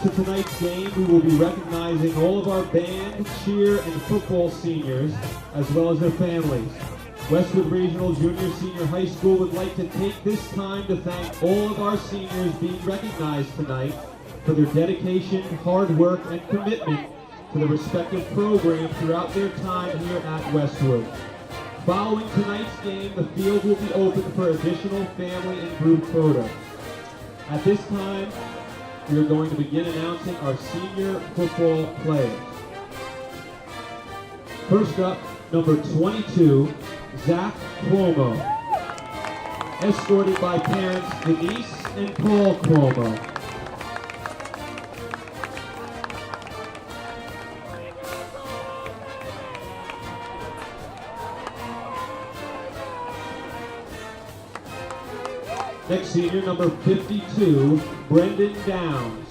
to tonight's game, we will be recognizing all of our band, cheer, and football seniors, as well as their families. Westwood Regional Junior Senior High School would like to take this time to thank all of our seniors being recognized tonight for their dedication, hard work, and commitment to the respective programs throughout their time here at Westwood. Following tonight's game, the field will be open for additional family and group photos. At this time, we are going to begin announcing our senior football players. First up, number 22, Zach Cuomo, escorted by parents Denise and Paul Cuomo. Next senior, number 52, Brendan Downs,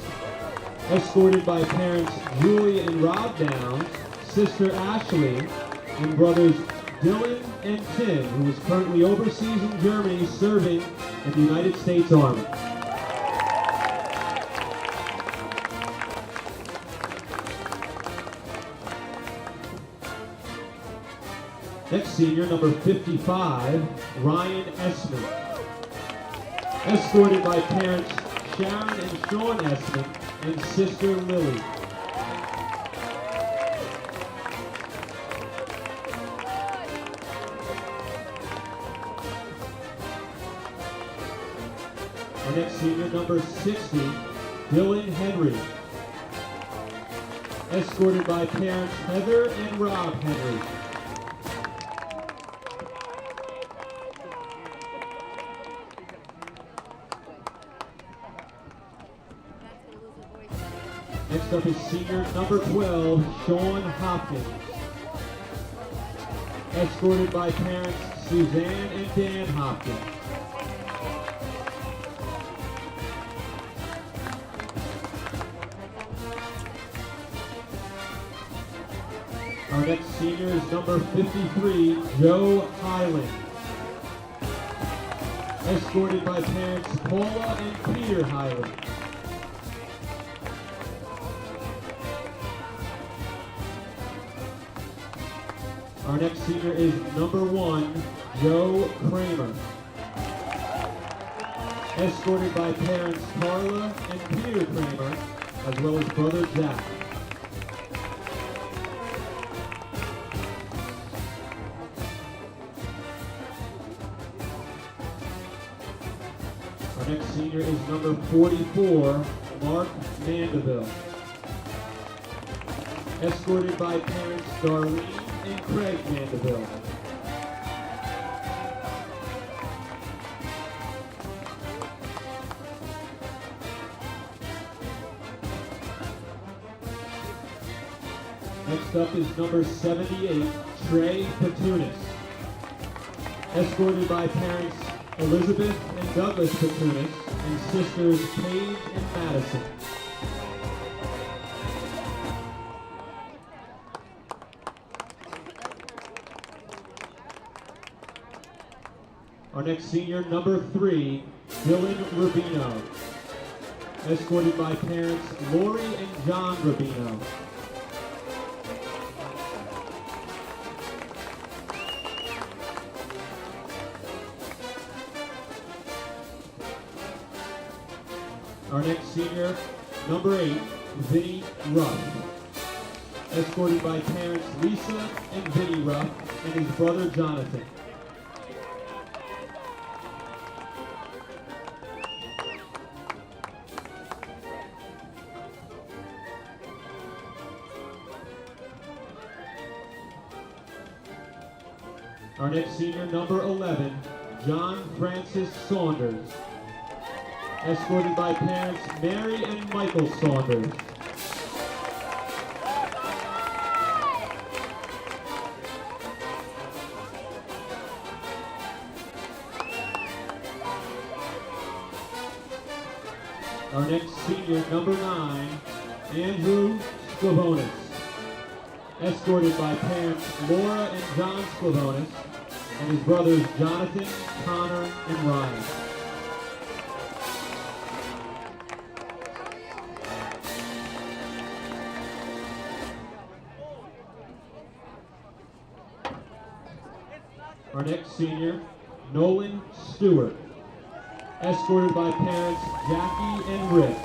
escorted by parents Julie and Rob Downs, sister Ashley, and brothers Dylan and Tim, who is currently overseas in Germany serving in the United States Army. Next senior, number 55, Ryan Essman, escorted by parents Sharon and Sean Essman and sister Lily. Our next senior, number 60, Dylan Henry, escorted by parents Heather and Rob Henry. Next up is senior number 12, Sean Hopkins, escorted by parents Suzanne and Dan Hopkins. Our next senior is number 53, Joe Highland, escorted by parents Paula and Peter Highland. Our next senior is number 1, Joe Kramer, escorted by parents Carla and Peter Kramer, as well as brother Jack. Our next senior is number 44, Mark Mandeville, escorted by parents Darlene and Craig Mandeville. Next up is number 78, Trey Petunis, escorted by parents Elizabeth and Douglas Petunis and sisters Paige and Madison. Our next senior, number 3, Dylan Rubino, escorted by parents Lori and John Rubino. Our next senior, number 8, Vinny Ruff, escorted by parents Lisa and Vinny Ruff and his brother Jonathan. Our next senior, number 11, John Francis Saunders, escorted by parents Mary and Michael Saunders. Our next senior, number 9, Andrew Sklavonis, escorted by parents Laura and John Sklavonis and his brothers Jonathan, Connor, and Ryan. Our next senior, Nolan Stewart, escorted by parents Jackie and Rick.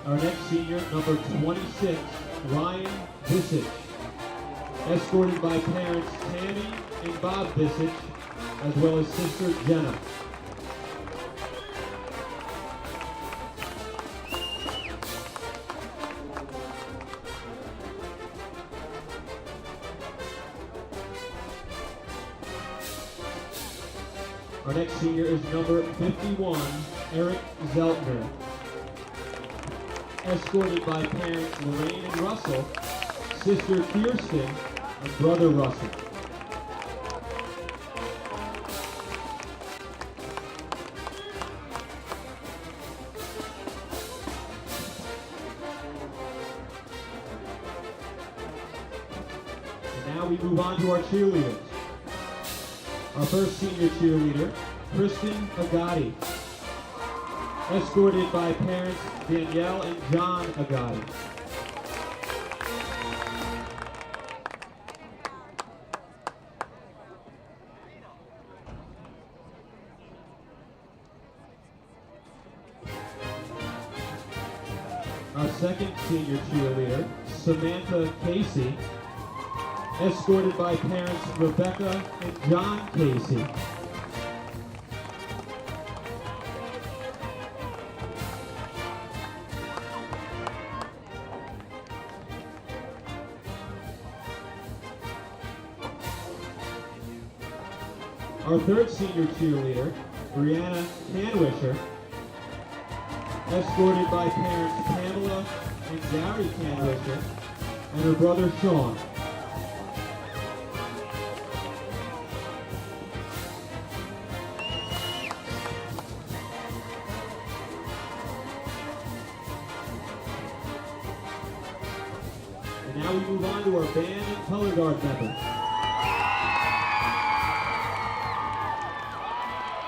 Our next senior, number 26, Ryan Visich, escorted by parents Tammy and Bob Visich, as well as sister Jenna. Our next senior is number 51, Eric Zeltner, escorted by parents Lorraine and Russell, sister Kirsten, and brother Russell. And now we move on to our cheerleaders. Our first senior cheerleader, Kristen Agati, escorted by parents Danielle and John Agati. Our second senior cheerleader, Samantha Casey, escorted by parents Rebecca and John Casey. Our third senior cheerleader, Brianna Canwisher, escorted by parents Pamela and Gary Canwisher and her brother Sean. And now we move on to our band and color guard members.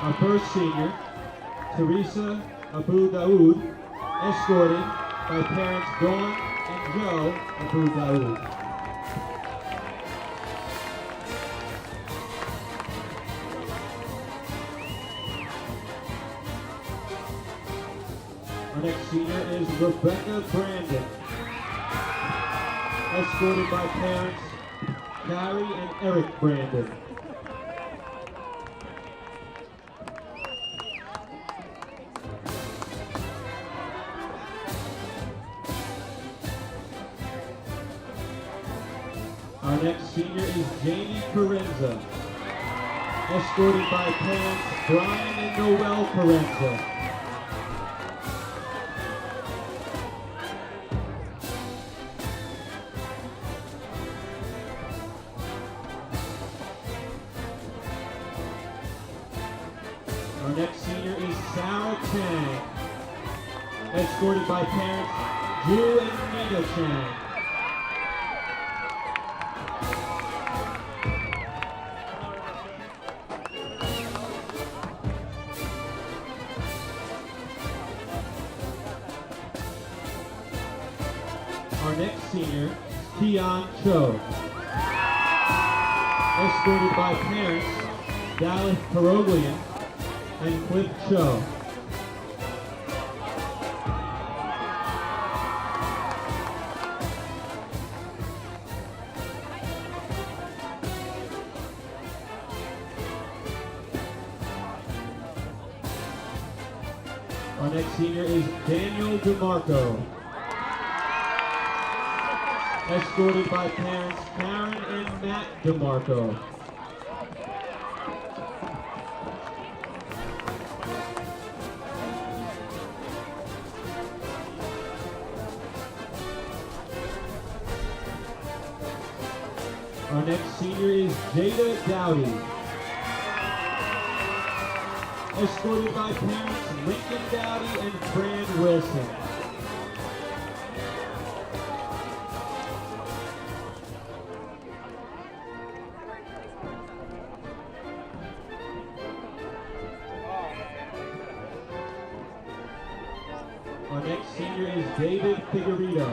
Our first senior, Teresa Abu Daoud, escorted by parents Dawn and Joe Abu Daoud. Our next senior is Rebecca Brandon, escorted by parents Carrie and Eric Brandon. Our next senior is Jamie Carenza, escorted by parents Brian and Noel Carenza. Our next senior is Sarah Chang, escorted by parents Drew and Nita Chang. Our next senior, Keon Cho, escorted by parents Dallas Peroglian and Cliff Cho. Our next senior is Daniel DeMarco, escorted by parents Karen and Matt DeMarco. Our next senior is Jada Dowdy, escorted by parents Lincoln Dowdy and Fran Wilson. Our next senior is David Figueredo,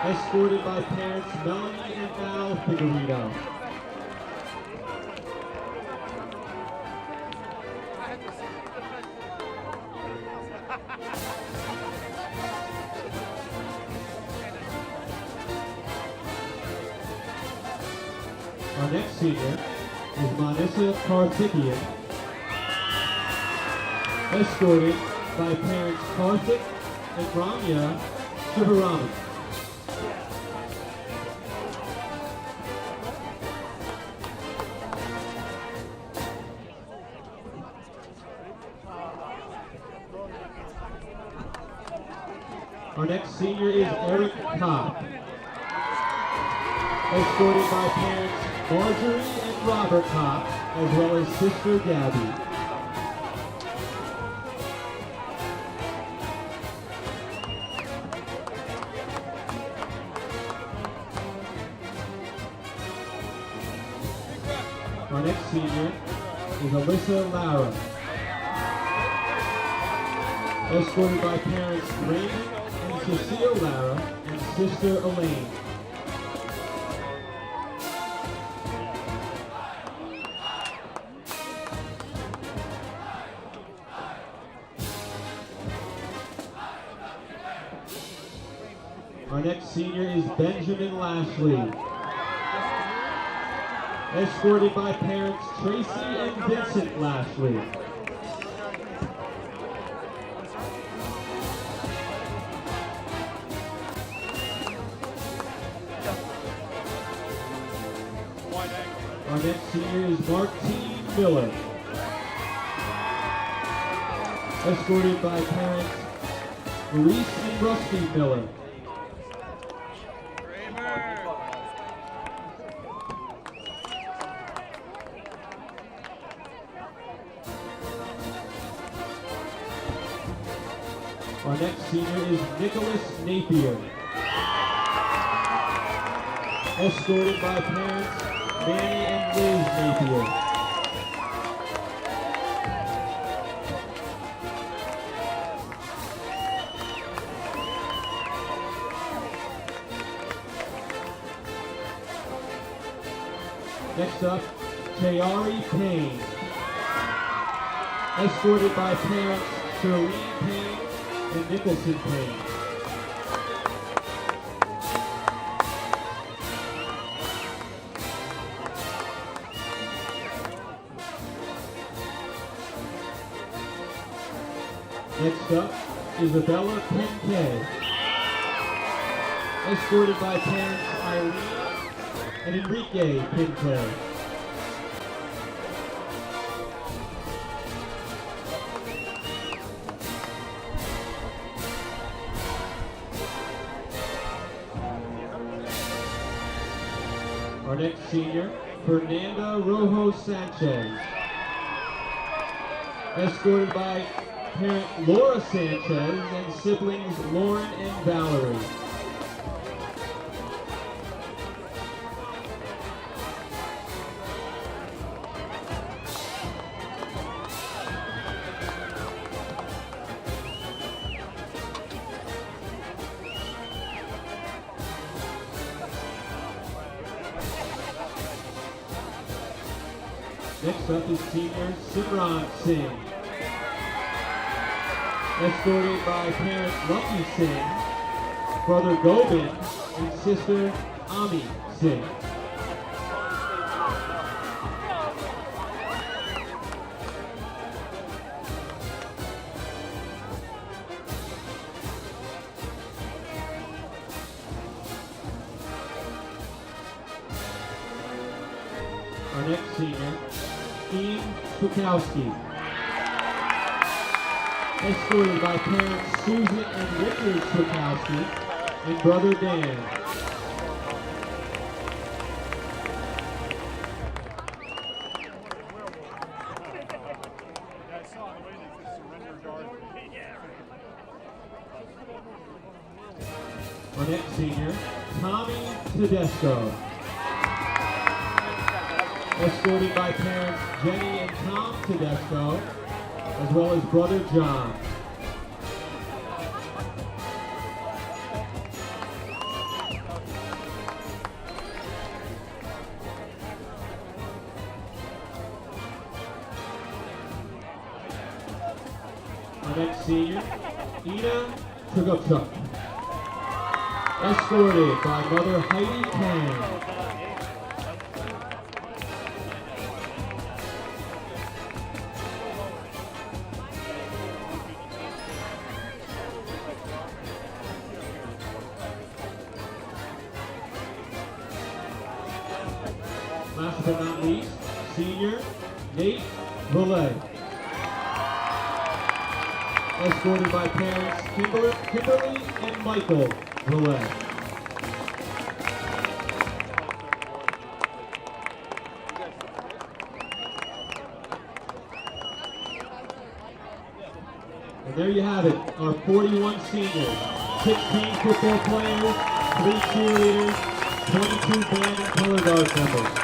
escorted by parents Melanie and Val Figueredo. Our next senior is Manissa Karthikeyan, escorted by parents Karthik and Ramya Shivaraman. Our next senior is Eric Kopp, escorted by parents Marjorie and Robert Kopp, as well as sister Gabby. Our next senior is Alyssa Lara, escorted by parents Raymond and Cecile Lara and sister Elaine. Our next senior is Benjamin Lashley, escorted by parents Tracy and Vincent Lashley. Our next senior is Martine Miller, escorted by parents Luis and Rusty Miller. Our next senior is Nicholas Napier, escorted by parents Manny and Liz Napier. Next up, Chayari Payne, escorted by parents Charlene Payne and Nicholson Payne. Next up, Isabella Pinkay, escorted by parents Eileen and Enrique Pinkay. Our next senior, Fernanda Rojo Sanchez, escorted by parent Laura Sanchez and siblings Lauren and Valerie. Next up is senior Simran Singh, escorted by parents Lucky Singh, brother Gobind, and sister Ami Singh. Our next senior, Ian Pukowski, escorted by parents Susan and Richard Pukowski and brother Dan. Our next senior, Tommy Tedesco, escorted by parents Jenny and Tom Tedesco, as well as brother John. Our next senior, Ina Trugupchuk. Escorted by Mother Heidi Kang. Last but not least, senior Nate Valet. Escorted by parents Kimberly and Michael Valet. And there you have it, our 41 seniors, 16 football players, 3 cheerleaders, 22 band and color guard members.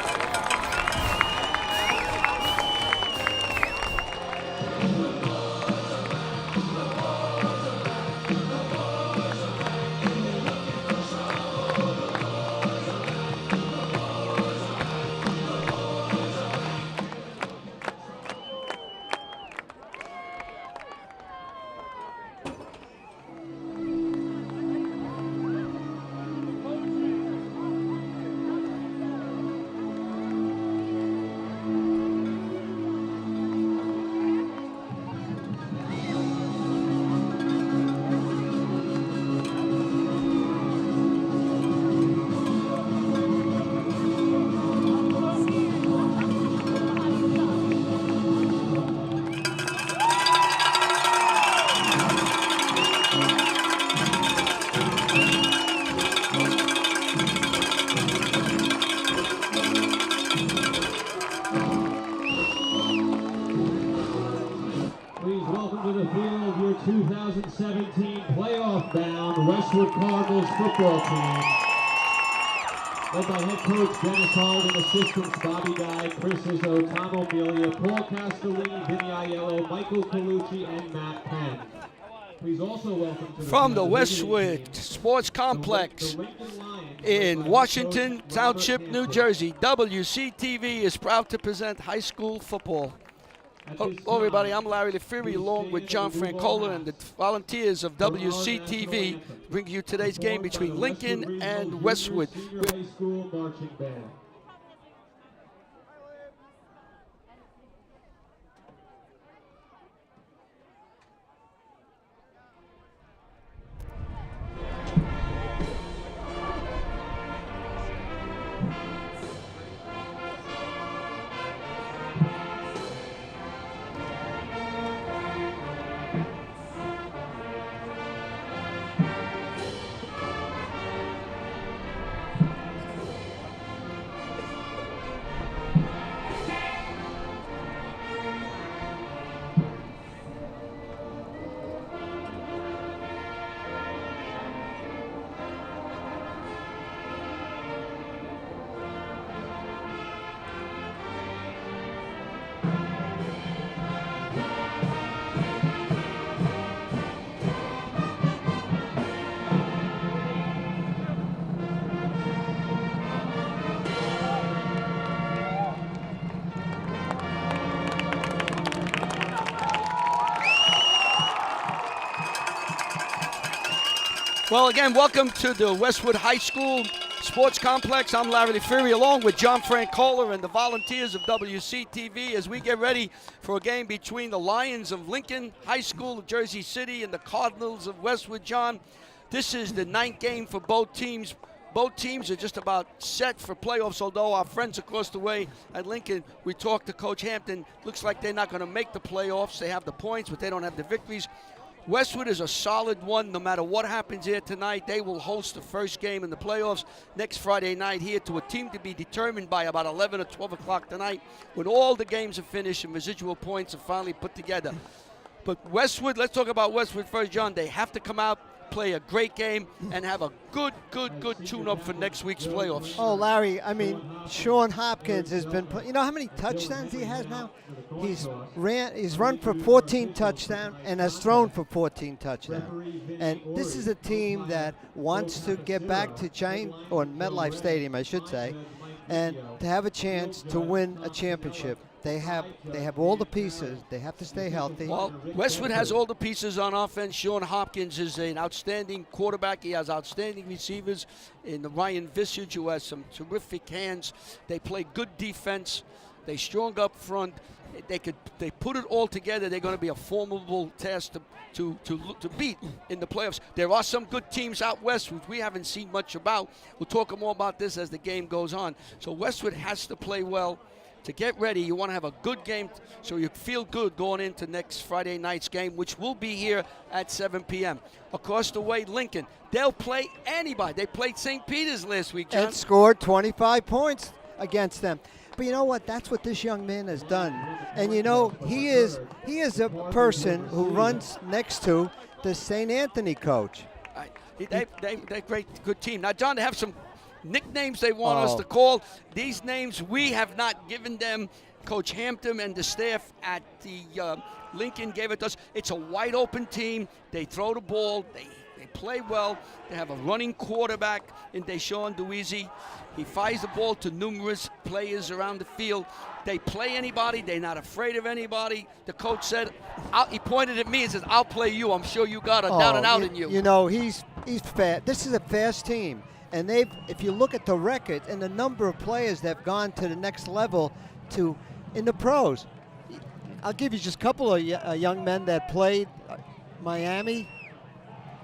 Please welcome to the field your 2017 playoff-bound Westwood Cardinals football team. Led by head coach Dennis Hall and assistants Bobby Guy, Chris Izzo, Tom O'Melia, Paul Castellini, Vinny Aiello, Michael Colucci, and Matt Penn. Please also welcome to from the Westwood Sports Complex in Washington Township, New Jersey, WCTV is proud to present high school football. Hello everybody, I'm Larry LaFury along with John Francola and the volunteers of WCTV bring you today's game between Lincoln and Westwood. Well, again, welcome to the Westwood High School Sports Complex. I'm Larry LaFury along with John Francola and the volunteers of WCTV as we get ready for a game between the Lions of Lincoln High School of Jersey City and the Cardinals of Westwood. John, this is the 9th game for both teams. Both teams are just about set for playoffs, although our friends across the way at Lincoln, we talked to Coach Hampton. Looks like they're not going to make the playoffs. They have the points, but they don't have the victories. Westwood is a solid one. No matter what happens here tonight, they will host the first game in the playoffs next Friday night here to a team to be determined by about 11 or 12 o'clock tonight when all the games are finished and residual points are finally put together. But Westwood, let's talk about Westwood first, John. They have to come out, play a great game, and have a good tune-up for next week's playoffs. Oh, Larry, I mean, Sean Hopkins has been, you know how many touchdowns he has now? He's run for 14 touchdowns and has thrown for 14 touchdowns. And this is a team that wants to get back to MetLife Stadium, I should say, and to have a chance to win a championship. They have all the pieces. They have to stay healthy. Well, Westwood has all the pieces on offense. Sean Hopkins is an outstanding quarterback. He has outstanding receivers in the Ryan Visage, who has some terrific hands. They play good defense. They strong up front. They put it all together. They're going to be a formidable task to beat in the playoffs. There are some good teams out west which we haven't seen much about. We'll talk more about this as the game goes on. So Westwood has to play well. To get ready, you want to have a good game so you feel good going into next Friday night's game, which will be here at 7 p.m. Across the way, Lincoln. They'll play anybody. They played St. Peter's last week, John. And scored 25 points against them. But you know what? That's what this young man has done. And you know, he is a person who runs next to the St. Anthony coach. They're a great, good team. Now, John, they have some nicknames they want us to call. These names we have not given them. Coach Hampton and the staff at the Lincoln gave it to us. It's a wide open team. They throw the ball. They play well. They have a running quarterback in Deshaun Dewey. He fires the ball to numerous players around the field. They play anybody. They're not afraid of anybody. The coach said, he pointed at me and says, "I'll play you. I'm sure you got a down and out in you." You know, he's fast. This is a fast team. And if you look at the record and the number of players that have gone to the next level in the pros, I'll give you just a couple of young men that played Miami.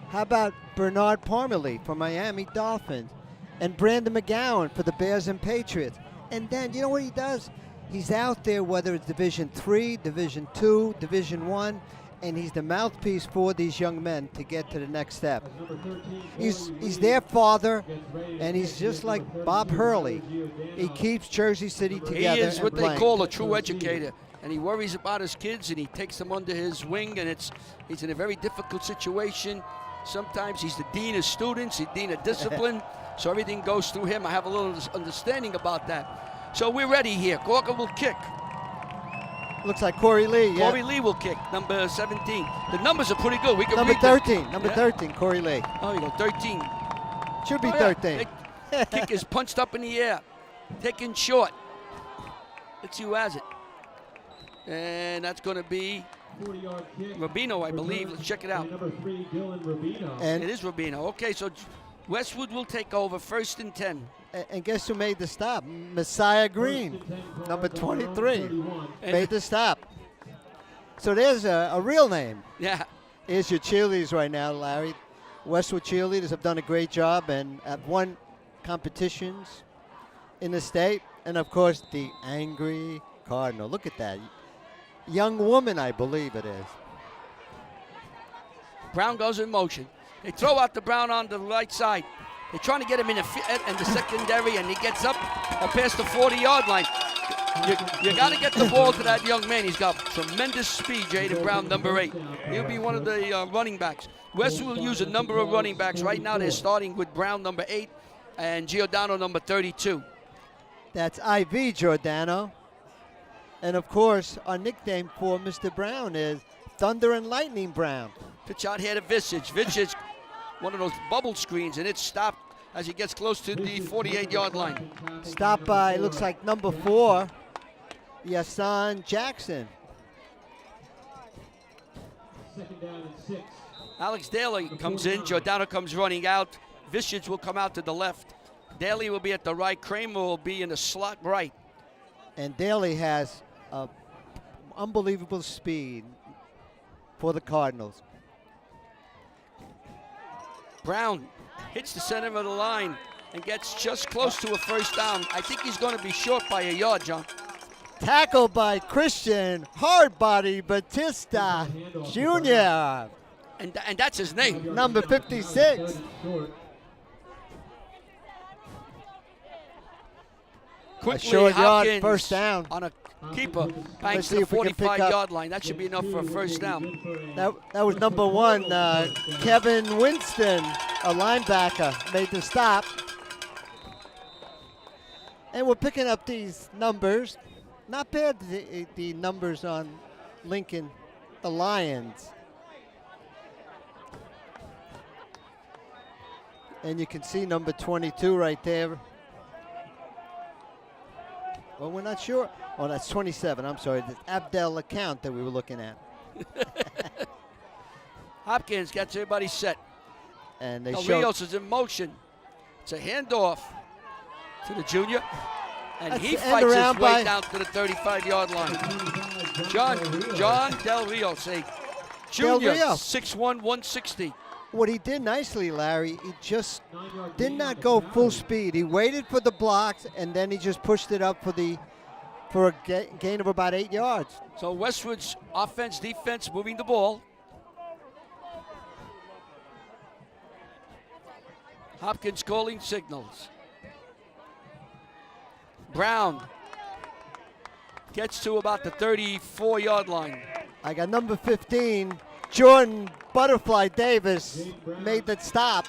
How about Bernard Parmalee for Miami Dolphins and Brandon McGowan for the Bears and Patriots? And then, you know what he does? He's out there, whether it's Division III, Division II, Division I, and he's the mouthpiece for these young men to get to the next step. He's their father, and he's just like Bob Hurley. He keeps Jersey City together. He is what they call a true educator, and he worries about his kids, and he takes them under his wing, and he's in a very difficult situation. Sometimes he's the dean of students, he's dean of discipline, so everything goes through him. I have a little understanding about that. So we're ready here. Gorka will kick. Looks like Corey Lee. Yeah. Corey Lee will kick, number 17. The numbers are pretty good. We can number read 13. them. Number 13, Corey Lee. Oh, you go 13. Should be 13. The kick is punched up in the air, taken short. Let's see who has it. And that's going to be Rubino, I believe. Let's check it out. Number 3, Dylan Rubino. And it is Rubino. Okay, so Westwood will take over, 1st and 10. And guess who made the stop? Messiah Green, number 23, made the stop. So there's a real name. Yeah. Here's your cheerleaders right now, Larry. Westwood cheerleaders have done a great job and have won competitions in the state. And, of course, the Angry Cardinal. Look at that. Young woman, I believe it is. Brown goes in motion. They throw out the Brown on the right side. They're trying to get him in the secondary, and he gets up past the 40-yard line. You got to get the ball to that young man. He's got tremendous speed, Jaden Brown, number 8. He'll be one of the running backs. Westwood will use a number of running backs. Right now they're starting with Brown, number 8, and Giordano, number 32. That's I.V. Giordano. And, of course, our nickname for Mr. Brown is Thunder and Lightning Brown. Pitch out here to Visage. Visage, one of those bubble screens, and it's stopped as he gets close to the 48-yard line. Stopped by, looks like number 4, Yasan Jackson. 2nd down and 6. Alex Daly comes in. Giordano comes running out. Visage will come out to the left. Daly will be at the right. Kramer will be in the slot right. And Daly has unbelievable speed for the Cardinals. Brown hits the center of the line and gets just close to a 1st down. I think he's going to be short by a yard, John. Tackled by Christian Hardbody Batista Jr. And that's his name. Number 56. Quickly, A short yard, Hopkins 1st down. on a keeper, banks see to the if we can pick up. 45-yard line. That should be enough for a 1st down. That was number 1, Kevin Winston, a linebacker, made the stop. And we're picking up these numbers. Not bad, the numbers on Lincoln, the Lions. And you can see number 22 right there. Well, we're not sure. Oh, that's 27. I'm sorry. The Abdel account that we were looking at. Hopkins gets everybody set. And they Now showed. Rios is in motion. It's a handoff to the junior. And That's he the end fights his around way by- down to the 35-yard line. John Del Rios, a junior, Rios. 6'1", 160. What he did nicely, Larry, he just did not go full speed. He waited for the blocks, and then he just pushed it up for a gain of about 8 yards. So Westwood's offense, defense, moving the ball. Hopkins calling signals. Brown gets to about the 34-yard line. I got number 15, Jordan Butterfly Davis, made that stop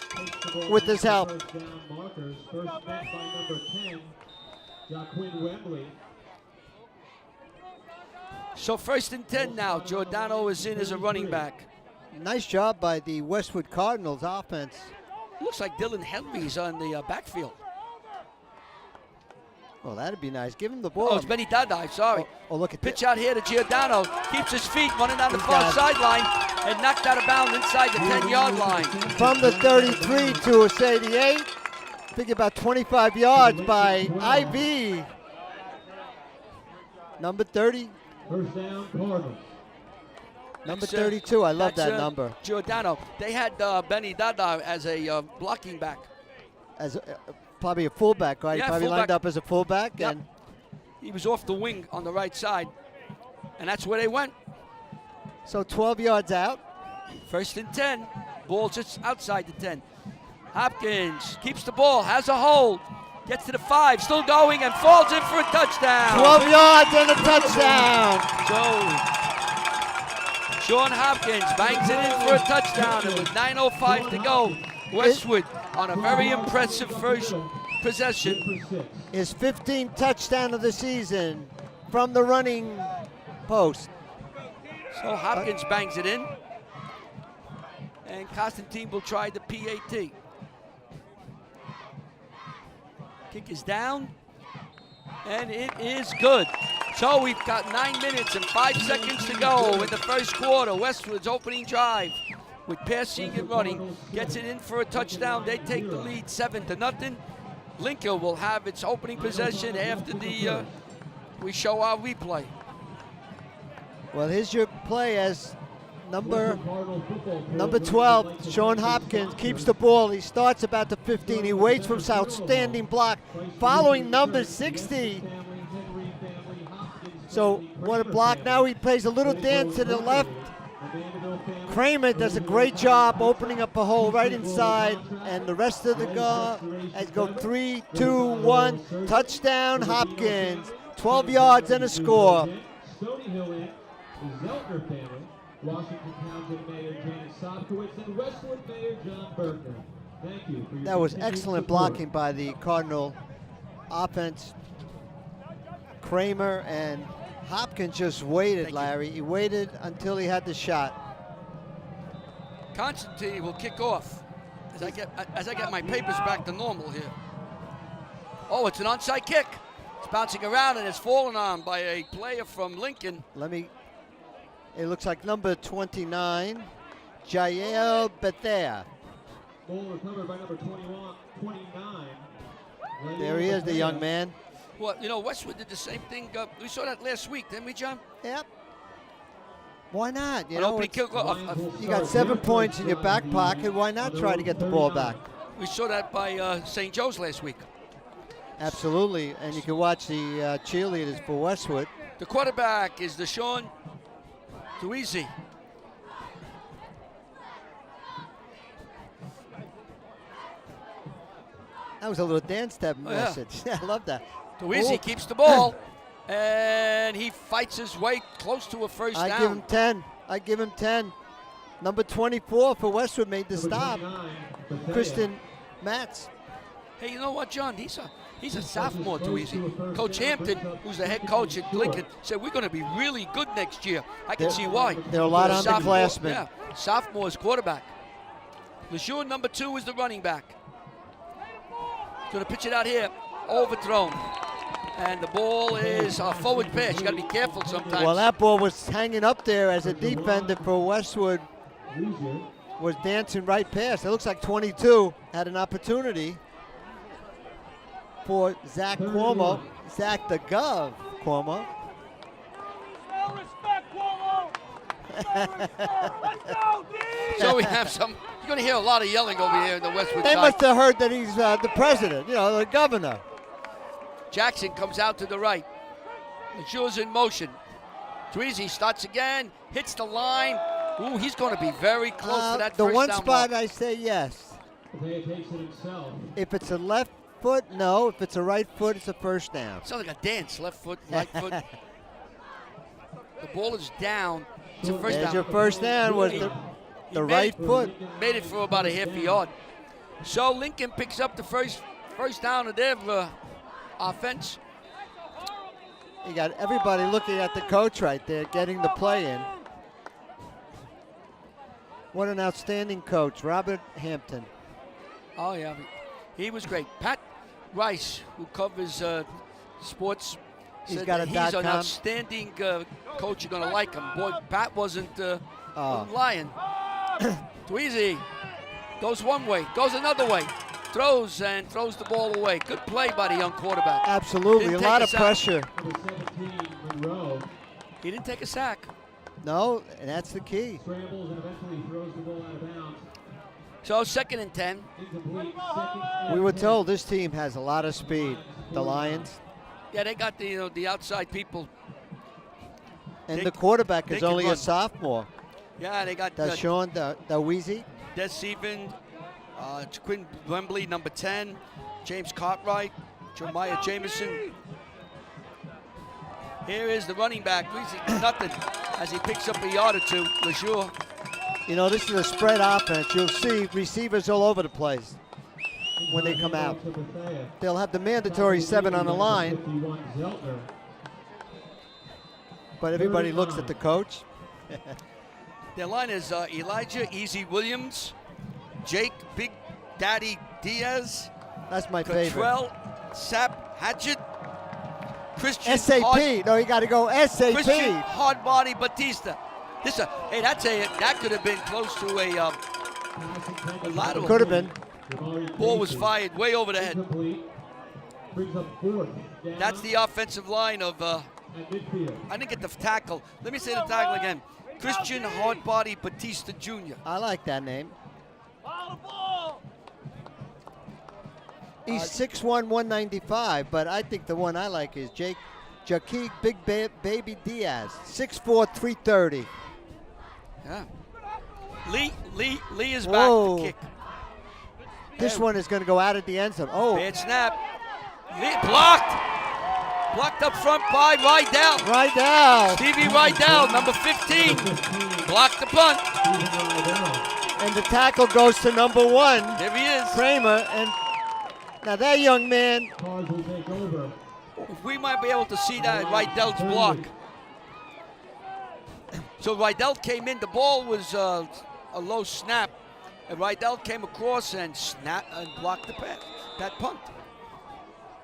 with his help. First down markers. First met by number 10, Jaquin Wembley. So 1st and 10 now. Giordano is in as a running back. Nice job by the Westwood Cardinals offense. Looks like Dylan Henry's on the backfield. Well, that'd be nice. Give him the ball. Oh, it's Benny Dada, sorry. Oh, look at Pitch out here to Giordano. Keeps his feet running down the He's far got it. sideline and knocked out of bounds inside the 10-yard line. From the 33 to a 88. Figure about 25 yards by IB. Number 30. First down, Cardinals. Number That's, 32. I love That's, that number. Giordano. They had Benny Dada as a blocking back. As probably a fullback, right? Yeah, He probably fullback. lined up as a fullback. Yep. And He was off the wing on the right side. And that's where they went. so 12 yards out. 1st and 10. Ball just outside the 10. Hopkins keeps the ball, has a hold. Gets to the 5, still going, and falls in for a touchdown. 12 yards and a touchdown. So, Sean Hopkins bangs it in for a touchdown, and with 9:05 to go, Westwood on a very impressive first possession. His 15th touchdown of the season from the running post. So Hopkins bangs it in, and Constantine will try the PAT. Kick is down, and it is good. So we've got 9 minutes and 5 seconds to go in the first quarter. Westwood's opening drive with passing and running gets it in for a touchdown. They take the lead 7-0. Lincoln will have its opening possession after we show our replay. Well, here's your play as number 12, Sean Hopkins, keeps the ball. He starts about the 15. He waits for his outstanding block. Following number 60. So what a block. Now he plays a little dance to the left. Kramer does a great job opening up a hole right inside. And the rest of the go 3, 2, 1. Touchdown, Hopkins. 12 yards and a score. Stony Hill Inn, the Zeltner family, Washington Township Mayor Janet Sopkowitz, and Westwood Mayor John Bergner. Thank you for your That was continued excellent support. blocking by the Cardinal offense. Kramer and Hopkins just waited, Thank you. Larry. He waited until he had the shot. Constantine will kick off as I get my papers back to normal here. Oh, it's an onside kick. It's bouncing around and it's fallen on by a player from Lincoln. It looks like number 29, Jael Bethea. Ball recovered by number 29. There he is, the young man. Well, you know, Westwood did the same thing. We saw that last week, didn't we, John? Yep. Why not? You An know, opening kick. you got 7 points in your back pocket. Why not try to get the ball back? We saw that by St. Joe's last week. Absolutely, and you can watch the cheerleaders for Westwood. The quarterback is Deshaun Duezy. That was a little dance step yeah. message. I love that. Duezy Oh. keeps the ball, and he fights his way close to a first I down. give him 10. I give him 10. Number 24 for Westwood made the stop. Kristen Matz. Hey, you know what, John? He's a sophomore, Duezy. Coach Hampton, who's the head coach at Lincoln, said we're going to be really good next year. I can see why. There are a lot of Sophomore- underclassmen. Yeah, sophomore is quarterback. LeJeune, number 2, is the running back. Going to pitch it out here. Overthrown. And the ball is a forward pass. You got to be careful sometimes. Well, that ball was hanging up there as a defender for Westwood was dancing right past. It looks like 22 had an opportunity for Zach Cuomo. Zach the Gov Cuomo. So we have some, you're going to hear a lot of yelling over here in the Westwood They side. must have heard that he's the president, the governor. Jackson comes out to the right. Lesure's in motion. Tweezy starts again, hits the line. Ooh, he's going to be very close to that The first one down spot mark. I say yes. Takes it himself. If it's a left foot, no. If it's a right foot, it's a first down. Sounds like a dance, left foot, right foot. The ball is down. It's a first There's down. your first down was the right foot. Made it for about a half a yard. So Lincoln picks up the first down of their offense. You got everybody looking at the coach right there, getting the play in. What an outstanding coach, Robert Hampton. Oh, yeah. He was great. Pat Rice, who covers sports, said got that a he's an .com. outstanding coach. You're going to like him. Boy, Pat wasn't lying. Too easy. Goes one way, goes another way. Throws the ball away. Good play by the young quarterback. Absolutely, Didn't a take lot a of sack. pressure. Number 17, Monroe. He didn't take a sack. No, and that's the key. Scrambles and eventually throws the ball out of bounds. So 2nd and 10. Incomplete. Second and We were 10. told this team has a lot of speed. The Lions. Yeah, they got the outside people. And They- the quarterback they is can only run. a sophomore. Yeah, they got That's Sean Daweezy. Des Steven, Quinn Wembley, number 10, James Cartwright, Jeremiah Jameson. Here is the running back, nothing, as he picks up a yard or two, LeSure. This is a spread offense. You'll see receivers all over the place when they come out. They'll have the mandatory 7 on the line, 51, Zeltner. but everybody looks at the coach. Their line is Elijah Easy Williams, Jake Big Daddy Diaz, That's my favorite. Cottrell Sap Hatchet, Christian SAP. No, you got to go Christian SAP. Hardbody Batista. That could have been close to a lateral. Could have been. Ball was fired way over the head. Incomplete. Brings up 4th. Down That's the offensive line of, at midfield. I didn't get the tackle. Let me say the tackle again. Christian Hardbody Batista Jr. I like that name. He's 6'1", 195, but I think the one I like is Jakeem Big Baby Diaz, 6'4", 330. Yeah. Lee is Whoa. back to kick. This one is going to go out at the end zone. Oh, Bad snap. Lee blocked. Blocked up front by Rydell. right now. Stevie Rydell, number 15. Blocked the punt. And the tackle goes to number 1, There he is. Kramer. And now that young man, Cards will take over. If we might be able to see that Rydell's block. So Rydell came in. The ball was a low snap. And Rydell came across and blocked that punt.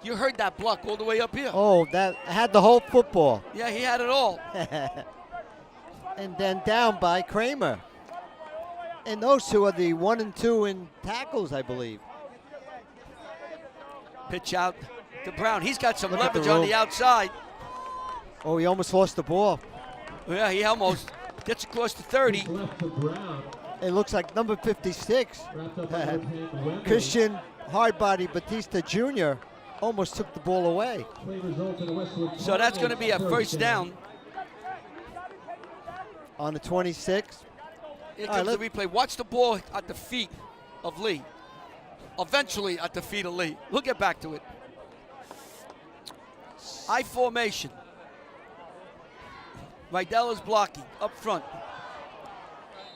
You heard that block all the way up here. that had the whole football. Yeah, he had it all. And then down by Kramer. And those two are the 1 and 2 in tackles, I believe. Pitch out to Brown. He's got some Look at the leverage on room. the outside. Oh, he almost lost the ball. Yeah, he almost gets across the 30. Left to Brown. It looks like number 56, Wrapped up by left hand Wembley. Christian Hardbody Batista Jr. almost took the ball away. Play result in the Westwood So that's going to be a Cardinals first down. On the 26. Here All right, comes the replay. Watch the ball at the feet of Lee. Eventually at the feet of Lee. We'll get back to it. I formation. Rydell is blocking up front.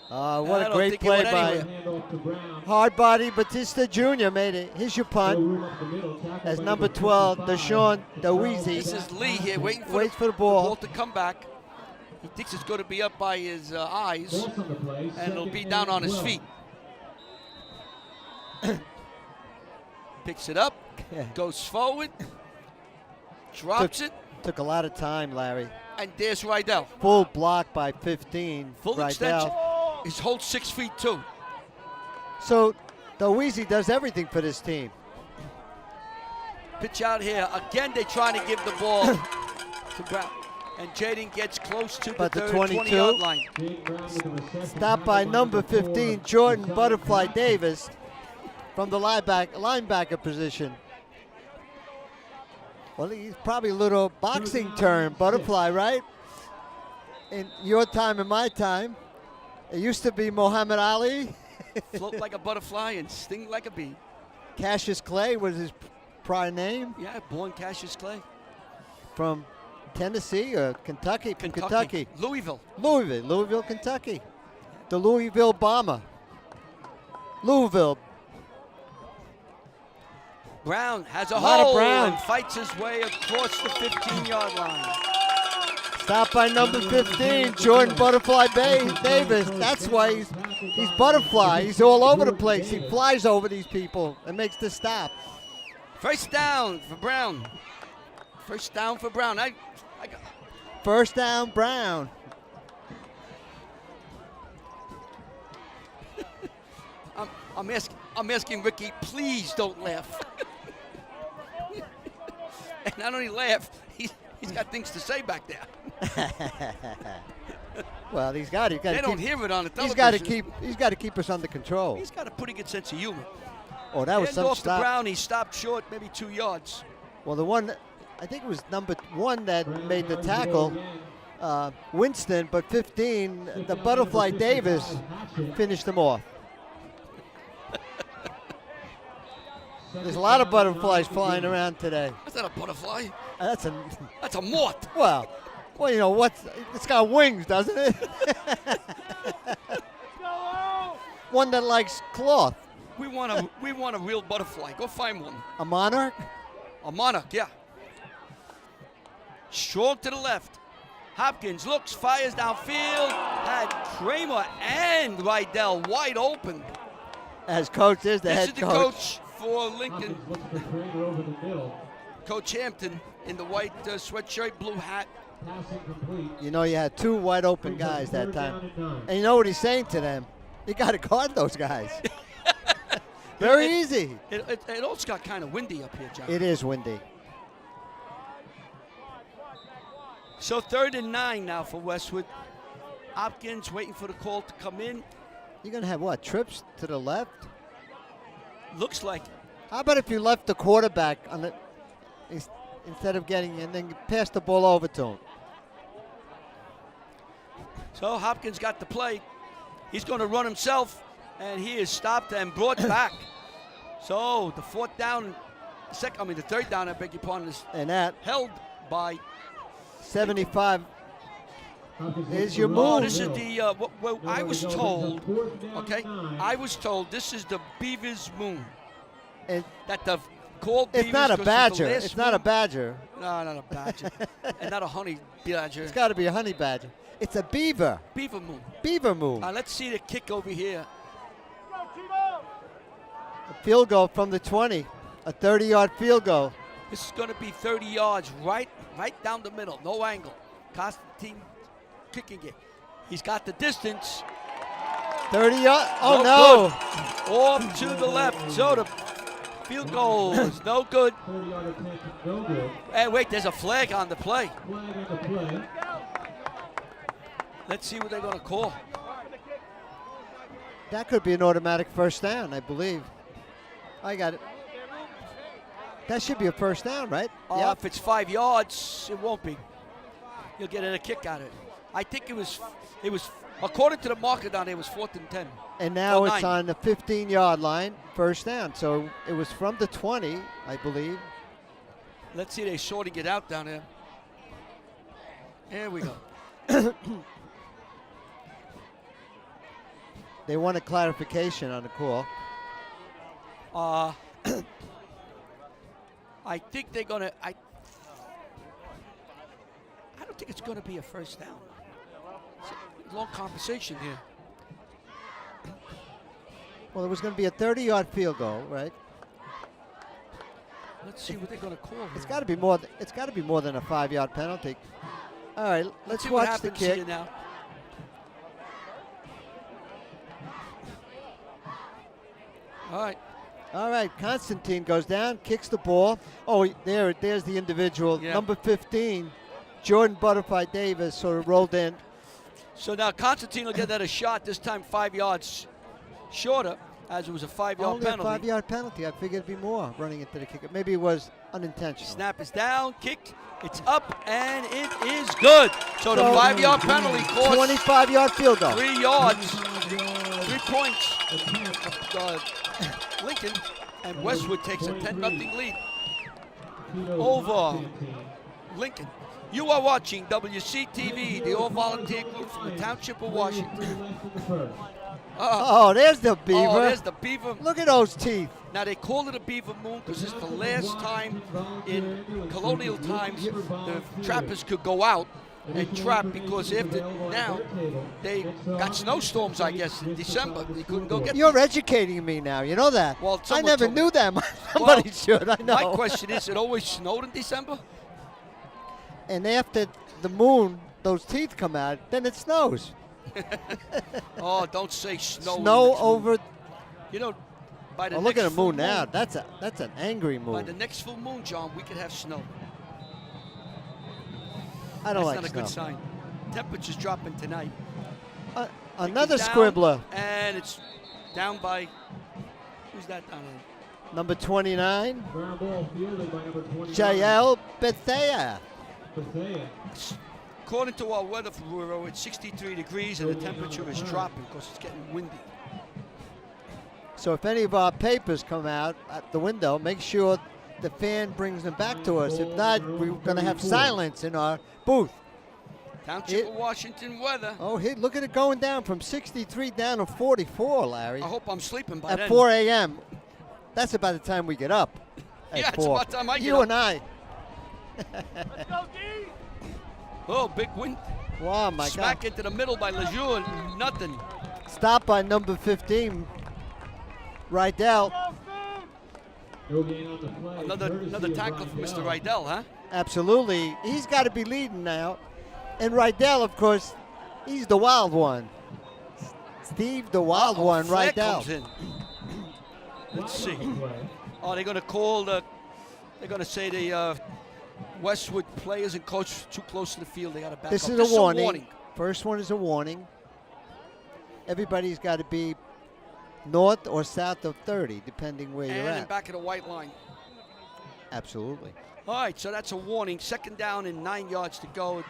What I a don't great think he play went by anywhere. Handoff to Brown. Hardbody Batista Jr. made it. Here's your No punt. room up the middle. Tackled As by number number 12, 55. Deshaun Daweezy. This is Lee here waiting for, Waits for the ball. to come back. He thinks it's going to be up by his eyes, Force on the play. and it'll be Second down and on his 12. feet. Picks it up, Yeah. goes forward. Drops it, Took a lot of time, Larry. and there's Rydell. Full block by 15. Full Rydell. extension. His whole 6 feet, too. So, Weezy does everything for this team. Pitch out here. Again, they're trying to give the ball to Brown. And Jaden gets close to But the 22. 20-yard line. Stopped by number 15, Jordan Butterfly Davis, from the linebacker position. Well, he's probably a little boxing term, Butterfly, right? In your time and my time, it used to be Muhammad Ali. Float like a butterfly and sting like a bee. Cassius Clay was his prior name. Yeah, born Cassius Clay. From Tennessee or Kentucky? From Kentucky. Louisville, Kentucky. The Louisville Bomber. Louisville. Brown has a lot of hole Brown. and fights his way across the 15-yard line. Stopped by number 15, Jordan Butterfly Davis. That's why he's Butterfly. He's all over the place. He flies over these people and makes the stop. First down for Brown. First down for Brown. First down, Brown. I'm asking Ricky, please don't laugh. And not only laugh, he's got things to say back there. Well, he's got it. They don't hear it on the television. He's got to keep us under control. He's got a pretty good sense of humor. Oh, that was Hand some off stop. to Brown. He stopped short, maybe 2 yards. Well, the one, I think it was number 1 that made the tackle, Winston, but 15, the Butterfly Davis, finished him off. There's a lot of butterflies flying around today. That's not a butterfly. That's a moth. Well, you know it's got wings, doesn't it? One that likes cloth. We want a real butterfly. Go find one. A monarch? A monarch, yeah. Short to the left. Hopkins looks, fires downfield. Had Kramer and Rydell wide open. As coach is the head coach. This is the coach for Lincoln. Coach Hampton in the white sweatshirt, blue hat. You know, you had 2 wide open guys that time. And you know what he's saying to them? You got to guard those guys. Very easy. It also got kind of windy up here, John. It is windy. So 3rd and 9 now for Westwood. Hopkins waiting for the call to come in. You're going to have what, trips to the left? Looks like. How about if you left the quarterback on the instead of getting and then pass the ball over to him? So Hopkins got the play. He's going to run himself, and he is stopped and brought back. So the 4th down, the 3rd down, I beg your pardon, is held by 75. Is your move. Oh, this is the, I was told, okay, I was told this is the Beavers Moon. That the called Beavers. It's not a badger. It's not a badger. No, not a badger. And not a honey badger. It's got to be a honey badger. It's a beaver. Beaver Moon. Beaver Moon. Let's see the kick over here. A field goal from the 20. A 30-yard field goal. This is going to be 30 yards right down the middle. No angle. Constantine kicking it. He's got the distance. 30 yards. Oh, no. Off to the left. So the field goal is no good. Hey, wait, there's a flag on the play. Let's see what they're going to call. That could be an automatic first down, I believe. I got it. That should be a first down, right? Yep. If it's 5 yards, it won't be. You'll get a kick out of it. I think it was according to the marker down there, it was 4th and 10. And now it's on the 15-yard line, first down. So it was from the 20, I believe. Let's see, they're sorting it out down there. There we go. They want a clarification on the call. I think they're going to. I don't think it's going to be a first down. It's a long conversation here. Well, it was going to be a 30-yard field goal, right? Let's see what they're going to call. It's got to be more. It's got to be more than a 5-yard penalty. All right, let's see what watch the happens kick. here now. All right. Constantine goes down, kicks the ball. Oh, there's the individual. Yeah. Number 15, Jordan Butterfly Davis, sort of rolled in. So now Constantine will get that a shot, this time 5 yards shorter, as it was a 5-yard Only penalty. a 5-yard penalty. I figured it'd be more running into the kicker. Maybe it was unintentional. Snap is down, kicked, it's up, and it is good. So the 5-yard penalty cost 25-yard field goal. 3 yards, 3 points. Lincoln, and Westwood takes a 10-0 lead over Lincoln. You are watching WCTV, the all-volunteer group from the Township of Washington. Oh, there's the beaver. Oh, there's the beaver. Look at those teeth. Now, they call it a beaver moon because it's the last time in colonial times the trappers could go out and trap, because after now they got snowstorms, I guess, in December. They couldn't go get You're educating me now. You know that. Well, I someone never told me. knew that. Somebody should. I know. My question is, it always snowed in December? And after the moon, those teeth come out, then it snows. Oh, don't say snow. Snow over. You know, by the Look next at the moon full now. That's an angry By moon. the next full moon, John, we could have snow. I don't That's like not a snow. good sign. Temperatures dropping tonight. Another Down, scribbler. And it's down by, who's that down there? Number 29, Ground ball fielded by number 29. Jael Bethea. Bethea. According to our weather bureau, it's 63 degrees and the temperature is dropping because it's getting windy. So if any of our papers come out at the window, make sure the fan brings them back to us. If not, we're going to have silence in our booth. Township of Washington weather. Oh, hey, look at it going down from 63 down to 44, Larry. I hope I'm sleeping by At then. 4 a.m. That's about the time we get up. At Yeah, it's 4. about time I get You up. and I. Let's go, D! Oh, big wind. Wow, my Smack God. into the middle by Lejeune. Nothing. Stopped by number 15, Rydell. No gain on the play. Another courtesy of tackle for Mr. Rydell. Rydell, huh? Absolutely. He's got to be leading now. And Rydell, of course, he's the wild one. Steve, the wild one, Flag Rydell. comes in. Let's see. Play. Oh, they're going to call the. They're going to say the Westwood players and coach too close to the field. They got to back This up. is a warning. First one is a warning. Everybody's got to be north or south of 30, depending where you're And in at. back of the white line. Absolutely. All right, so that's a warning. Second down and 9 yards to go.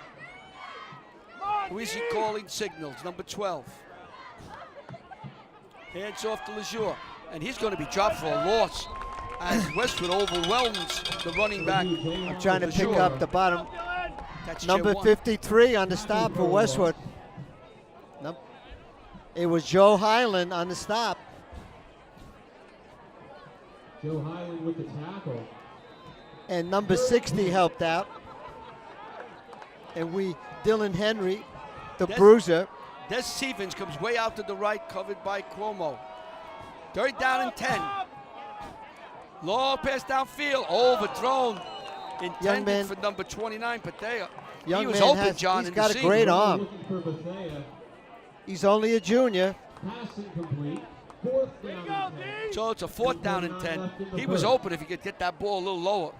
Who is he calling signals? Number 12. Hands off to Lejeune. And he's going to be dropped for a loss as Westwood overwhelms the running back. I'm trying to pick up the bottom. That's Number J1. 53 on the stop for Westwood. Nope. It was Joe Highland on the stop. Joe Highland with the tackle. And number 60 helped out. And Dylan Henry, the bruiser. Des Stevens comes way out to the right, covered by Cuomo. Third down and 10. Long pass downfield, overthrown. Intended man- for number 29, Patea. Young He was man open, John, he's in got the a seam. great arm. Looking for Bethea. He's only a junior. Pass incomplete. Fourth down and 10. So it's a fourth down and 10. He was open if he could get that ball a little lower.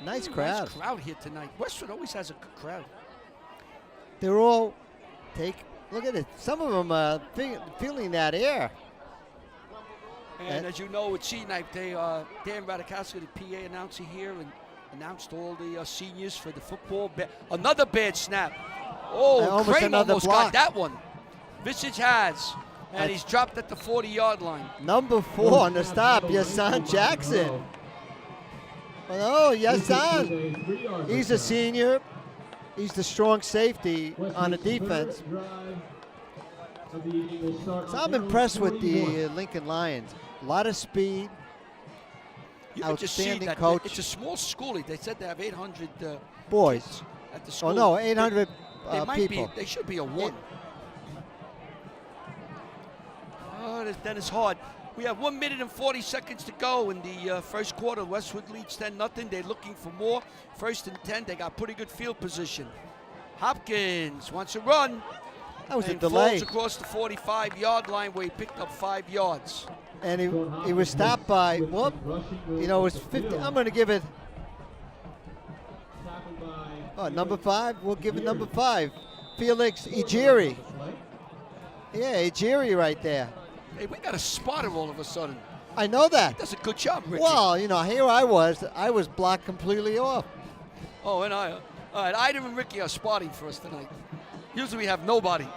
Nice crowd. Nice crowd here tonight. Westwood always has a good crowd. They're all look at it. Some of them are feeling that air. And as you know, at Sea Night, Dan Radikowski, the PA announcer here, and announced all the seniors for the football. Another bad snap. Oh, Almost Crane another almost block. got that one. Visage has. And he's dropped at the 40-yard line. Number 4 on the stop, Yasan Jackson. Oh, Yasan. He's a senior. He's the strong safety on the defense. So I'm impressed with the Lincoln Lions. A lot of speed. You can just see Outstanding that coach. it's a small school. They said they have 800 Boys. kids at the school. Oh, no, 800 They might people. be. They should be a one. Oh, then it's hard. We have 1 minute and 40 seconds to go in the first quarter. Westwood leads 10-0. They're looking for more. 1st and 10. They got pretty good field position. Hopkins wants to run. That was a and delay. falls across the 45-yard line where he picked up 5 yards. And he was stopped by, whoop, you know, it was 50. I'm going to give it, number 5. We'll give it number 5. Felix Ejiri. Yeah, Ejiri right there. Hey, we got a spotter all of a sudden. I know that. That's a good job, Richard. Well, you know, here I was blocked completely off. Oh, and all right, Ida and Ricky are spotting for us tonight. Usually we have nobody.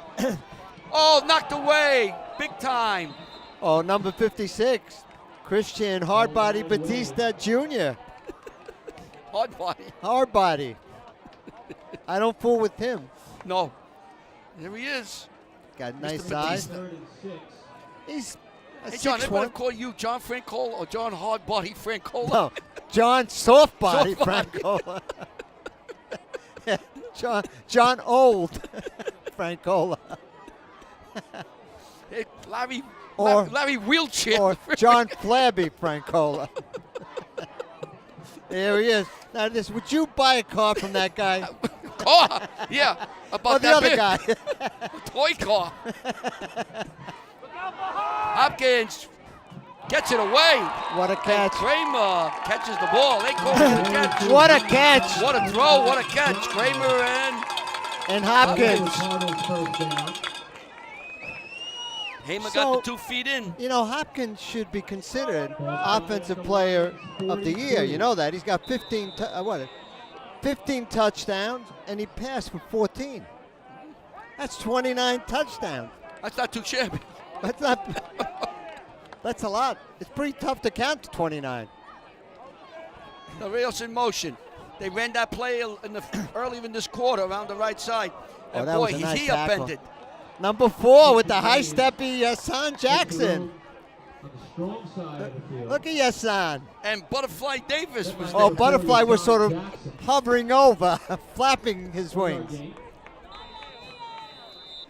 Oh, knocked away, big time. Oh, number 56, Christian Hardbody Batista Jr. Hard body. Hardbody. I don't fool with him. No. There he is. Got a nice Mr. size. Batista. He's a Hey, John, 6'1". everybody call you John Francola or John Hardbody Francola? No, John Softbody Softbody. Francola. John Old Francola. Hey, Larry Wheelchair. Or John Flabby Francola. There he is. Now, would you buy a car from that guy? Car? Yeah. About Or the that other big. guy? Toy car. Hopkins gets it away. What a catch. Kramer catches the ball. They call it a catch. What a catch. What a throw. What a catch. Kramer And Hopkins. Hamer So, got the 2 feet in. You know, Hopkins should be considered Offensive Player of the Year. You know that. He's got 15 touchdowns, and he passed for 14. That's 29 touchdowns. That's not too shabby. That's not. That's a lot. It's pretty tough to count to 29. The rails in motion. They ran that play earlier in this quarter around the right side. Oh, And that boy, was a he's nice he tackle. upended. Number 4 with the high-steppy Yasan Jackson. Look at Yasan. And Butterfly Davis was there. Oh, Butterfly was sort of hovering over, flapping his wings.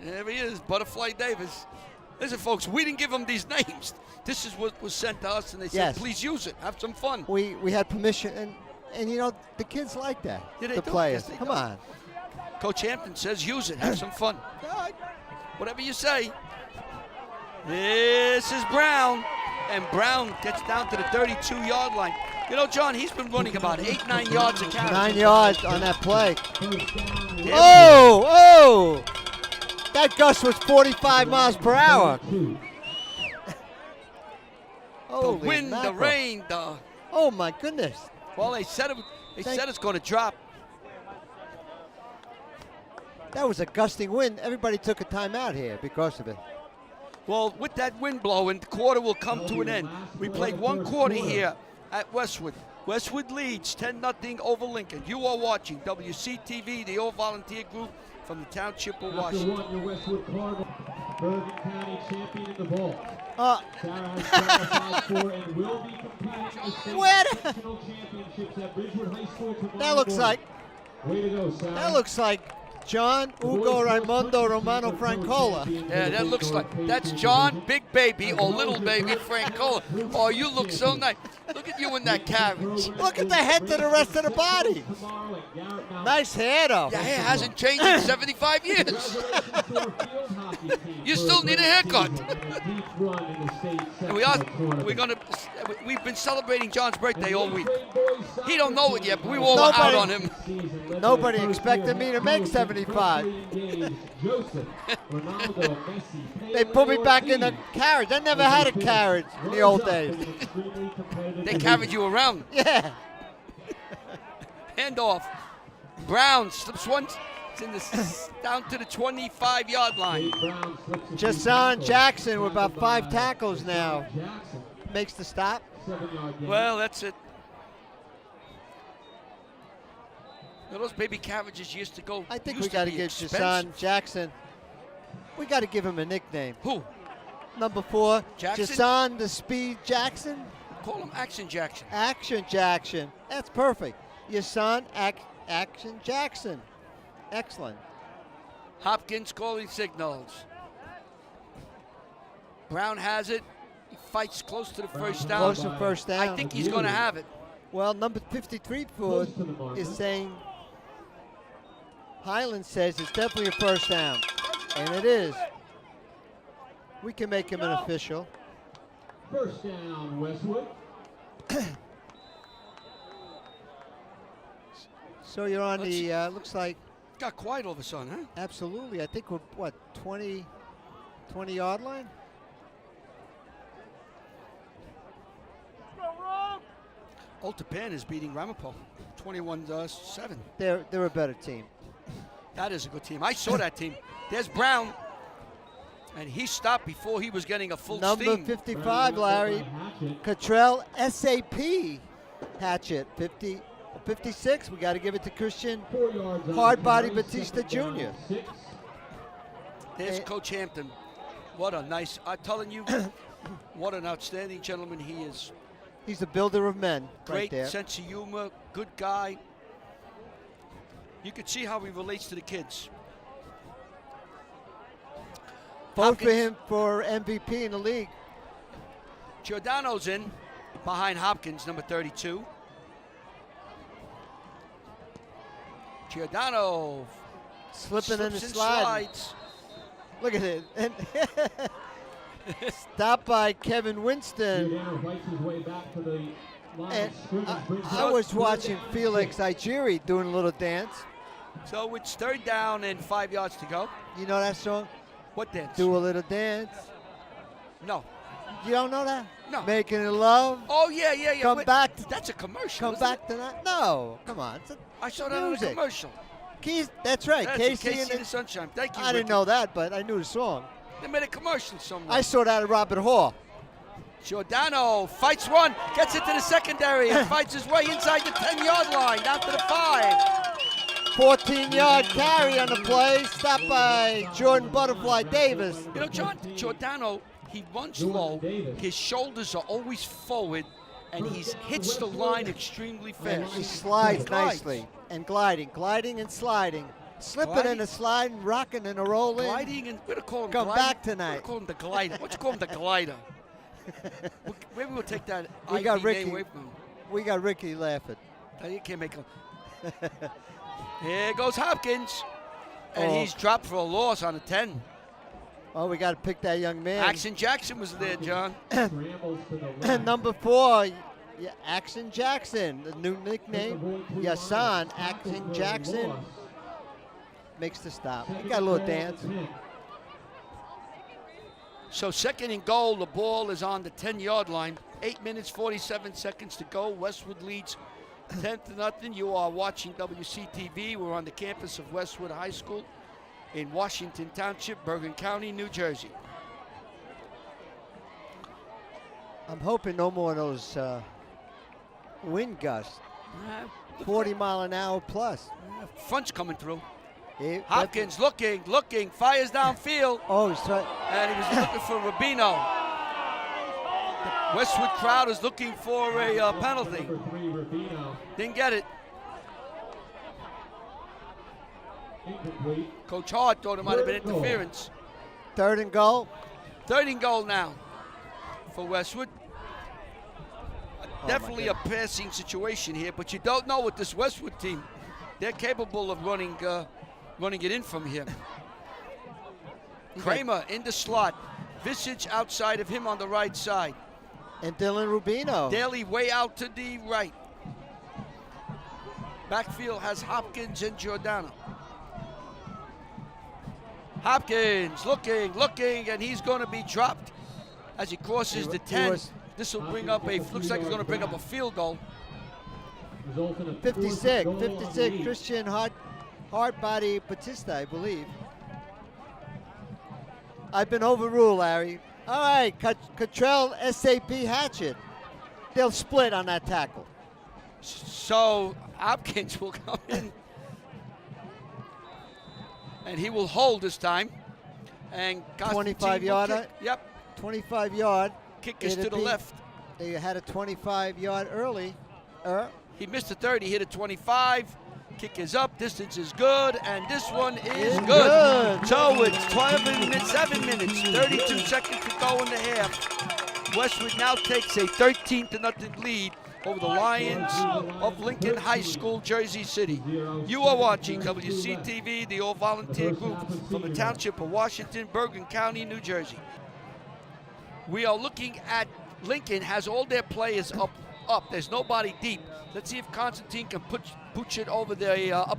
There he is, Butterfly Davis. Listen, folks, we didn't give him these names. This is what was sent to us, and they said, Yes. please use it. Have some fun. We had permission, and you know, the kids like that, Yeah, they the do. players. Yes, they Come do. on. Coach Hampton says use it. Have some fun. Whatever you say. This is Brown. And Brown gets down to the 32-yard line. You know, John, he's been running about 8-9 yards a carry. 9 yards on that play. Oh! That gust was 45 miles per hour. The Holy wind, the mackerel. rain, Oh my goodness. well, they said it's going to drop. That was a gusting wind. Everybody took a timeout here because of it. Well, with that wind blowing, the quarter will come to an end. We played 1 quarter here at Westwood. Westwood leads 10-0 over Lincoln. You are watching WCTV, the all-volunteer group from the Township of Washington. After 1, your Westwood Cardinals, Bergen County champion in the ball. Sarah has qualified for and will be competing in the state Where- national championships at Ridgewood High School tomorrow That looks morning. like Way to go, Sarah. that looks like John Ugo Raimundo Romano Francola. Yeah, that looks like, that's John, big baby, or little baby Francola. Oh, you look so nice. Look at you in that carriage. Look at the head to the rest of the body. Nice hair, though. Your hair hasn't changed in 75 years. You still need a haircut. And we've been celebrating John's birthday all week. He don't know it yet, but we all were out on him. Nobody expected me to make 75. They put me back in the carriage. I never had a carriage in the old days. They carried you around. Yeah. Handoff. Brown slips one. Down to the 25-yard line. Jason Jackson with about 5 tackles now. Makes the stop. Well, that's it. You know, those baby carriages used to go. I think used we got to be give expensive. Jason Jackson. We got to give him a nickname. Who? Number 4, Jackson? Jason the Speed Jackson. Call him Action Jackson. Action Jackson. That's perfect. Jason Action Jackson. Excellent. Hopkins calling signals. Brown has it. He fights close to the first down. Close to first down. I think he's going to have it. Well, number 53 for is saying, Highland says it's definitely a first down. And it is. We can make him an official. First down, Westwood. So you're on the, looks like, Got quiet all of a sudden, huh? absolutely. I think we're, what, 20-yard line? Old Japan is beating Ramapo 21-7. They're a better team. That is a good team. I saw that team. There's Brown. And he stopped before he was getting a full Number steam. 55, Larry. Cottrell SAP Hatchet. 56. We got to give it to Christian Hardbody Batista Jr. There's Coach Hampton. What a nice, I'm telling you, what an outstanding gentleman he is. He's a builder of men. Great right there. sense of humor, good guy. You can see how he relates to the kids. Vote for him for MVP in the league. Giordano's in behind Hopkins, number 32. Giordano Slipping and slips sliding. slides. Look at it. And stopped by Kevin Winston. And I was watching Felix Igeri doing a little dance. So it's third down and 5 yards to go. You know that song? What dance? Do a little dance. No. You don't know that? No. Making it love. Oh, yeah. Come Wait, back. That's a commercial. Come isn't back it? tonight. No, come on. I saw that on a music. commercial. That's right. That's Casey and the Sunshine. Thank you. I didn't Ricky. know that, but I knew the song. They made a commercial somewhere. I saw that at Robert Hall. Giordano fights one, gets into the secondary, and fights his way inside the 10-yard line, down to the 5. 14-yard carry on the play, stopped by Jordan Butterfly Davis. You know, Giordano, he runs low. His shoulders are always forward, and he hits the line extremely fast. He slides nicely and gliding and sliding. Slipping and a sliding, rocking and a rolling. Gliding and we're gonna call him Come gliding. back tonight. We're gonna call him the glider. What's call him the glider? Maybe we'll take that We got ID Ricky. name away from him. We got Ricky laughing. You can't make him. Here goes Hopkins, and Oh. he's dropped for a loss on a 10. Oh, we got to pick that young man. Axon Jackson was there, John. Number 4, Axon Jackson, the new nickname. Yasan Axon Jackson makes the stop. He got a little dance. So second and goal, the ball is on the 10-yard line. 8 minutes, 47 seconds to go. Westwood leads 10-0. You are watching WCTV. We're on the campus of Westwood High School in Washington Township, Bergen County, New Jersey. I'm hoping no more of those wind gusts. 40 mile an hour plus. Front's coming through. He- Hopkins looking, fires downfield, Oh, he's trying. and he was looking for Rubino. The Westwood crowd is looking for a penalty. Didn't get it. Coach Hart thought it might have been interference. 3rd and goal. 3rd and goal now for Westwood. Definitely a passing situation here, but you don't know with this Westwood team. They're capable of running it in from here. Kramer in the slot. Visage outside of him on the right side. And Dylan Rubino. Daly way out to the right. Backfield has Hopkins and Giordano. Hopkins looking, and he's going to be dropped as he crosses the 10. This will bring up looks like he's going to bring up a field goal. 56, Christian Hardbody Batista, I believe. I've been overruled, Larry. All right, Cottrell SAP Hatchet. They'll split on that tackle. So Hopkins will come in, and he will hold this time. And 25-yard. Yep. 25-yard. Kick is to the left. They had a 25-yard early. He missed the 30, hit a 25. Kick is up, distance is good, and this one is good. So it's 7 minutes, 32 seconds to go in the half. Westwood now takes a 13-0 lead over the Lions of Lincoln High School, Jersey City. You are watching WCTV, the all-volunteer group from the Township of Washington, Bergen County, New Jersey. We are looking at Lincoln has all their players up. There's nobody deep. Let's see if Constantine can push it over the up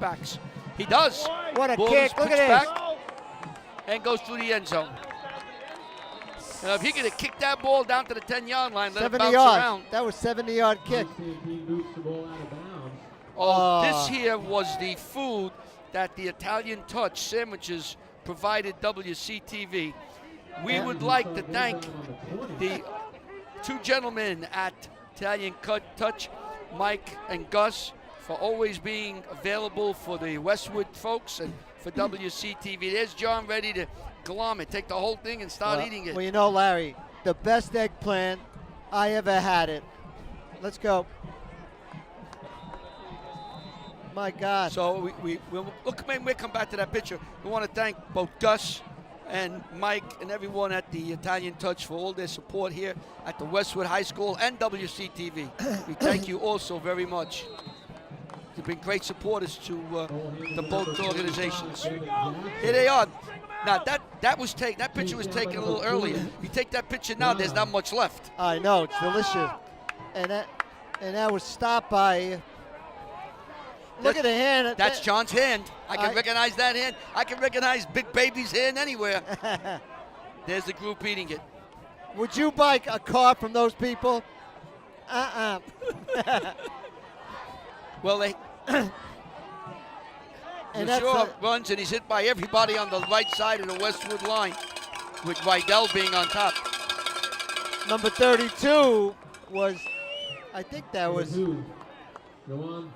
backs. He does. What a Ball kick. is Look pitched at this. back and goes through the end zone. Now, if he could have kicked that ball down to the 10-yard line, let it 70 bounce yards. around. That was 70-yard kick. This here was the food that the Italian Touch sandwiches provided WCTV. We would like to thank the two gentlemen at Italian Touch, Mike and Gus, for always being available for the Westwood folks and for WCTV. There's John ready to glom it, take the whole thing and start eating it. Well, you know, Larry, the best eggplant I ever had it. Let's go. My God. So we'll come back to that picture. We want to thank both Gus and Mike and everyone at the Italian Touch for all their support here at the Westwood High School and WCTV. We thank you also very much. You've been great supporters to the both organizations. Here they are. Now that picture was taken a little earlier. You take that picture now, there's not much left. I know, it's delicious. And that was stopped by. Look at the hand. That's John's hand. I can recognize that hand. I can recognize Big Baby's hand anywhere. There's the group eating it. Would you buy a car from those people? Well, And Shaw runs and he's hit by everybody on the right side of the Westwood line, with Rydell being on top. Number 32 was, I think that was. Go on.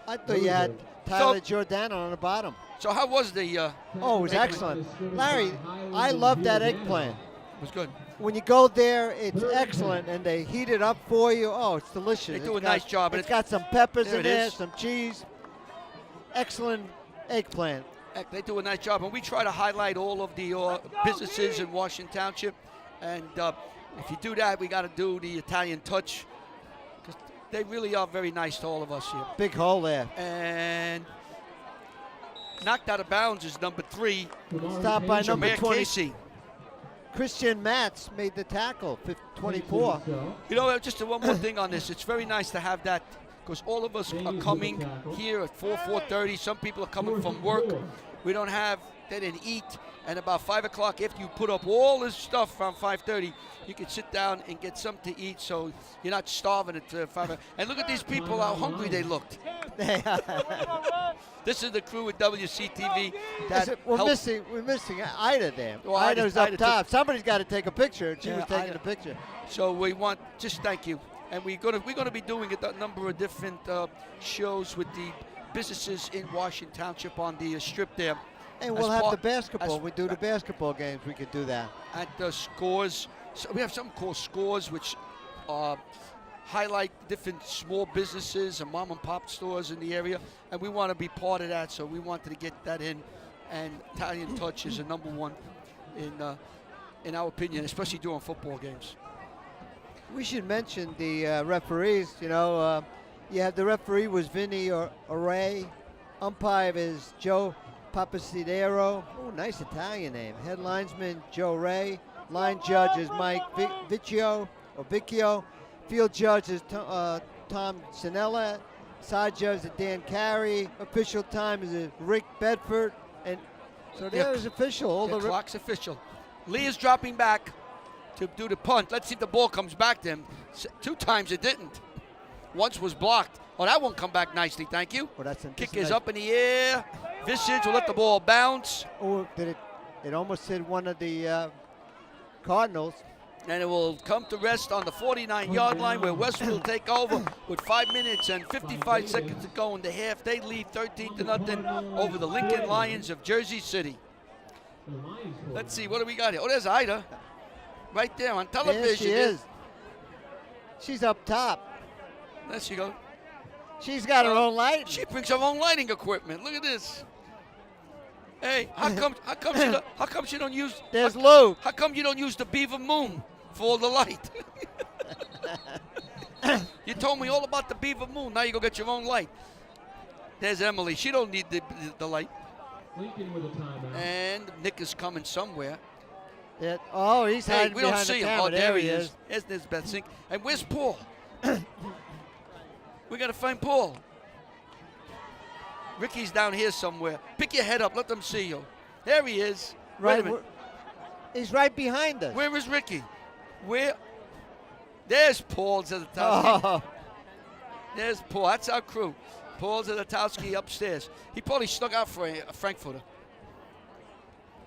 I thought you had Tyler Giordano on the bottom. So how was the? Oh, it was excellent, Larry. I love that eggplant. It was good. When you go there, it's excellent, and they heat it up for you. Oh, it's delicious. They do a nice job. It's got some peppers There in it there, is. some cheese. Excellent eggplant. Heck, they do a nice job, and we try to highlight all of the businesses in Washington Township. And if you do that, we got to do the Italian Touch, because they really are very nice to all of us here. Big hole there. And knocked out of bounds is number 3, Stopped by number Jameer 20. Casey. Christian Matz made the tackle, 24. You know, just one more thing on this. It's very nice to have that, because all of us are coming here at 4:30. Some people are coming from work. They didn't eat. And about 5 o'clock, after you put up all this stuff around 5:30, you can sit down and get something to eat, so you're not starving at 5. And look at these people, how hungry they looked. This is the crew at WCTV. We're missing Ida there. Well, Ida's Ida up top. Somebody's got to take a picture. She was taking Ida. a picture. So we want, just thank you. And we're gonna be doing a number of different shows with the businesses in Washington Township on the strip there. And we'll have the basketball. We do the basketball games. We could do that. At the Scores. So we have something called Scores, which highlight different small businesses and mom and pop stores in the area. And we want to be part of that, so we wanted to get that in. And Italian Touch is a number 1 in our opinion, especially during football games. We should mention the referees. You know, you have the referee was Vinny Oray. Umpire is Joe Papasidero. Oh, nice Italian name. Head linesman Joe Ray. Line judge is Mike Vicchio. Field judge is Tom Sinella. Side judge is Dan Carey. Official time is Rick Bedford. And so there's official. The clock's official. Lee is dropping back to do the punt. Let's see if the ball comes back to him. 2 times it didn't. Once was blocked. Oh, that won't come back nicely, thank you. Well, Kick is up in the air. Visage will let the ball bounce. Oh, did it? It almost hit one of the Cardinals. And it will come to rest on the 49-yard line, where Westwood will take over with 5 minutes and 55 seconds to go in the half. They lead 13-0 over the Lincoln Lions of Jersey City. Let's see, what do we got here? Oh, there's Ida. Right there on television. There she is. She's up top. There she goes. She's got her own light. She brings her own lighting equipment. Look at this. Hey, how come you don't use? There's Lou. How come you don't use the Beaver Moon for all the light? You told me all about the Beaver Moon. Now you go get your own light. There's Emily. She don't need the light. Lincoln with a timeout. And Nick is coming somewhere. Oh, he's Hey, hiding we don't behind see the him. camera. Oh, there he is. is. There's Nisbeth Sink. And where's Paul? We got to find Paul. Ricky's down here somewhere. Pick your head up. Let them see you. There he is. Wait a minute. He's right behind us. Where is Ricky? Where? There's Paul Zadatowski. Oh. There's Paul. That's our crew. Paul Zadatowski upstairs. He probably snuck out for a Frankfurter.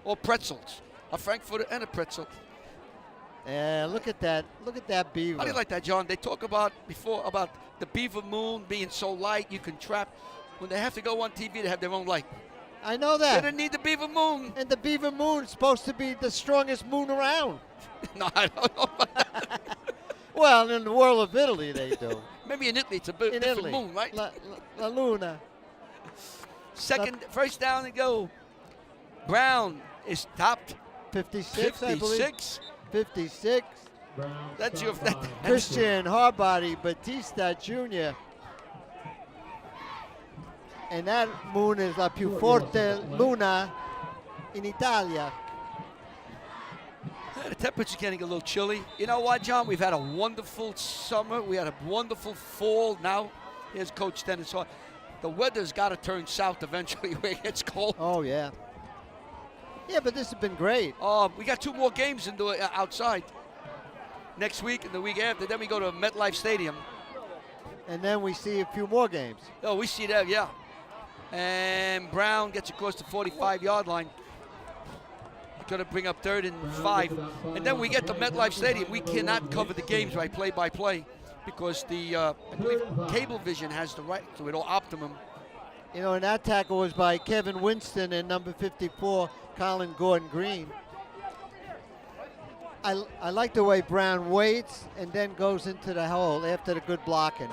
Or pretzels. A Frankfurter and a pretzel. Yeah, look at that. Look at that beaver. How do you like that, John? They talk about before about the Beaver Moon being so light you can trap. When they have to go on TV, they have their own light. I know They that. don't need the Beaver Moon. And the beaver moon's supposed to be the strongest moon around. No, I don't know. Well, in the world of Italy, they do. Maybe in Italy it's a In different Italy. moon, right? La Luna. First down and go. Brown is topped 56, I believe. 56. 56. Brown That's your. stop by. Christian Harbody Batista Jr. And that moon is la più forte luna in Italia. The temperature's getting a little chilly. You know what, John? We've had a wonderful summer. We had a wonderful fall. Now, here's Coach Dennis Hart. The weather's got to turn south eventually where it gets cold. Oh, yeah. Yeah, but this has been great. We got 2 more games outside next week and the week after. Then we go to MetLife Stadium. And then we see a few more games. Oh, we see that, yeah. And Brown gets across the 45-yard line. Going to bring up 3rd and 5. And then we get to MetLife Stadium. We cannot cover the games right play by play because I believe Cablevision has the right to it, or Optimum. You know, and that tackle was by Kevin Winston and number 54, Colin Gordon Green. I like the way Brown waits and then goes into the hole after the good blocking.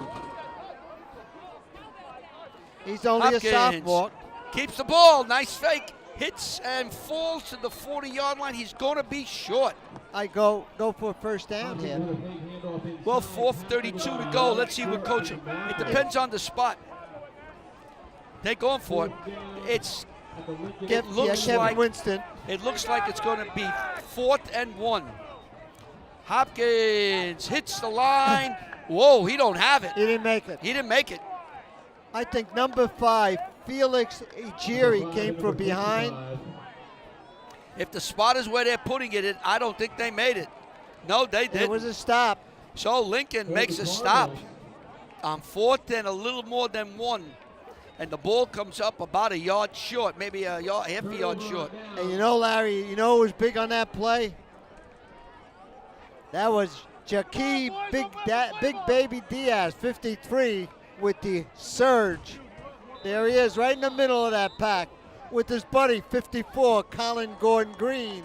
He's only Hopkins a sophomore. Keeps the ball. Nice fake. Hits and falls to the 40-yard line. He's going to be short. I go for a first down here. Well, 4:32 to go. Let's see what coach. It depends on the spot. They're going for it. It looks Kevin like Winston. It looks like it's going to be 4th and 1. Hopkins hits the line. Whoa, he don't have it. He didn't make it. He didn't make it. I think number 5, Felix Ejiri, came from behind. If the spot is where they're putting it, I don't think they made it. No, they It didn't. was a stop. So Lincoln makes a stop on 4th and a little more than 1. And the ball comes up about a yard short, maybe half a yard short. And you know, Larry, you know who was big on that play? That was Jackie Big Baby Diaz, 53, with the surge. There he is, right in the middle of that pack, with his buddy, 54, Colin Gordon Green.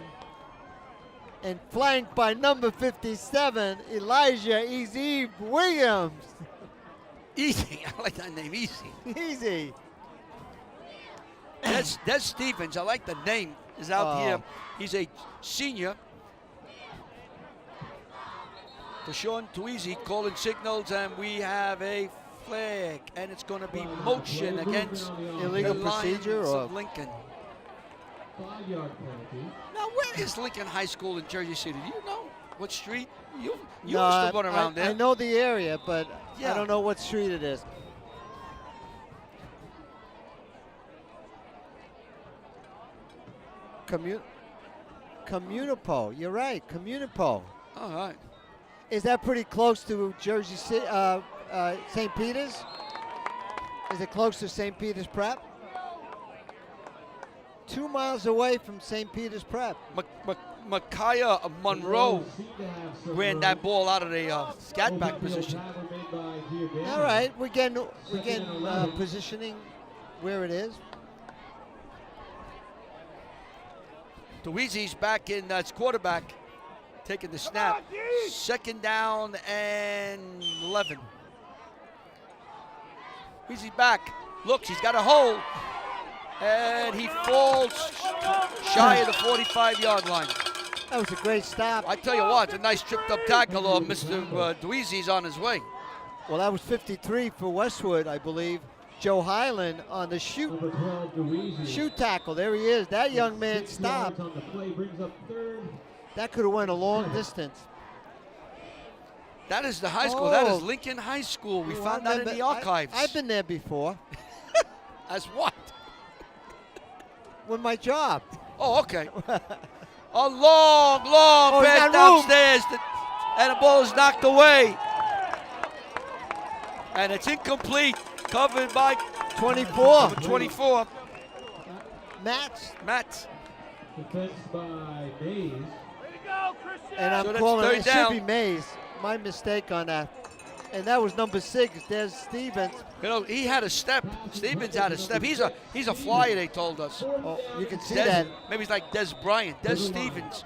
And flanked by number 57, Elijah Easy Williams. Easy, I like that name, Easy. Easy. Des Stevens, I like the name, is out here. He's a senior. Deshaun Tweezy calling signals, and we have a flag, and it's going to be motion against Illegal the Lions procedure or of Lincoln. 5-yard penalty. Now, where is Lincoln High School in Jersey City? Do you know what street? You used No, to run around there. I know the area, but Yeah. I don't know what street it is. Communipo, you're right, Communipo. All right. Is that pretty close to Jersey City, St. Peter's? Is it close to St. Peter's Prep? 2 miles away from St. Peter's Prep. Micaiah Monroe ran that ball out of the scat back position. All right, we're getting positioning where it is. Dweezy's back in as quarterback, taking the snap. 2nd down and 11. Dweezy's back. Looks, he's got a hole. And he falls shy of the 45-yard line. That was a great stop. I tell you what, it's a nice tripped-up tackle. Mr. Dweezy's on his way. Well, that was 53 for Westwood, I believe. Joe Highland on the shoot tackle. There he is. That young man stopped. That could have went a long distance. That is the high school. That is Lincoln High School. We found that in the archives. I've been there before. As what? With my job. Oh, okay. A long pass downstairs, and the ball is knocked away. And it's incomplete, covered by 24. 24. Matt. Defense by Mays. And I'm So that's calling third it down. should be Mays. My mistake on that. And that was number 6. There's Stevens. You know, he had a step. Stevens had a step. He's a flyer, they told us. Oh, you can see that. Maybe it's like Des Bryant, Des Stevens.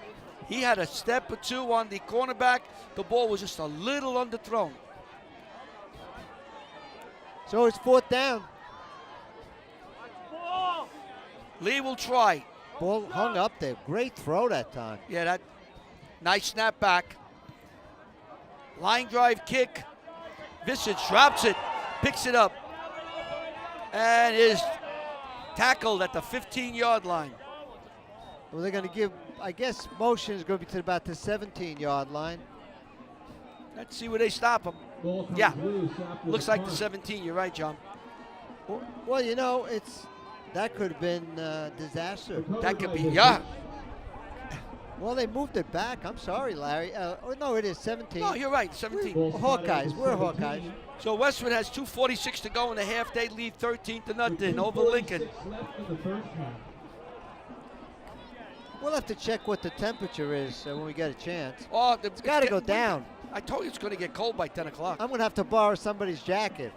He had a step or two on the cornerback. The ball was just a little underthrown. So it's 4th down. Lee will try. Ball hung up there. Great throw that time. Yeah, that nice snap back. Line drive kick. Visage drops it, picks it up, and is tackled at the 15-yard line. Well, they're going to give, I guess, motion is going to be to about the 17-yard line. Let's see where they stop him. Yeah, looks like the 17. You're right, John. Well, you know, that could have been disaster. That could be, yeah. Well, they moved it back. I'm sorry, Larry. Oh, no, it is 17. No, you're right, 17. Hawkeyes. We're Hawkeyes. So Westwood has 2:46 to go in the half. They lead 13-0 over Lincoln. We'll have to check what the temperature is when we get a chance. Oh, It's got to go down. I told you it's going to get cold by 10 o'clock. I'm going to have to borrow somebody's jacket.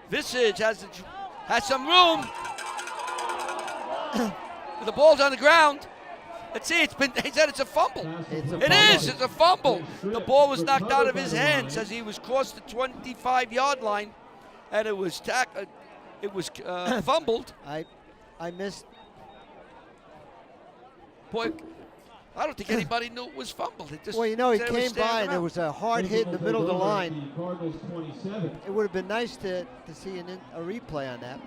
Visage has some room. The ball's on the ground. Let's see, he said it's a fumble. It's a fumble. The ball was knocked out of his hands as he was crossed the 25-yard line, and it was fumbled. I missed. Boy, I don't think anybody knew it was fumbled. Well, you know, he came by and there was a hard hit in the middle of the line. It would have been nice to see a replay on that.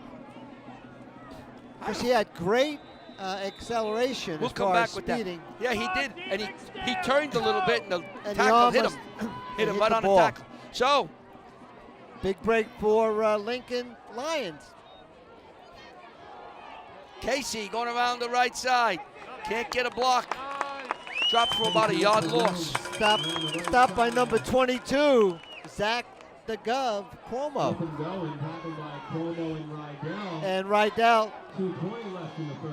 Because he had great acceleration We'll as come far back as with speeding. that. Yeah, he did, and he turned a little bit, and the And tackle the hit arm him. must- Hit him hit right the on the ball. tackle. So, Big break for Lincoln Lions. Casey going around the right side. Can't get a block. Dropped for about a yard loss. Stop by number 22, Zach the Gov Cuomo. And Rydell.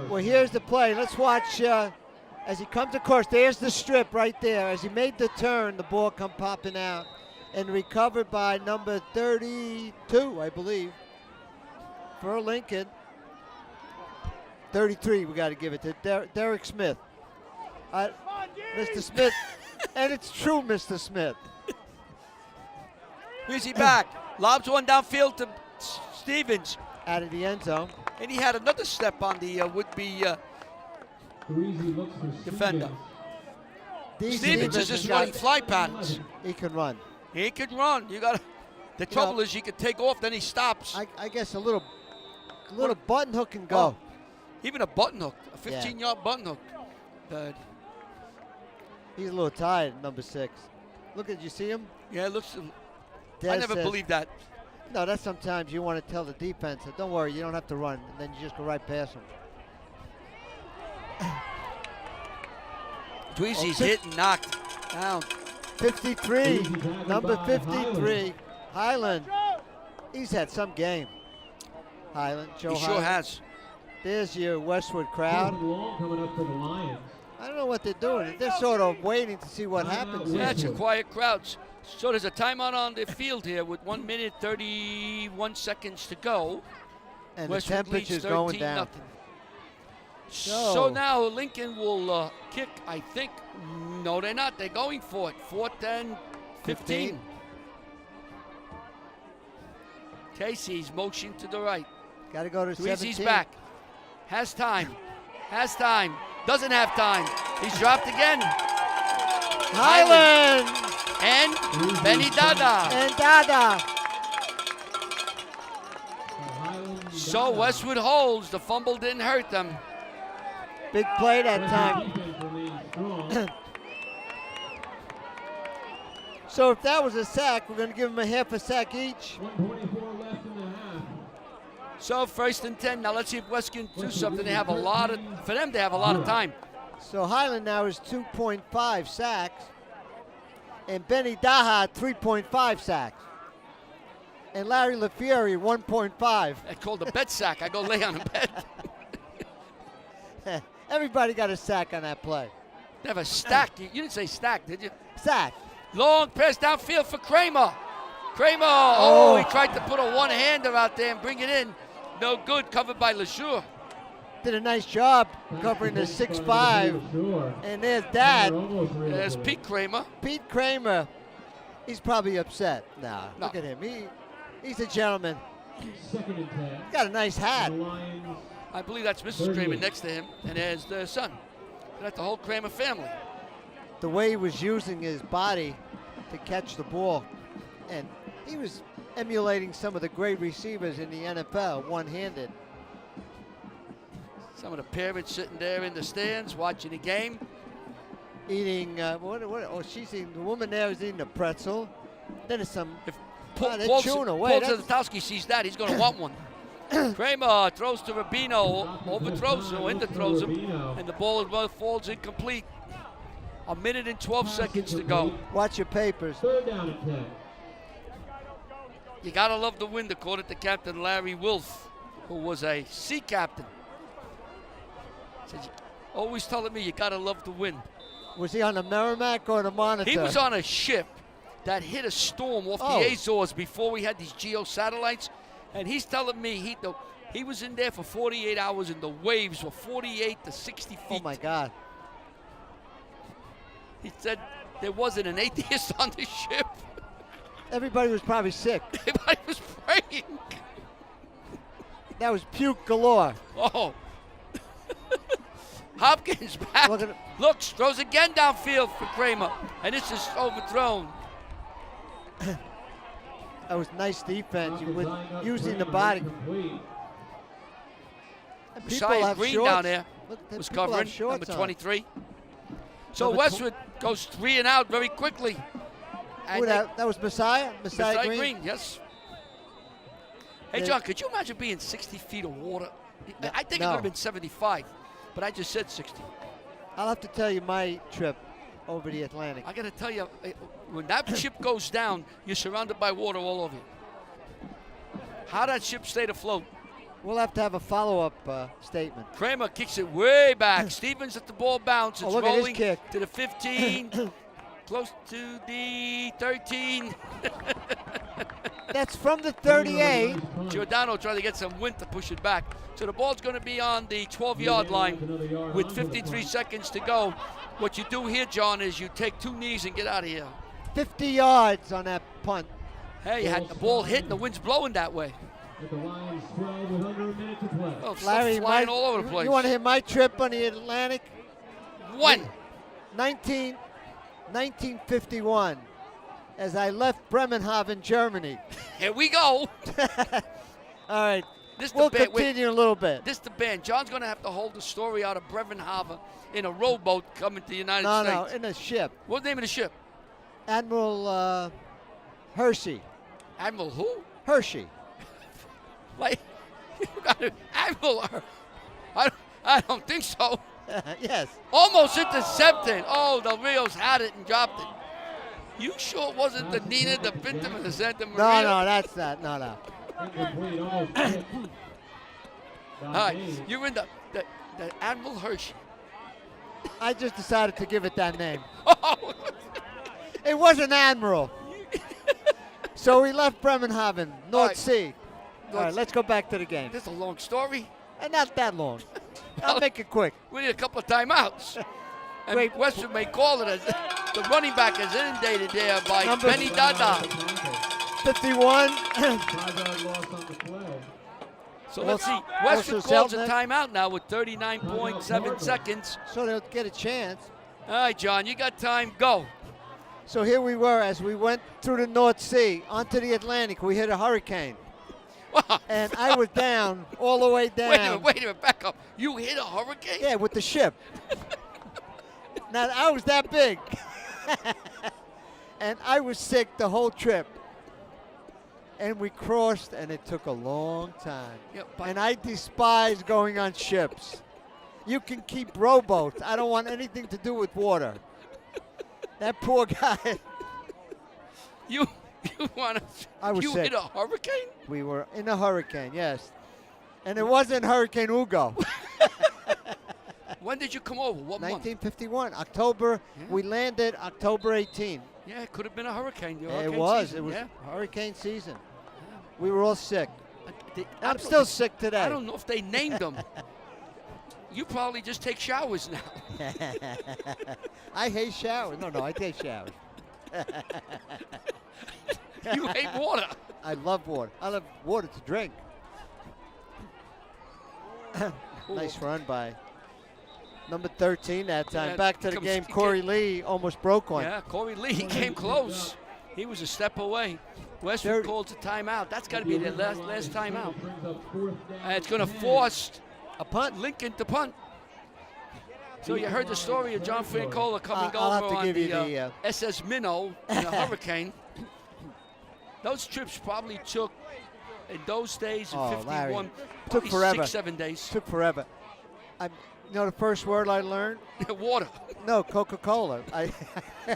Well, here's the play. Let's watch as he comes across. There's the strip right there. As he made the turn, the ball come popping out. And recovered by number 32, I believe, for Lincoln. 33, we got to give it to Derek Smith. Mr. Smith, and it's true, Mr. Smith. Where's he back? Lobs one downfield to Stevens. Out of the end zone. And he had another step on the would-be defender. Stevens is just running fly patterns. He can run. He can run. The trouble is he can take off, then he stops. I guess a little button hook and go. Even a button hook, a 15-yard button hook. He's a little tired, number 6. Look at you see him? Yeah, it looks. Des I never says- believed that. No, that's sometimes you want to tell the defense that don't worry, you don't have to run, and then you just go right past them. Dweezy's hit and knocked down. 53, number 53, Highland. He's had some game. Highland, Joe He sure Highland. has. There's your Westwood crowd. Coming up for the Lions. I don't know what they're doing. They're sort of waiting to see what happens. Yeah, it's a quiet crowd. So there's a timeout on the field here with 1 minute 31 seconds to go. And Westwood the temperature's leads going 13-0. down. So now Lincoln will kick, I think. No, they're not. They're going for it. 4th and 15. Casey's motion to the right. Got to go to 17. Dweezy's back. Has time. Has time. Doesn't have time. He's dropped again. Highland. And Benny Dada. And Dada. So Westwood holds. The fumble didn't hurt them. Big play that time. So if that was a sack, we're going to give them a half a sack each. 1:24 left in the half. So 1st and 10. Now let's see if West can do something. They have a lot of, for them to have a lot of time. So Highland now is 2.5 sacks. And Benny Daha 3.5 sacks. And Larry LaFieri 1.5. That's called a bet sack. I go lay on a bet. Everybody got a sack on that play. Never stacked. You didn't say stack, did you? Sack. Long pass downfield for Kramer. Kramer, oh, he tried to put a one-hander out there and bring it in. No good, covered by LeSure. Did a nice job covering the 6'5". And there's Dad. There's Pete Kramer. Pete Kramer. He's probably upset. Nah, No. look at him. He's a gentleman. 2nd and 10. He's got a nice hat. The Lions. I believe that's Mrs. Kramer next to him, and there's the son. That's the whole Kramer family. The way he was using his body to catch the ball, and he was emulating some of the great receivers in the NFL, one-handed. Some of the parents sitting there in the stands watching the game. Eating, she's eating, the woman there is eating a pretzel. Then there's some, If they're Paul chewing away. Zolotowski sees that, he's going to want one. Kramer throws to Rubino, overthrows him, underthrows him, and the ball falls incomplete. 1 minute and 12 seconds to go. Watch your papers. 3rd down and 10. You gotta love the wind, according to Captain Larry Wolf, who was a sea captain. Said, always telling me you gotta love the wind. Was he on the Merrimack or the Monitor? He was on a ship that hit a storm off the Azores before we had these geo satellites, and he's telling me he was in there for 48 hours and the waves were 48 to 60 feet. Oh my God. He said there wasn't an atheist on the ship. Everybody was probably sick. Everybody was praying. That was puke galore. Oh. Hopkins back. Looks, throws again downfield for Kramer. And this is overthrown. That was nice defense. You were using the body. And people Shia have Green shorts. down there Look, was people have covering, shorts number on. 23. So Number Westwood goes 3 and out very quickly. And That was Messiah? Messiah Green? Yes. Hey, Yeah. John, could you imagine being 60 feet of water? I think it No. would have been 75, but I just said 60. I'll have to tell you my trip over the Atlantic. I got to tell you, when that ship goes down, you're surrounded by water all over you. How that ship stayed afloat? We'll have to have a follow-up statement. Kramer kicks it way back. Stevens let the ball bounce. It's look at his rolling kick. to the 15, close to the 13. That's from the 38. Giordano trying to get some wind to push it back. So the ball's going to be on the 12-yard line with 53 seconds to go. What you do here, John, is you take 2 knees and get out of here. 50 yards on that punt. Hey, you had the ball hit and the wind's blowing that way. With the Lions 12 with under a minute to play. Oh, stuff Larry, flying all over the place. You want to hear my trip on the Atlantic? When? 1951, as I left Bremenhaven, Germany. Here we go. All right, This we'll the band. continue in a little bit. This the band. John's going to have to hold the story out of Bremenhaven in a rowboat coming to the United No, States. in a ship. What's the name of the ship? Admiral Hershey. Admiral who? Hershey. Like, you got it. Admiral. I don't think so. Yes. Almost intercepted. Oh, Del Rios had it and dropped it. You sure it wasn't the Nina, the Pinta, and the Santa Maria? No, that's not. No. Incomplete, almost hit. All right, you're in the Admiral Hershey. I just decided to give it that name. Oh, It was an admiral. So we left Bremenhaven, North All right. Sea. All right, let's go back to the game. this is a long story. And not that long. I'll make it quick. We need a couple of timeouts. And Great. Westwood may call it as the running back is inundated there by Number Benny Dada. 51. 5-yard loss on the play. So let's see. Also Westwood calls a Seltzer. timeout now with 39.7 seconds. So they'll get a chance. All right, John, you got time. Go. So here we were as we went through the North Sea onto the Atlantic. We hit a hurricane. And I was down, all the way down. Wait a minute, back up. You hit a hurricane? Yeah, with the ship. Now, I was that big. And I was sick the whole trip. And we crossed, and it took a long time. Yeah, And I despise going on ships. You can keep rowboats. I don't want anything to do with water. That poor guy. You want to? I was you sick. hit a hurricane? We were in a hurricane, yes. And it wasn't Hurricane Hugo. When did you come over? What month? 1951, October. Yeah. We landed October 18. Yeah, it could have been a hurricane. The It hurricane was. season, It was yeah. hurricane season. We were all sick. I I'm don't- still sick today. I don't know if they named them. You probably just take showers now. I hate showers. No, I take showers. You hate water. I love water. I love water to drink. Nice run by number 13 that time. Yeah, Back to the comes- game. he Corey Lee almost broke one. Yeah, Corey Lee, he came close. He was a step away. Westwood Third- calls a timeout. That's got to be their last timeout. It's going to force A punt. Lincoln to punt. So you heard the story of John Francola coming I'll have over to on give you the the, SS Minnow in a hurricane. Those trips probably took, in those days in Oh, 51, Larry. probably Took forever. 6-7 days. Took forever. You know the first word I learned? Water. No, Coca-Cola. I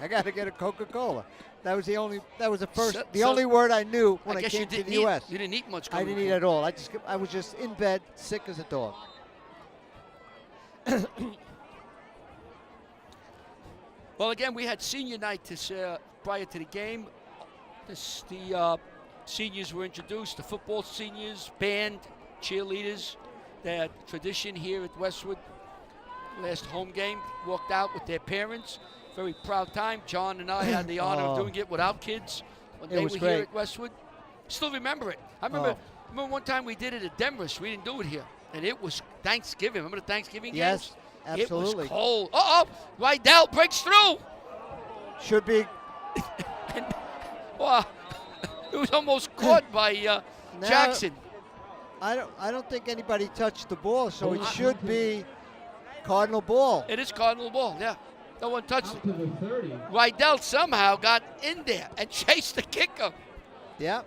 got to get a Coca-Cola. That was the only word I knew when I guess came you to didn't the U.S. You didn't eat much. I didn't eat at all. I was just in bed, sick as a dog. Well, again, we had senior night prior to the game. The seniors were introduced, the football seniors, band, cheerleaders. They had tradition here at Westwood. Last home game, walked out with their parents. Very proud time. John and I had the honor of doing it without kids when they was were great. here at Westwood. Still remember it. I remember one time we did it at Denver's. We didn't do it here. And it was Thanksgiving. Remember the Thanksgiving Yes, games? absolutely. It was cold. Rydell breaks through. Should be. Wow. It was almost caught by Jackson. I don't think anybody touched the ball, so it should be Cardinal ball. It is Cardinal ball, yeah. No one touched Out it. to the 30. Rydell somehow got in there and chased the kicker. Yeah.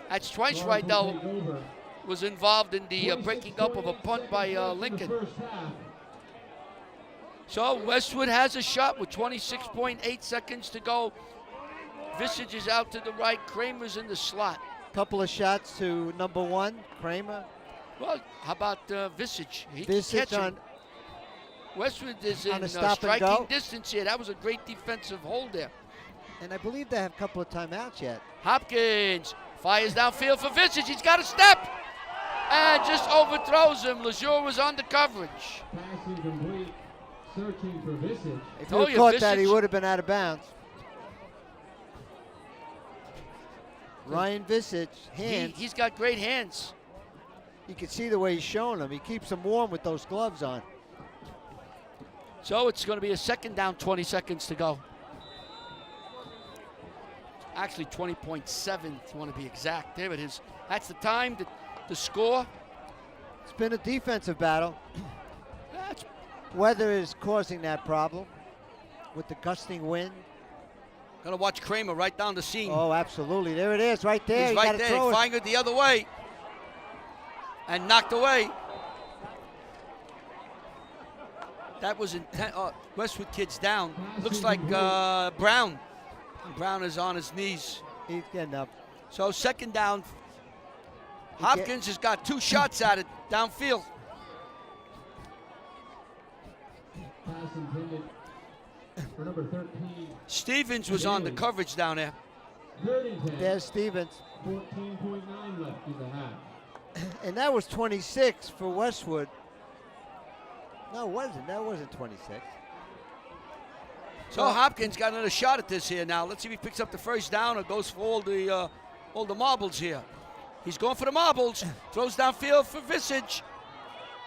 That's twice Florida will Rydell take over. was involved in the breaking up of a punt by Lincoln. First half. So Westwood has a shot with 26.8 seconds to go. Visage is out to the right. Kramer's in the slot. Couple of shots to number 1, Kramer. Well, how about Visage? He Visage catch him. on. Westwood is on in a stop and striking go. distance here. That was a great defensive hold there. And I believe they have a couple of timeouts yet. Hopkins fires downfield for Visage. He's got a step and just overthrows him. Lejeune was on the coverage. Pass incomplete. Searching for Visage. If Oh, he yeah, caught that, he Visage. would have been out of bounds. Ryan Visage, hands. He's got great hands. You can see the way he's showing them. He keeps them warm with those gloves on. So it's going to be a second down, 20 seconds to go. Actually 20.7 if you want to be exact. There it is. That's the time to score. It's been a defensive battle. That's Weather is causing that problem with the gusting wind. going to watch Kramer right down the seam. Oh, absolutely. There it is, right there. He's You right gotta there. throw He it. fingered the other way and knocked away. That was Westwood kids down. Looks like Brown. Brown is on his knees. He's getting up. So second down. Hopkins has got 2 shots at it downfield. Pass intended for number 13. Stevens was on the coverage down there. Third and 10. There's Stevens. 14.9 left in the half. And that was 26 for Westwood. No, it wasn't. That wasn't 26. So Hopkins got another shot at this here now. Let's see if he picks up the first down or goes for all the marbles here. He's going for the marbles. Throws downfield for Visage.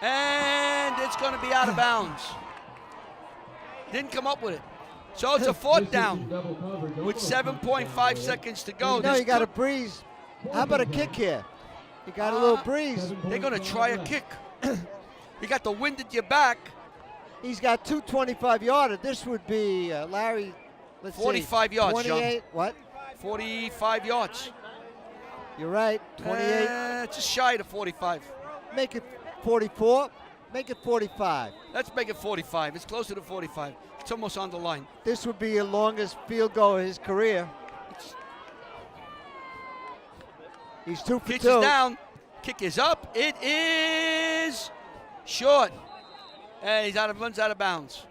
And it's going to be out of bounds. Didn't come up with it. So it's a 4th down with 7.5 seconds to go. No, you got a breeze. How about a kick here? You got a little breeze. They're going to try a kick. You got the wind at your back. He's got 2 25-yarder. This would be, Larry, let's 45 see, yards, 28, John. what? 45 yards. You're right, 28. Just shy of 45. Make it 44. Make it 45. Let's make it 45. It's closer to 45. It's almost on the line. This would be your longest field goal of his career. He's 2 for 2. Pitch is down. Kick is up. It is short. And he's runs out of bounds.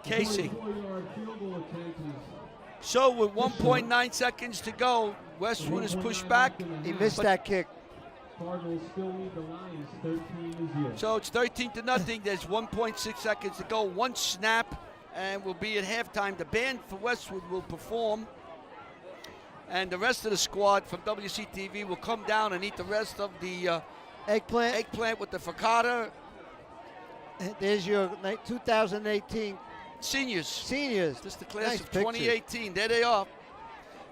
Casey. So with 1.9 seconds to go, Westwood is pushed back. He missed that kick. Cardinals still lead the Lions 13-0. So it's 13-0. There's 1.6 seconds to go. One snap, and we'll be at halftime. The band for Westwood will perform, and the rest of the squad from WCTV will come down and eat the rest of the eggplant with the frittata. There's your 2018 seniors. This is the class nice of 2018. picture. There they are.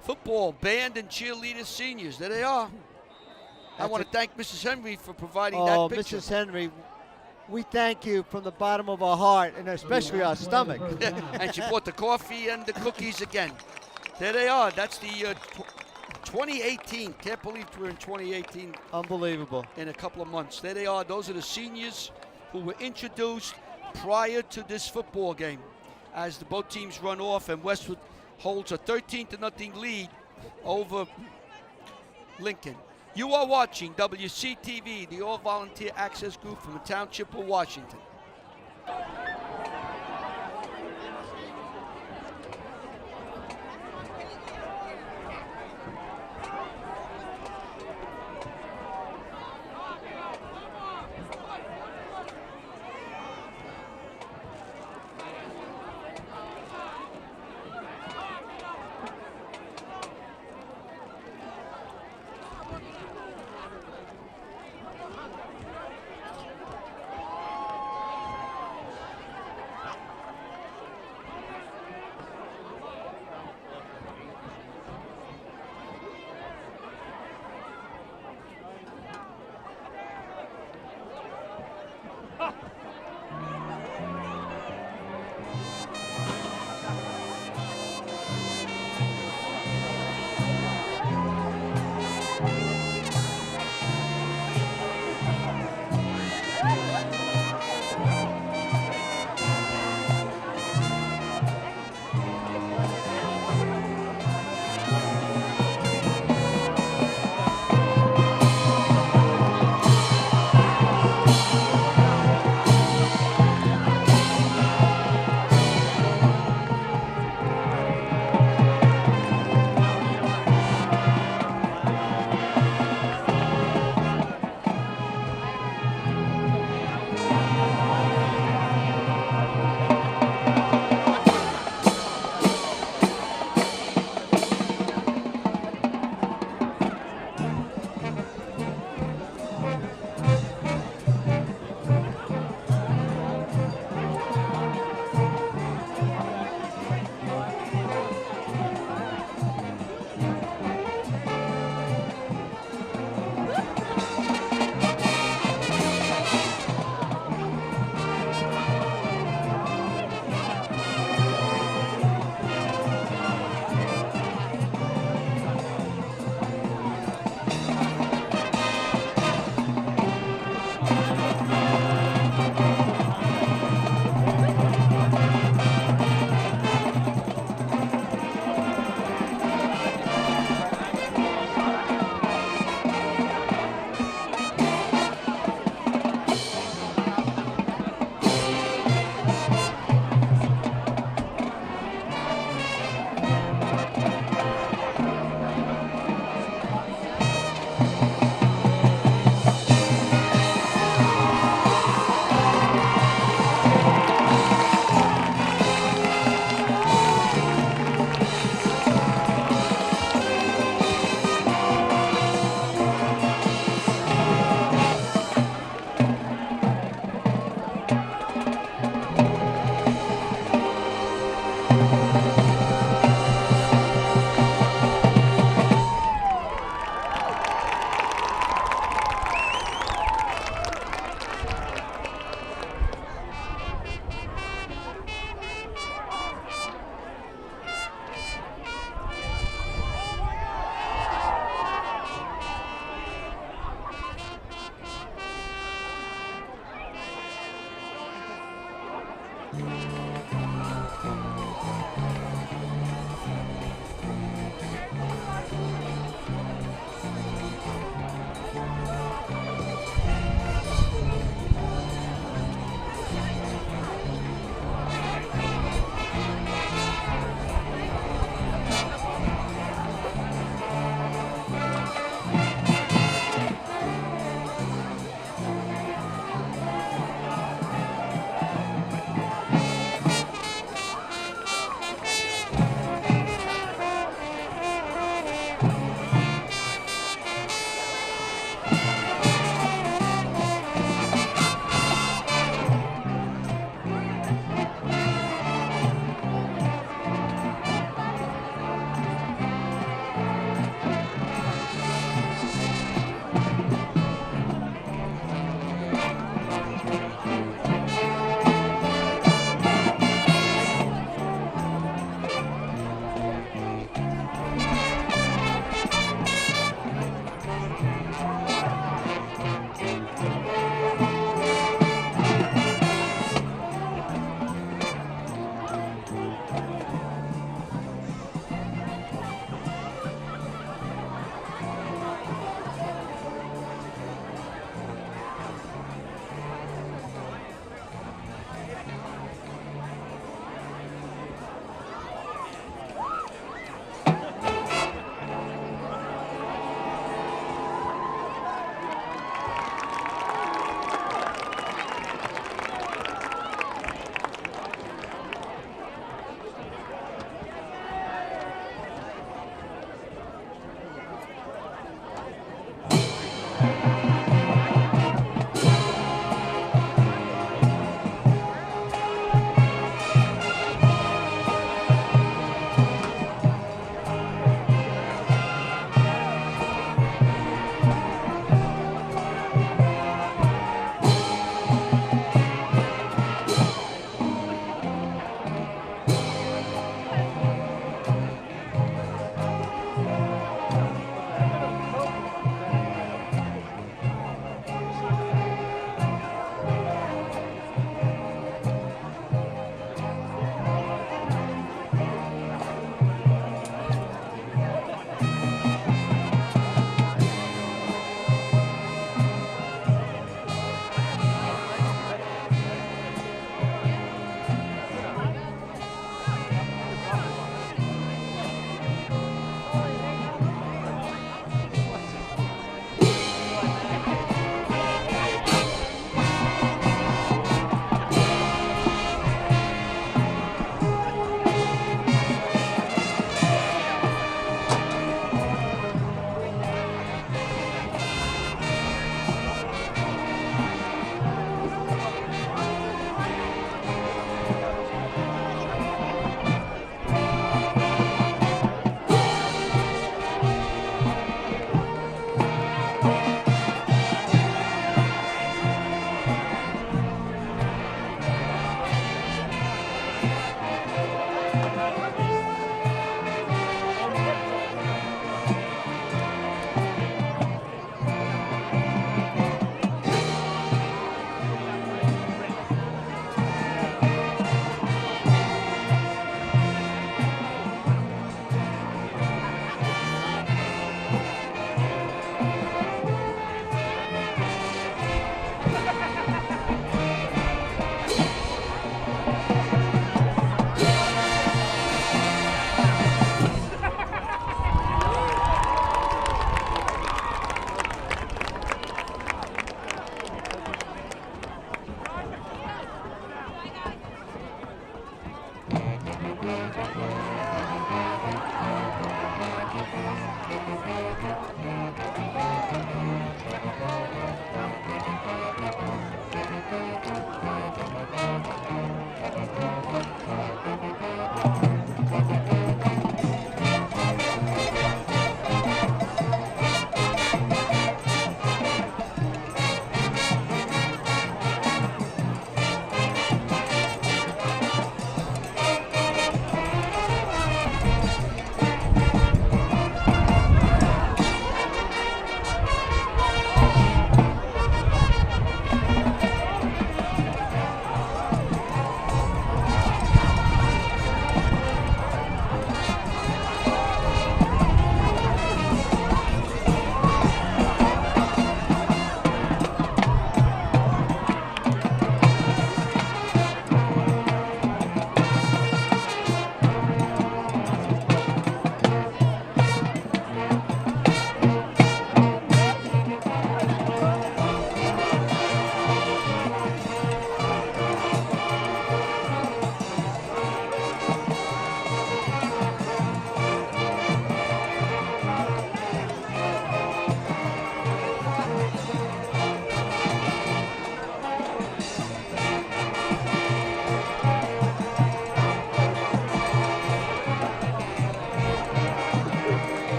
Football, band, and cheerleaders seniors. There they are. I want to thank Mrs. Henry for providing that picture. Mrs. Henry, we thank you from the bottom of our heart and especially our stomach. And she brought the coffee and the cookies again. There they are. That's the 2018. Can't believe we're in 2018. Unbelievable. In a couple of months. There they are. Those are the seniors who were introduced prior to this football game as the both teams run off, and Westwood holds a 13-0 lead over Lincoln. You are watching WCTV, the All-Volunteer Access Group from the Township of Washington.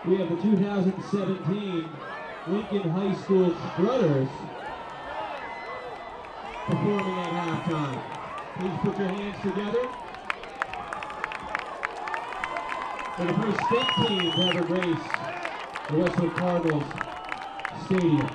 We have the 2017 Lincoln High School Strutters performing at halftime. Please put your hands together for the first step team to ever grace the Westwood Cardinals Stadium.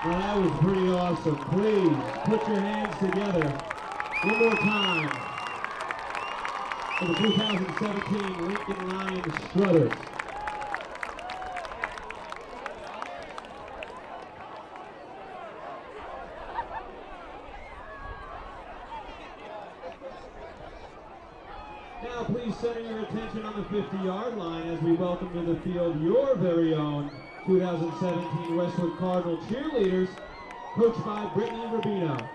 Well, that was pretty awesome. Please put your hands together one more time for the 2017 Lincoln Lions Strutters. Now please center your attention on the 50-yard line as we welcome to the field your very own 2017 Westwood Cardinal cheerleaders, coached by Brittany Rubino.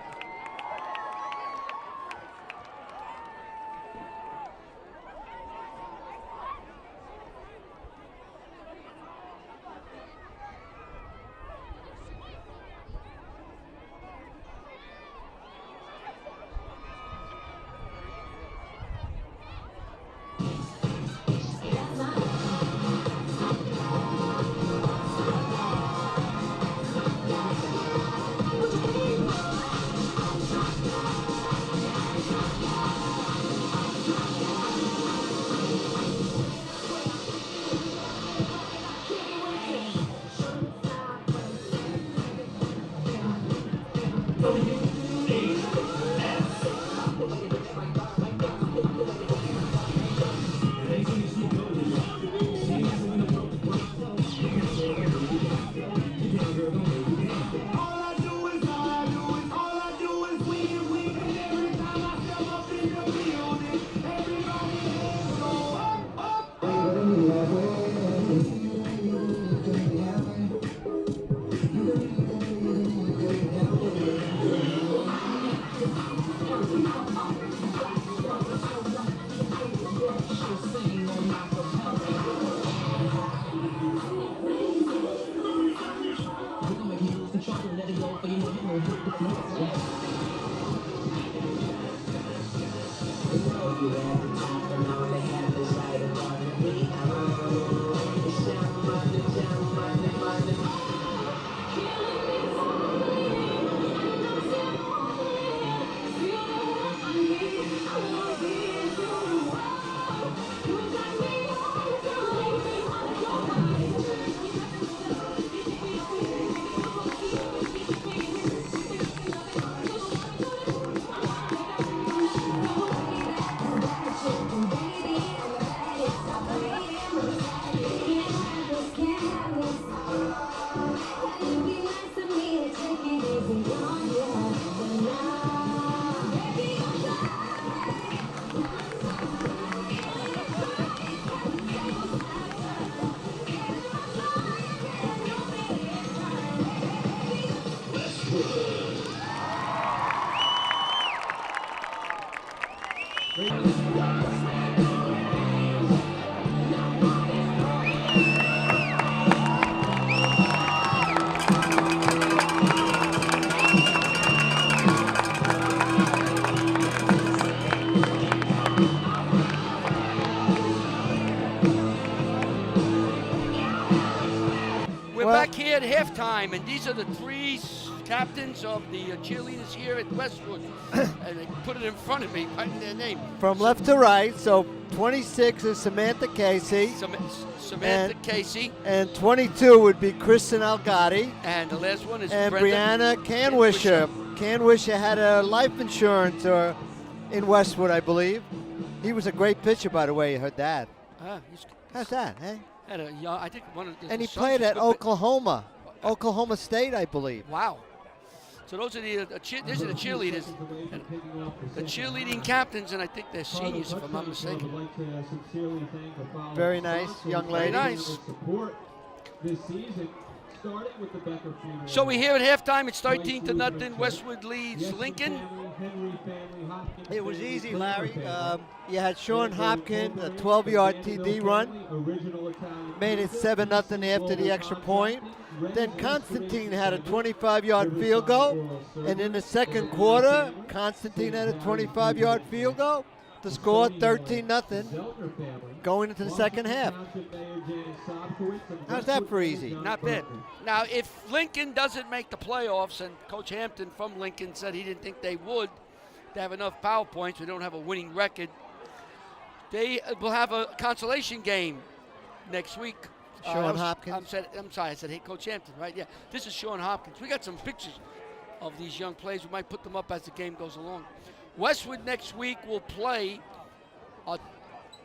We're back here at halftime, and these are the three captains of the cheerleaders here at Westwood. And they put it in front of me, writing their name. From left to right, so 26 is Samantha Casey. Samantha Casey. And 22 would be Kristen Algotti. And the last one is and Brenda Brianna Canwisher. Canwisher had a life insurance in Westwood, I believe. He was a great pitcher, by the way, her dad. How's that, eh? I think one of the and he played at Oklahoma State, I believe. Wow. So those are these are the cheerleaders, and the cheerleading captains, and I think they're seniors, if I'm not mistaken. Very nice, young lady. Very nice. So we're here at halftime. It's 13-0. Westwood leads Lincoln. It was easy, Larry. You had Sean Hopkins, a 12-yard TD run. Made it 7-0 after the extra point. Then Constantine had a 25-yard field goal. And in the second quarter, Constantine had a 25-yard field goal to score 13-0 going into the second half. How's that for easy? Not bad. Now, if Lincoln doesn't make the playoffs, and Coach Hampton from Lincoln said he didn't think they would, they have enough foul points, we don't have a winning record, they will have a consolation game next week. Sean Hopkins. I'm sorry, I said, hey, Coach Hampton, right? Yeah, this is Sean Hopkins. We got some pictures of these young players. We might put them up as the game goes along. Westwood next week will play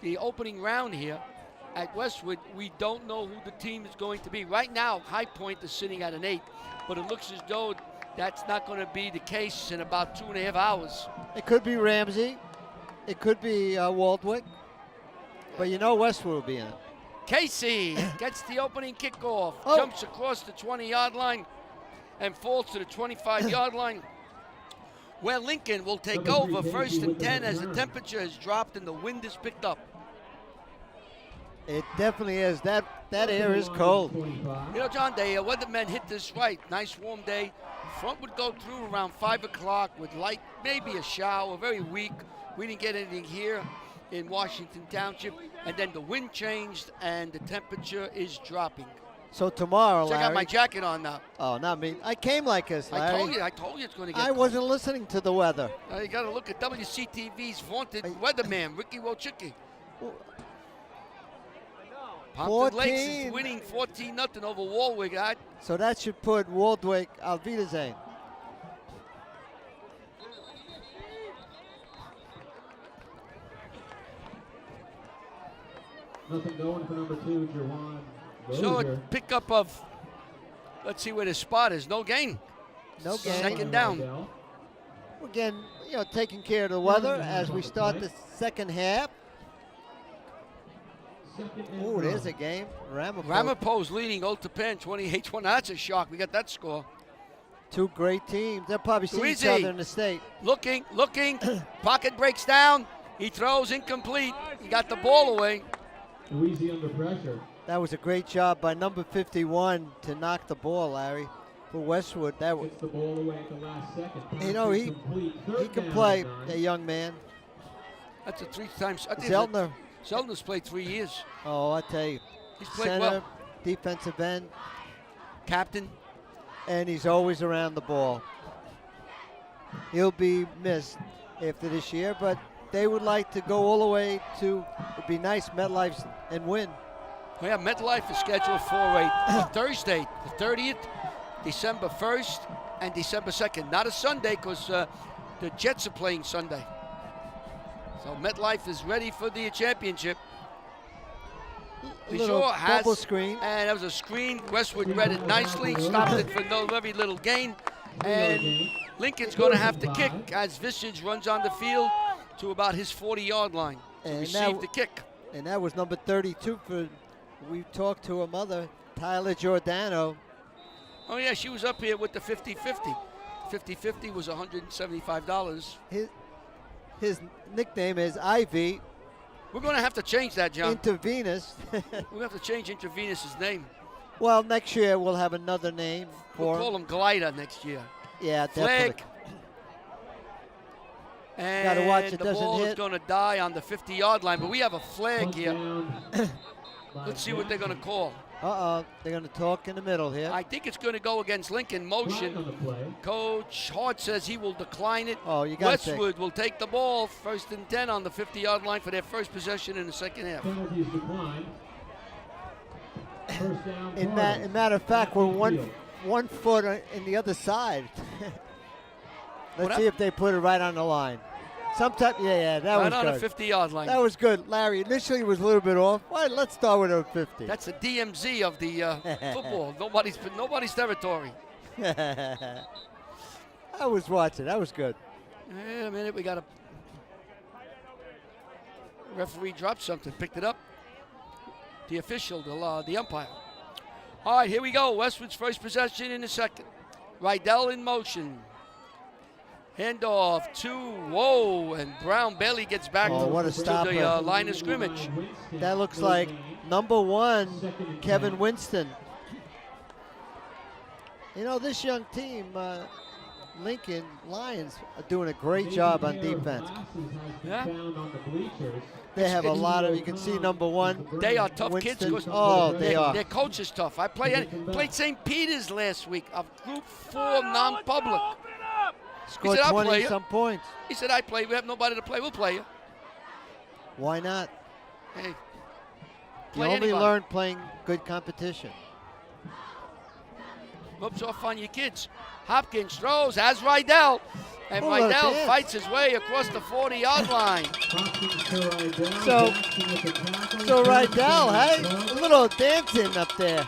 the opening round here at Westwood. We don't know who the team is going to be. Right now, High Point is sitting at an 8, but it looks as though that's not going to be the case in about 2.5 hours. It could be Ramsey. It could be Waldwick. But you know Westwood will be in it. Casey gets the opening kickoff, jumps across the 20-yard line and falls to the 25-yard line, where Lincoln will take over 1st and 10 as the temperature has dropped and the wind is picked up. It definitely is. That air is cold. You know, John, the weathermen hit this right. Nice warm day. Front would go through around 5 o'clock with light, maybe a shower, very weak. We didn't get anything here in Washington Township. And then the wind changed and the temperature is dropping. So tomorrow, Larry. Larry. I got my jacket on now. Oh, not me. I came like this, Larry. I told you it's going to get I cold. wasn't listening to the weather. You got to look at WCTV's vaunted weatherman, Ricky Wochicki. Pompton Lakes is winning 14-0 over Warwick. So that should put Waldwick auf Wiedersehen. Nothing going for number 2, Jawan. So a pickup of, let's see where the spot is. No gain. No gain. Second down. Again, you know, taking care of the weather as we start the second half. Oh, there's a game. Ramapo's leading Old Japan 28-20. That's a shock. We got that score. Two great teams. They'll probably see each other in the state. Looking. Pocket breaks down. He throws incomplete. He got the ball away. Louisi under pressure. That was a great job by number 51 to knock the ball, Larry. For Westwood, that was. Gets the ball away at the last second. You know, he can play, a young man. That's a 3 times. Zeltner's played 3 years. Oh, I tell you. He's played Center, well. Defensive end. Captain. And he's always around the ball. He'll be missed after this year, but they would like to go all the way to, it'd be nice, MetLife, and win. Well, yeah, MetLife is scheduled for a Thursday, the 30th, December 1st, and December 2nd. Not a Sunday, because the Jets are playing Sunday. So MetLife is ready for the championship. Double screen. And that was a screen. Westwood read it nicely, stopped it for no very little gain. And Lincoln's going to have to kick as Visage runs on the field to about his 40-yard line to receive the kick. And that was number 32 for, we talked to her mother, Tyler Giordano. Oh, yeah, she was up here with the 50-50. 50-50 was $175. His nickname is Ivy. We're going to have to change that, John. Intravenous. We'll have to change Intravenous' name. Well, next year we'll have another name for We'll call him Glider next year. Yeah, Flag. definitely. And gotta watch it the doesn't ball is hit. going to die on the 50-yard line, but we have a flag here. Let's see what they're going to call. Uh-oh, they're going to talk in the middle here. I think it's going to go against Lincoln. Motion. Coach Hart says he will decline it. Oh, you got Westwood will take the ball, 1st and 10 on the 50-yard line for their first possession in the second half. Penalties declined. First down. In matter of fact, we're one foot in the other side. Let's see if they put it right on the line. Sometimes, that was good. Right on the 50-yard line. That was good. Larry, initially it was a little bit off. Well, let's start with a 50. That's the DMZ of the football. Nobody's territory. I was watching. That was good. Wait a minute. We got a referee dropped something. Picked it up. The official, the umpire. All right, here we go. Westwood's first possession in the second. Rydell in motion. Handoff and Brown barely gets back to the line of scrimmage. That looks like number 1, Kevin Winston. You know, this young team, Lincoln Lions, are doing a great job on defense. Yeah. They have a lot of, you can see number 1. They are tough Winston. kids. They are. Their coach is tough. I played St. Peter's last week, a Group 4 non-public. Scored 20-some points. He said, I play. We have nobody to play. We'll play you. Why not? Hey. play You only anybody. learn playing good competition. Rubs off on your kids. Hopkins throws, has Rydell. And Oh, what a Rydell dance. fights his way across the 40-yard line. So Rydell, hey, a little dancing up there.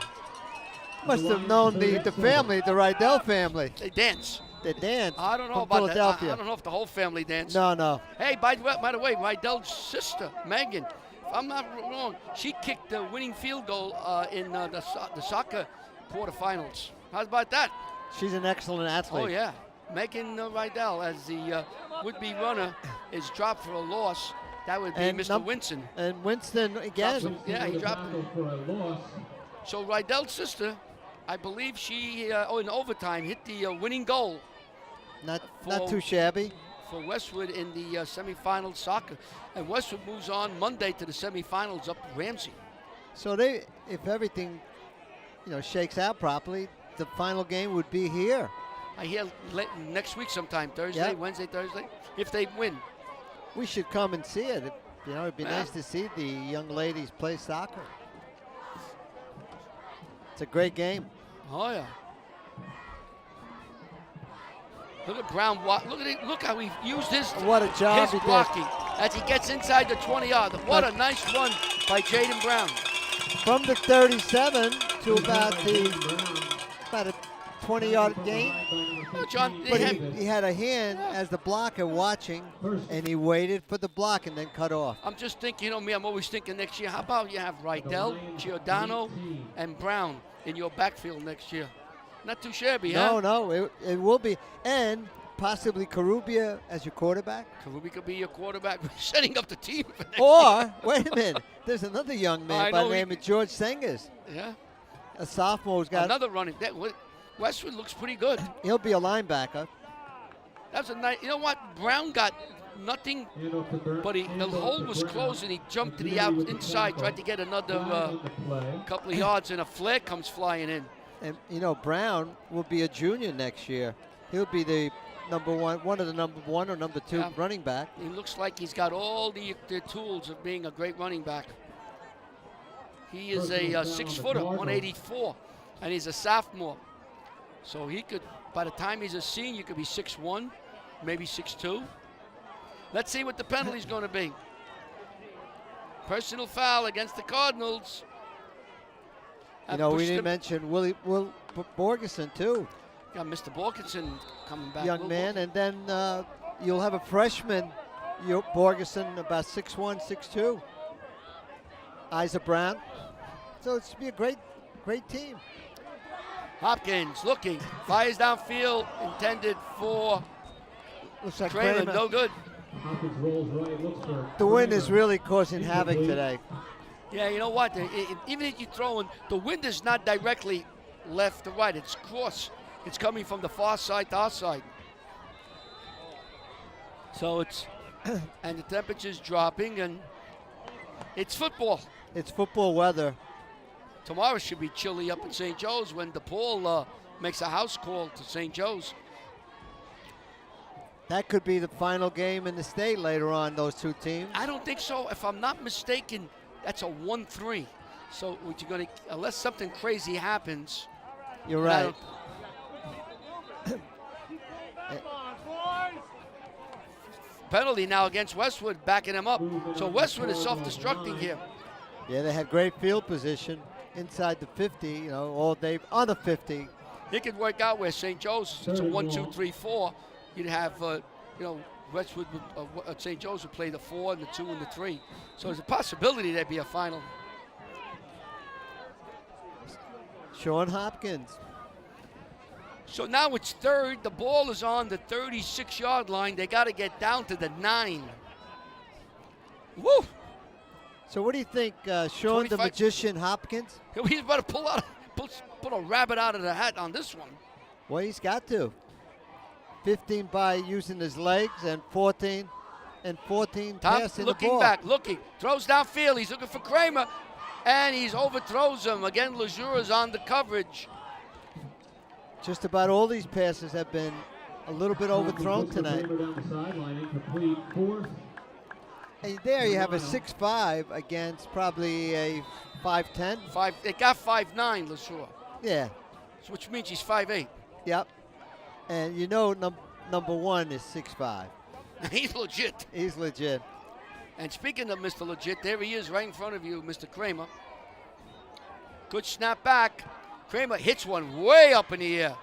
Must have known the family, the Rydell family. They dance. They dance. I don't know from about that. Philadelphia. I don't know if the whole family dance. No. Hey, by the way, Rydell's sister, Megan, if I'm not wrong, she kicked the winning field goal in the soccer quarterfinals. How about that? She's an excellent athlete. Oh, yeah. Megan Rydell, as the would-be runner, is dropped for a loss. That would be Mr. Winston. And Winston again. Yeah, he dropped him. So Rydell's sister, I believe she, in overtime, hit the winning goal. Not too shabby. For Westwood in the semifinal soccer. And Westwood moves on Monday to the semifinals up Ramsey. So if everything, shakes out properly, the final game would be here. I hear next week sometime, Thursday, Yep. Wednesday, Thursday, if they win. We should come and see it. It'd be nice to see the young ladies play soccer. It's a great game. Oh, yeah. Look at Brown. Look how he used his What a job he did. blocking as he gets inside the 20-yard. What a nice run by Jaden Brown. From the 37 to about a 20-yard gain. Oh, John, But he had a hand as the blocker watching, and he waited for the block and then cut off. I'm just thinking, me, I'm always thinking next year, how about you have Rydell, Giordano, and Brown in your backfield next year? Not too shabby, huh? No, it will be. And possibly Karubia as your quarterback. Karubi could be your quarterback. We're setting up the team for next Or, year. wait a minute, there's another young man by the name of George Sengers. Yeah. A sophomore who's got. Another running. Westwood looks pretty good. He'll be a linebacker. That's a nice. You know what? Brown got nothing, but the hole was closed and he jumped to the inside, tried to get another couple of yards, and a flare comes flying in. And Brown will be a junior next year. He'll be the one of the number one or number two running back. He looks like he's got all the tools of being a great running back. He is a 6-footer, 184, and he's a sophomore. So he could, by the time he's a senior, could be 6'1", maybe 6'2". Let's see what the penalty's going to be. Personal foul against the Cardinals. We didn't mention Will Borgeson, too. Got Mr. Borgeson coming back. Young man. And then you'll have a freshman, Borgeson, about 6'1", 6'2". Isa Brown. So it's to be a great team. Hopkins looking, fires downfield, intended for Looks like Kramer, no good. Hopkins rolls right, looks for The wind is really causing havoc today. Yeah, you know what? Even if you're throwing, the wind is not directly left to right. It's cross. It's coming from the far side to our side. So it's, and the temperature's dropping, and it's football. It's football weather. Tomorrow should be chilly up in St. Joe's when DePaul makes a house call to St. Joe's. That could be the final game in the state later on, those two teams. I don't think so. If I'm not mistaken, that's a 1-3. So what you're going to, unless something crazy happens. You're right. Penalty now against Westwood, backing him up. So Westwood is self-destructing here. Yeah, they had great field position inside the 50, all day on the 50. It could work out where St. Joe's, it's a 1-2-3-4. You'd have, Westwood, St. Joe's would play the 4 and the 2 and the 3. So there's a possibility there'd be a final. Sean Hopkins. So now it's third. The ball is on the 36-yard line. They got to get down to the 9. Woo! So what do you think, Sean 25. the Magician Hopkins? He's about to pull a rabbit out of the hat on this one. Well, he's got to. 15 by using his legs and 14 passing the looking ball. back, throws downfield. He's looking for Kramer, and he's overthrows him. Again, Lazura's on the coverage. Just about all these passes have been a little bit overthrown tonight. And there you have a 6'5" against probably a 5'10". They got 5'9", LeSure. Yeah. So which means he's 5'8". Yep. And you know number one is 6'5". He's legit. He's legit. And speaking of Mr. Legit, there he is right in front of you, Mr. Kramer. Good snap back. Kramer hits one way up in the air.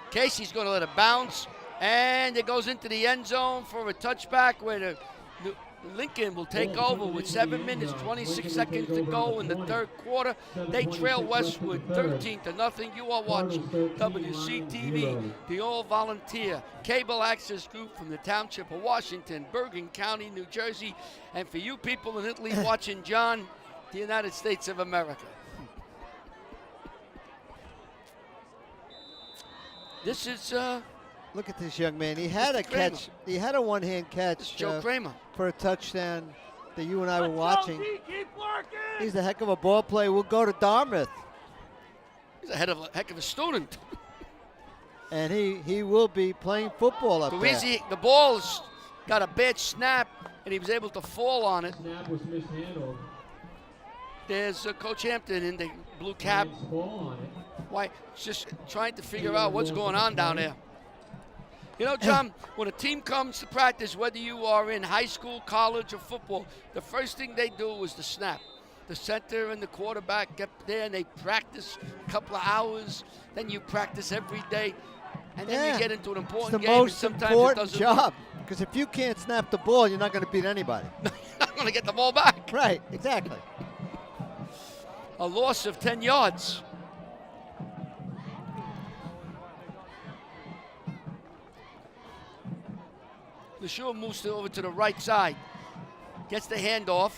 Casey's going to let it bounce. And it goes into the end zone for a touchback where the Lincoln will take over with 7 minutes, 26 seconds to go in the third quarter. They trail Westwood 13-0. You are watching WCTV, the all-volunteer cable access group from the Township of Washington, Bergen County, New Jersey. And for you people in Italy watching John, the United States of America. This is look at this young man. He had a catch. He had a one-hand catch Joe Kramer for a touchdown that you and I were watching. Keep working. He's a heck of a ball player. We'll go to Dartmouth. He's a heck of a student. And he will be playing football up there. The ball's got a bad snap, and he was able to fall on it. Snap was mishandled. There's Coach Hampton in the blue cap. Why? Just trying to figure out what's going on down there. You know, John, when a team comes to practice, whether you are in high school, college, or football, the first thing they do is the snap. The center and the quarterback get there and they practice a couple of hours. Then you practice every day. And then you get into an important game. It's the most important job. Because if you can't snap the ball, you're not going to beat anybody. You're not going to get the ball back. Right, exactly. A loss of 10 yards. LeSure moves over to the right side. Gets the handoff.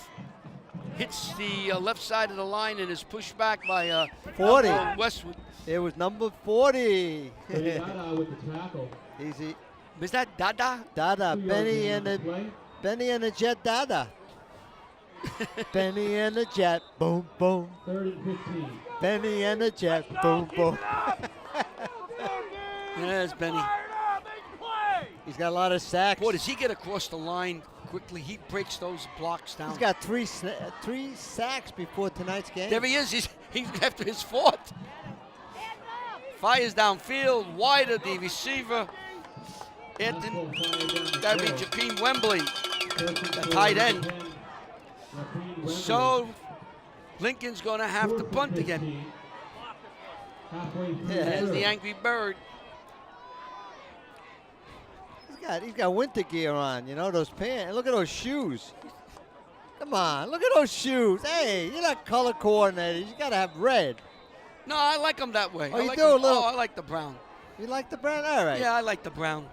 Hits the left side of the line and is pushed back by 40. Westwood. It was number 40. Dada with the tackle. Easy. Was that Dada? Dada. Benny and the Jet Dada. Benny and the Jet. Boom, boom. 3rd and 15. Benny and the Jet. Boom, boom. There's Benny. He's got a lot of sacks. Boy, does he get across the line quickly. He breaks those blocks down. He's got three sacks before tonight's game. There he is. He's after his fourth. Fires downfield, wide of the receiver. Anthony, that'd be Jakeem Wembley, the tight end. So Lincoln's going to have to punt again. There's the angry bird. He's got winter gear on, you know, those pants. Look at those shoes. Come on, look at those shoes. Hey, you're not color coordinated. You got to have red. No, I like them that way. Oh, I like the brown. You like the brown? All right. Yeah, I like the brown.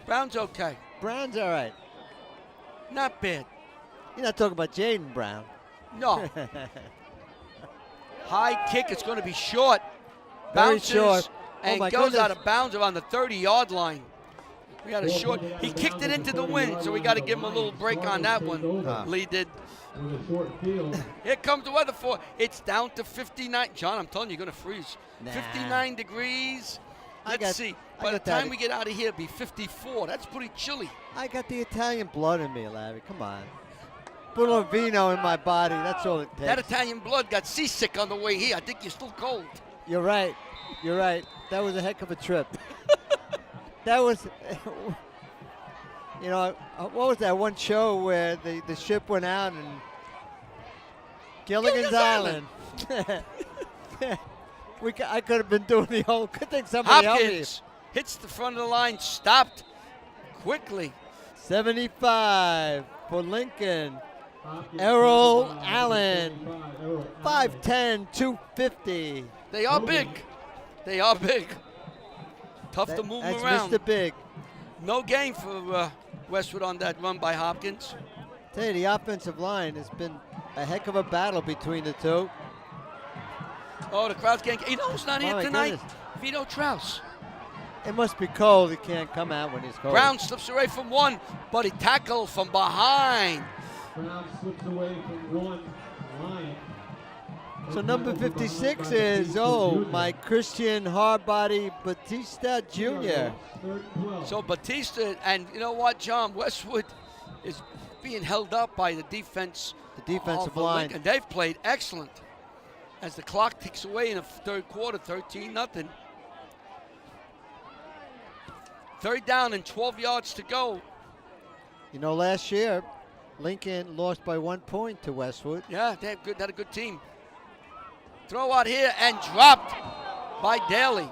Brown's okay. Brown's all right. Not bad. You're not talking about Jaden Brown. No. High kick. It's going to be short. Very Bounces short. and goes out of bounds around the 30-yard line. We got a short. He kicked it into the wind, so we got to give him a little break on that one. Lee did. Here comes the weather for. It's down to 59. John, I'm telling you, you're going to freeze. 59 degrees. Let's see. By the time we get out of here, it'll be 54. That's pretty chilly. I got the Italian blood in me, Larry. Come on. Put a little vino in my body. That's all it takes. That Italian blood got seasick on the way here. I think you're still cold. You're right. You're right. That was a heck of a trip. That was, you know, what was that one show where the ship went out and Gilligan's Island. I could have been doing the whole. Good thing somebody helped me. Hopkins hits the front of the line, stopped quickly. 75 for Lincoln. Errol Allen, 5'10", 250. They are big. They are big. Tough to move that's around. Mr. Big. No gain for Westwood on that run by Hopkins. Tell you, the offensive line has been a heck of a battle between the two. Oh, the crowd's getting. You know who's not here tonight? Goodness. Vito Trouse. It must be cold. He can't come out when he's cold. Brown slips away from one, but he tackled from behind. Brown slips away from one. Lion. So number 56 is, my Christian Hardbody Batista Jr. So Batista, and you know what, John, Westwood is being held up by the defense. The defensive of line. Lincoln. They've played excellent. As the clock ticks away in the third quarter, 13-0. Third down and 12 yards to go. You know, last year, Lincoln lost by 1 point to Westwood. Yeah, they had a good team. Throw out here and dropped by Daly.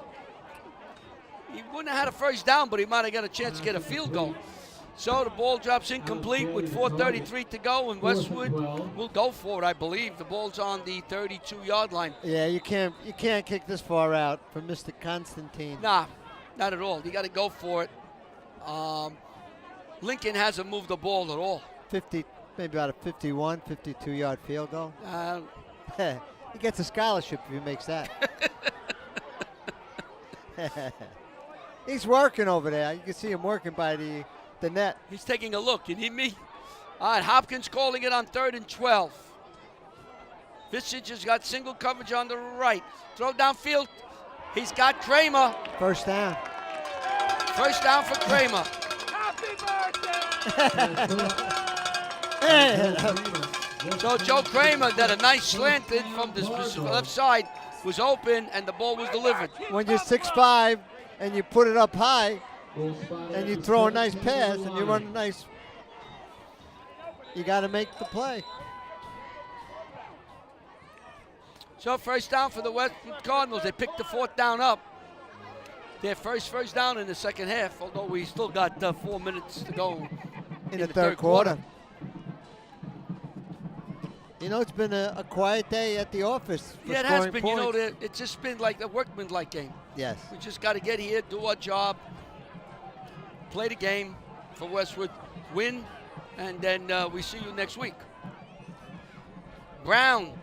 He wouldn't have had a first down, but he might have got a chance to get a field goal. So the ball drops incomplete with 4:33 to go, and Westwood will go for it, I believe. The ball's on the 32-yard line. Yeah, you can't kick this far out from Mr. Constantine. Nah, not at all. You got to go for it. Lincoln hasn't moved the ball at all. 50, maybe about a 51, 52-yard field goal. Uh, He gets a scholarship if he makes that. He's working over there. You can see him working by the net. He's taking a look. You need me? All right, Hopkins calling it on 3rd and 12. Visage has got single coverage on the right. Throw downfield. He's got Kramer. First down. First down for Kramer. Happy birthday! So Joe Kramer that a nice slanted from the left side was open, and the ball was delivered. When you're 6'5", and you put it up high, and you throw a nice pass, and you run a nice, you got to make the play. So first down for the Westwood Cardinals. They picked the 4th down up. Their first down in the second half, although we still got 4 minutes to go In the third quarter. You know, it's been a quiet day at the office for Yeah, it has scoring been. points. You know, it's just been like a workman-like game. Yes. We just got to get here, do our job, play the game for Westwood, win, and then we see you next week. Brown.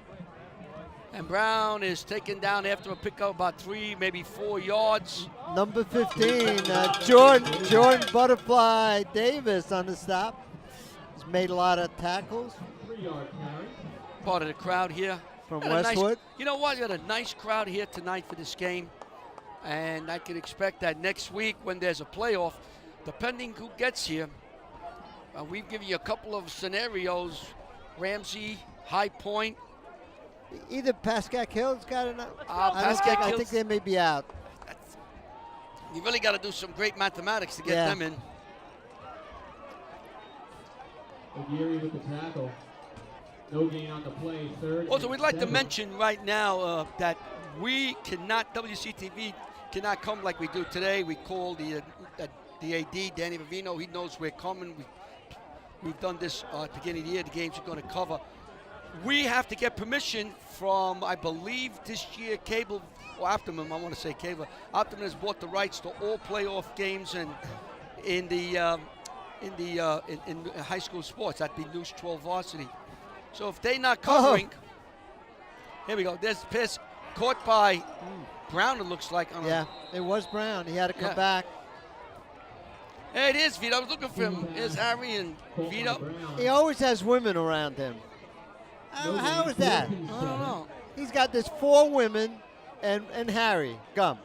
And Brown is taken down after a pickup about 3, maybe 4 yards. Number 15, Jordan Butterfly Davis on the stop. He's made a lot of tackles. 3-yard carry. Part of the crowd here. From Got a nice- Westwood. you know what? You got a nice crowd here tonight for this game. And I can expect that next week when there's a playoff, depending who gets here, we've given you a couple of scenarios. Ramsey, High Point. Either Pascal Hill's got enough. Pascal I Hill's- think they may be out. You really got to do some great mathematics to get Yeah. them in. Aguirre with the tackle. No gain on the play. 3rd. Also, and we'd like to 7. mention right now that we cannot, WCTV cannot come like we do today. We call the AD, Danny Vivino. He knows we're coming. We've done this at the beginning of the year. The games are going to cover. We have to get permission from, I believe, this year, Cable, or Optimum, I want to say Cable. Optimum has bought the rights to all playoff games and in high school sports. That'd be News 12 Varsity. So if they're not covering, here we go. There's the pass caught by Brown, it looks like. Yeah, it was Brown. He had to come Yeah. back. Hey, it is Vito. I was looking for him. Here's Harry and Vito. He always has women around him. How is that? I don't know. He's got this 4 women and Harry Gum.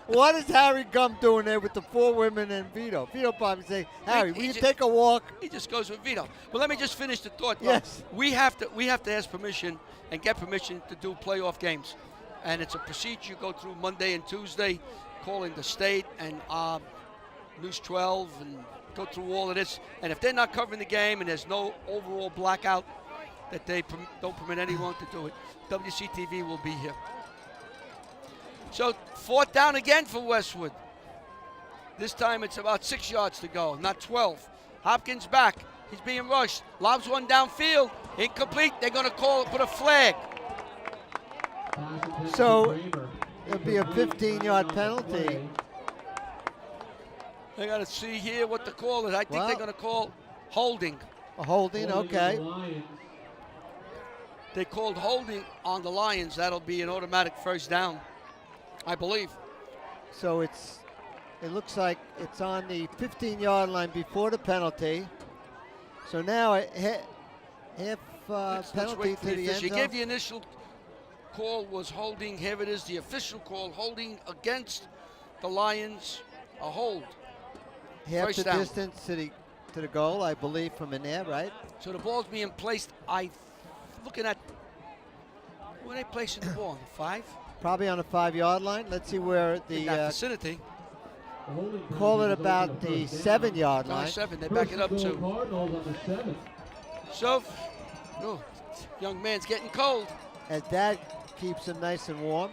What is Harry Gum doing there with the 4 women and Vito? Vito probably say, Harry, will you take a walk? He just goes with Vito. But let me just finish the thought. Yes. We have to ask permission and get permission to do playoff games. And it's a procedure you go through Monday and Tuesday, calling the state and News 12 and go through all of this. And if they're not covering the game and there's no overall blackout, that they don't permit anyone to do it, WCTV will be here. So 4th down again for Westwood. This time it's about 6 yards to go, not 12. Hopkins back. He's being rushed. Lobs one downfield. Incomplete. They're going to put a flag. So it'll be a 15-yard penalty. They got to see here what the call is. I think they're going to call holding. A holding, okay. They called holding on the Lions. That'll be an automatic first down, I believe. So it looks like it's on the 15-yard line before the penalty. So now a half Let's penalty wait for to the end official. He zone. gave the initial call was holding. Here it is, the official call, holding against the Lions, a hold. Half First the down. distance to the to the goal, I believe, from in there, right? So the ball's being placed, looking at, where are they placing the ball? The 5? Probably on the 5-yard line. Let's see where In the that vicinity. call it about the 7-yard No, line. 7, they back it up to. Cardinals on the 7. So, oh, young man's getting cold. As that keeps him nice and warm.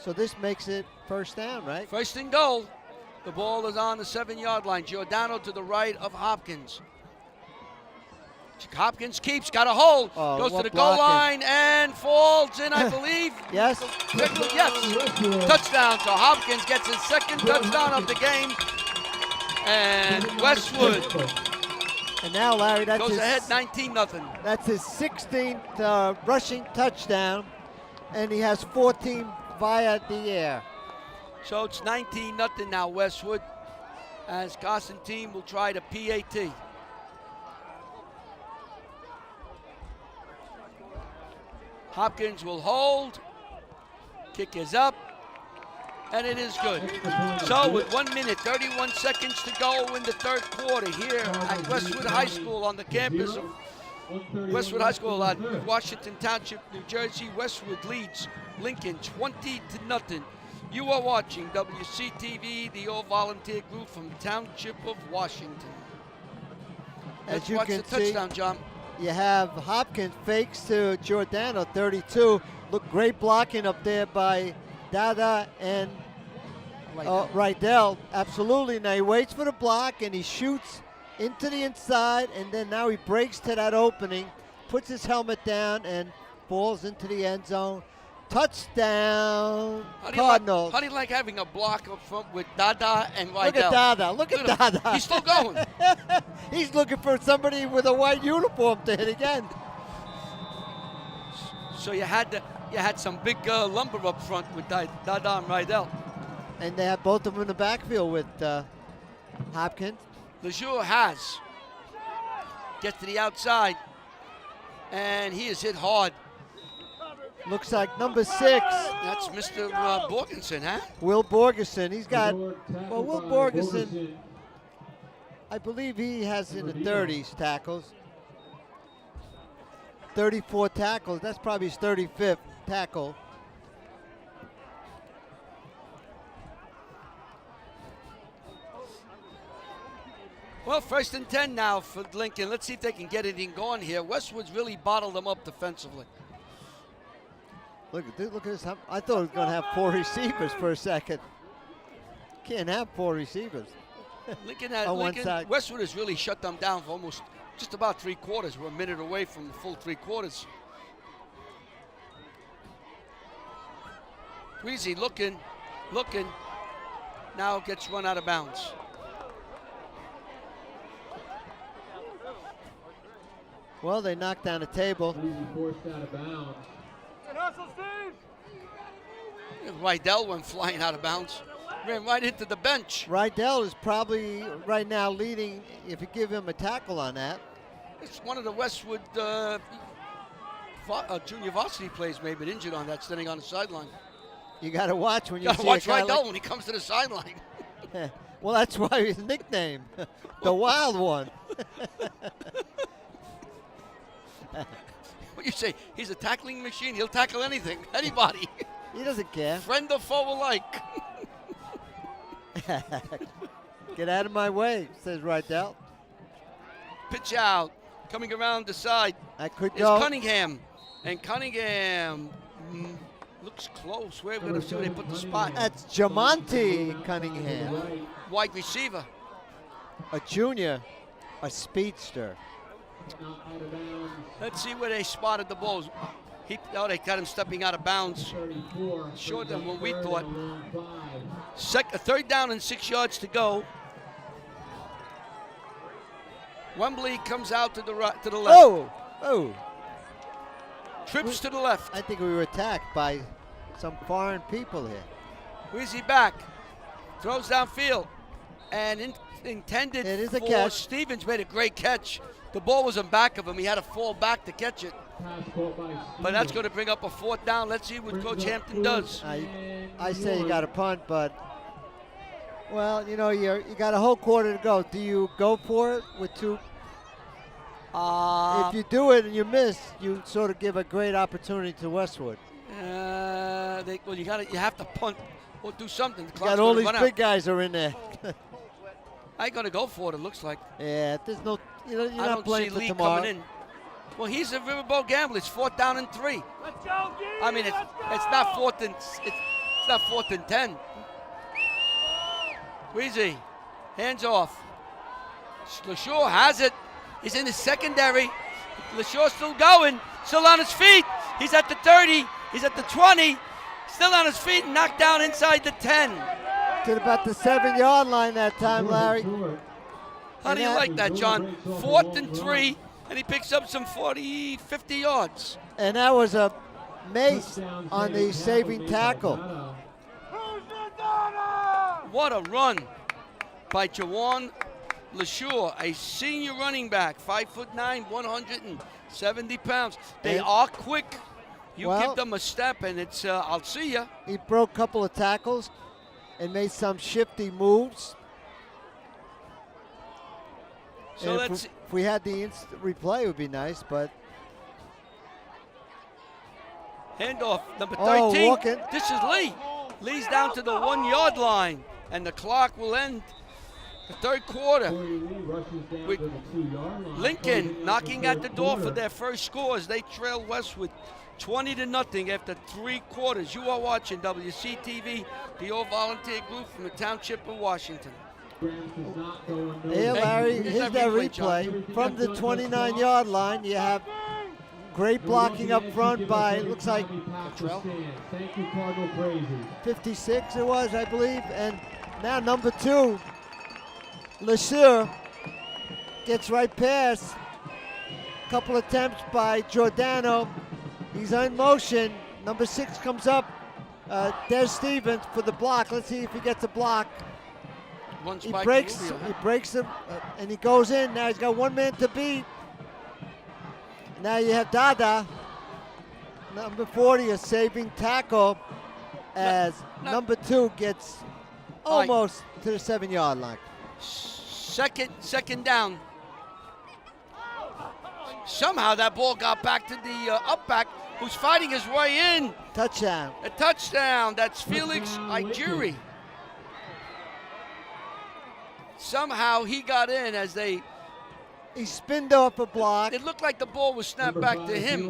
So this makes it first down, right? First and goal. The ball is on the 7-yard line. Giordano to the right of Hopkins. Hopkins keeps, got a hold, goes to what the goal blocking. line and falls in, I believe. Yes. Yes. Touchdown. So Hopkins gets his second touchdown of the game. And Westwood And now, Larry, that's goes his, ahead 19-0. that's his 16th rushing touchdown, and he has 14 via the air. So it's 19-0 now, Westwood, as Constantine will try to PAT. Hopkins will hold. Kick is up. And it is good. So with 1 minute, 31 seconds to go in the third quarter here at Westwood High School on the campus of Westwood High School at Washington Township, New Jersey. Westwood leads Lincoln 20-0. You are watching WCTV, the all-volunteer group from Township of Washington. As Let's you watch can the see, touchdown, John. you have Hopkins fakes to Giordano, 32. Look, great blocking up there by Dada and Rydell. Absolutely. Now he waits for the block and he shoots into the inside, and then now he breaks to that opening, puts his helmet down, and falls into the end zone. Touchdown, Cardinals. How do you like having a block up front with Dada and Rydell? Look at Dada. Look at Dada. He's still going. He's looking for somebody with a white uniform to hit again. So you had some big lumber up front with Dada and Rydell. And they have both of them in the backfield with Hopkins. Lejour has. Gets to the outside. And he is hit hard. Looks like number 6. That's Mr. Borgensen, huh? Will Borgeson. He's got, well, Will Borgeson, I believe he has in the 30s tackles. 34 tackles. That's probably his 35th tackle. Well, 1st and 10 now for Lincoln. Let's see if they can get anything going here. Westwood's really bottled them up defensively. Look at this. I thought he was going to have 4 receivers for a second. Can't have 4 receivers. Lincoln, one side. Westwood has really shut them down for almost just about 3 quarters. We're a minute away from the full 3 quarters. Greasy looking. Now gets run out of bounds. Well, they knocked down a table. Forced out of bounds. Rydell went flying out of bounds. Ran right into the bench. Rydell is probably right now leading, if you give him a tackle on that. It's one of the Westwood junior varsity players may have been injured on that, standing on the sideline. You got to watch when you see watch a guy Rydell when he comes to the sideline. Well, that's why his nickname, the Wild One. What you say? He's a tackling machine. He'll tackle anything, anybody. He doesn't care. Friend or foe alike. Get out of my way, says Rydell. Pitch out. Coming around the side I could is go. Cunningham. And Cunningham looks close. Where are we going to see where they put the spot? That's Jamonte Cunningham, Wide receiver. a junior, a speedster. Let's see where they spotted the balls. They got him stepping out of bounds. Shorter than what we thought. 3rd down and 6 yards to go. Wembley comes out to the right, to the left. Oh! Trips to the left. I think we were attacked by some foreign people here. Weezy back. Throws downfield. And intended It is a for catch. Stevens. Made a great catch. The ball was in back of him. He had to fall back to catch it. But that's going to bring up a 4th down. Let's see what Coach Hampton does. I say you got to punt, but Well, you know, you got a whole quarter to go. Do you go for it with two? If you do it and you miss, you sort of give a great opportunity to Westwood. Well, you have to punt or do something. The You clock's got all gonna these run big out. guys are in there. I ain't gonna go for it. It looks like. Yeah, there's no. You're I not don't see playing for Lee tomorrow. coming in. Well, he's a riverboat gambler. It's 4th down and 3. Let's go, Gee! I mean, it's not 4th and 10. Weezy, hands off. LaShaw has it. He's in the secondary. LaShaw still going, still on his feet. He's at the 30. He's at the 20. Still on his feet and knocked down inside the 10. To about the 7-yard line that time, Larry. How do you like that, John? 4th and 3, and he picks up some 40, 50 yards. And that was a mace on the saving tackle. Who's the daughter? What a run by Jawan LaShaw, a senior running back, 5'9", 170 pounds. They And- are quick. You Well- give them a step, and it's I'll see ya. He broke a couple of tackles and made some shifty moves. So And let's. if we had the instant replay, it would be nice, but Handoff, number 13. Oh, walking. This is Lee. Lee's down to the 1-yard line, and the clock will end the third quarter. With Lincoln knocking at the door for their first score as they trail Westwood 20-0 after 3 quarters. You are watching WCTV, the all-volunteer group from the Township of Washington. here, Larry, Here's here's that that replay, John. replay. From the 29-yard line, you have great blocking up front by, it looks like Thank you, Cardinal Crazy. 56 it was, I believe. And now number 2, LeSueur gets right past. Couple attempts by Giordano. He's in motion. Number 6 comes up. Des Stevens for the block. Let's see if he gets a block. One He spike breaks to Rubio, huh? he breaks him, and he goes in. Now he's got one man to beat. Now you have Dada, number 40, a saving tackle, as no. number 2 gets All right. almost to the 7-yard line. Second down. Somehow that ball got back to the up back, who's fighting his way in. Touchdown. A touchdown. That's Felix Ijiri. Somehow he got in as they. He spinned off a block. It looked like the ball was snapped back to him.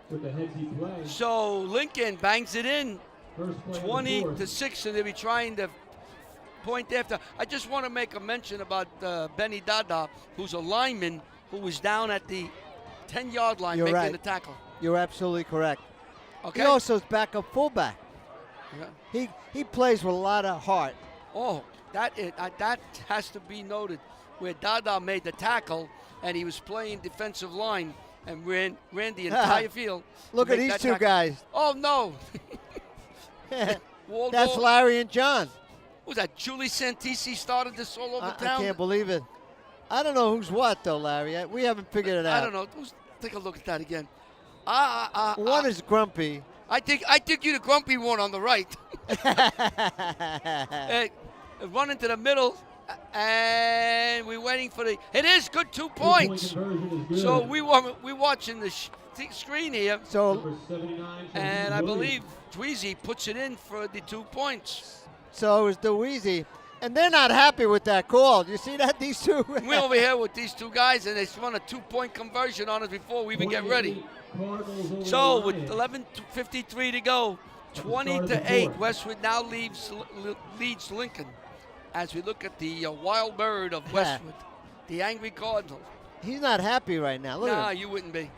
With the heads he plays. So Lincoln bangs it in, First play of the 20 to fourth. 6, and they'll be trying to point after. I just want to make a mention about Benny Dada, who's a lineman who was down at the 10-yard line You're making right. the tackle. You're absolutely correct. Okay. He also is backup fullback. Yeah. He plays with a lot of heart. Oh, that has to be noted, where Dada made the tackle and he was playing defensive line and ran the entire field. to Look at make these that 2 tackle. guys. Oh no! Wall That's ball. Larry and John. Was that Julie Santisi started this all over I town? can't believe it. I don't know who's what though, Larry. We haven't figured it out. I don't know. Take a look at that again. One is grumpy. I think you're the grumpy one on the right. Run into the middle, and we're waiting for the. It is good 2 points. Conversion is good. So we're watching the screen here, So Number 79, and I Williams. believe Tweezy puts it in for the 2 points. So is Deweezy. And they're not happy with that call. You see that? These 2. We're over here with these 2 guys, and they run a 2-point conversion on us before we even get ready. Cardinals over So the with Lions. 11:53 to go, 20 to 8, Westwood now leads Lincoln. As we look at the wild bird of Westwood, the angry Cardinal. He's not happy right now. Look Nah, at him. you wouldn't be.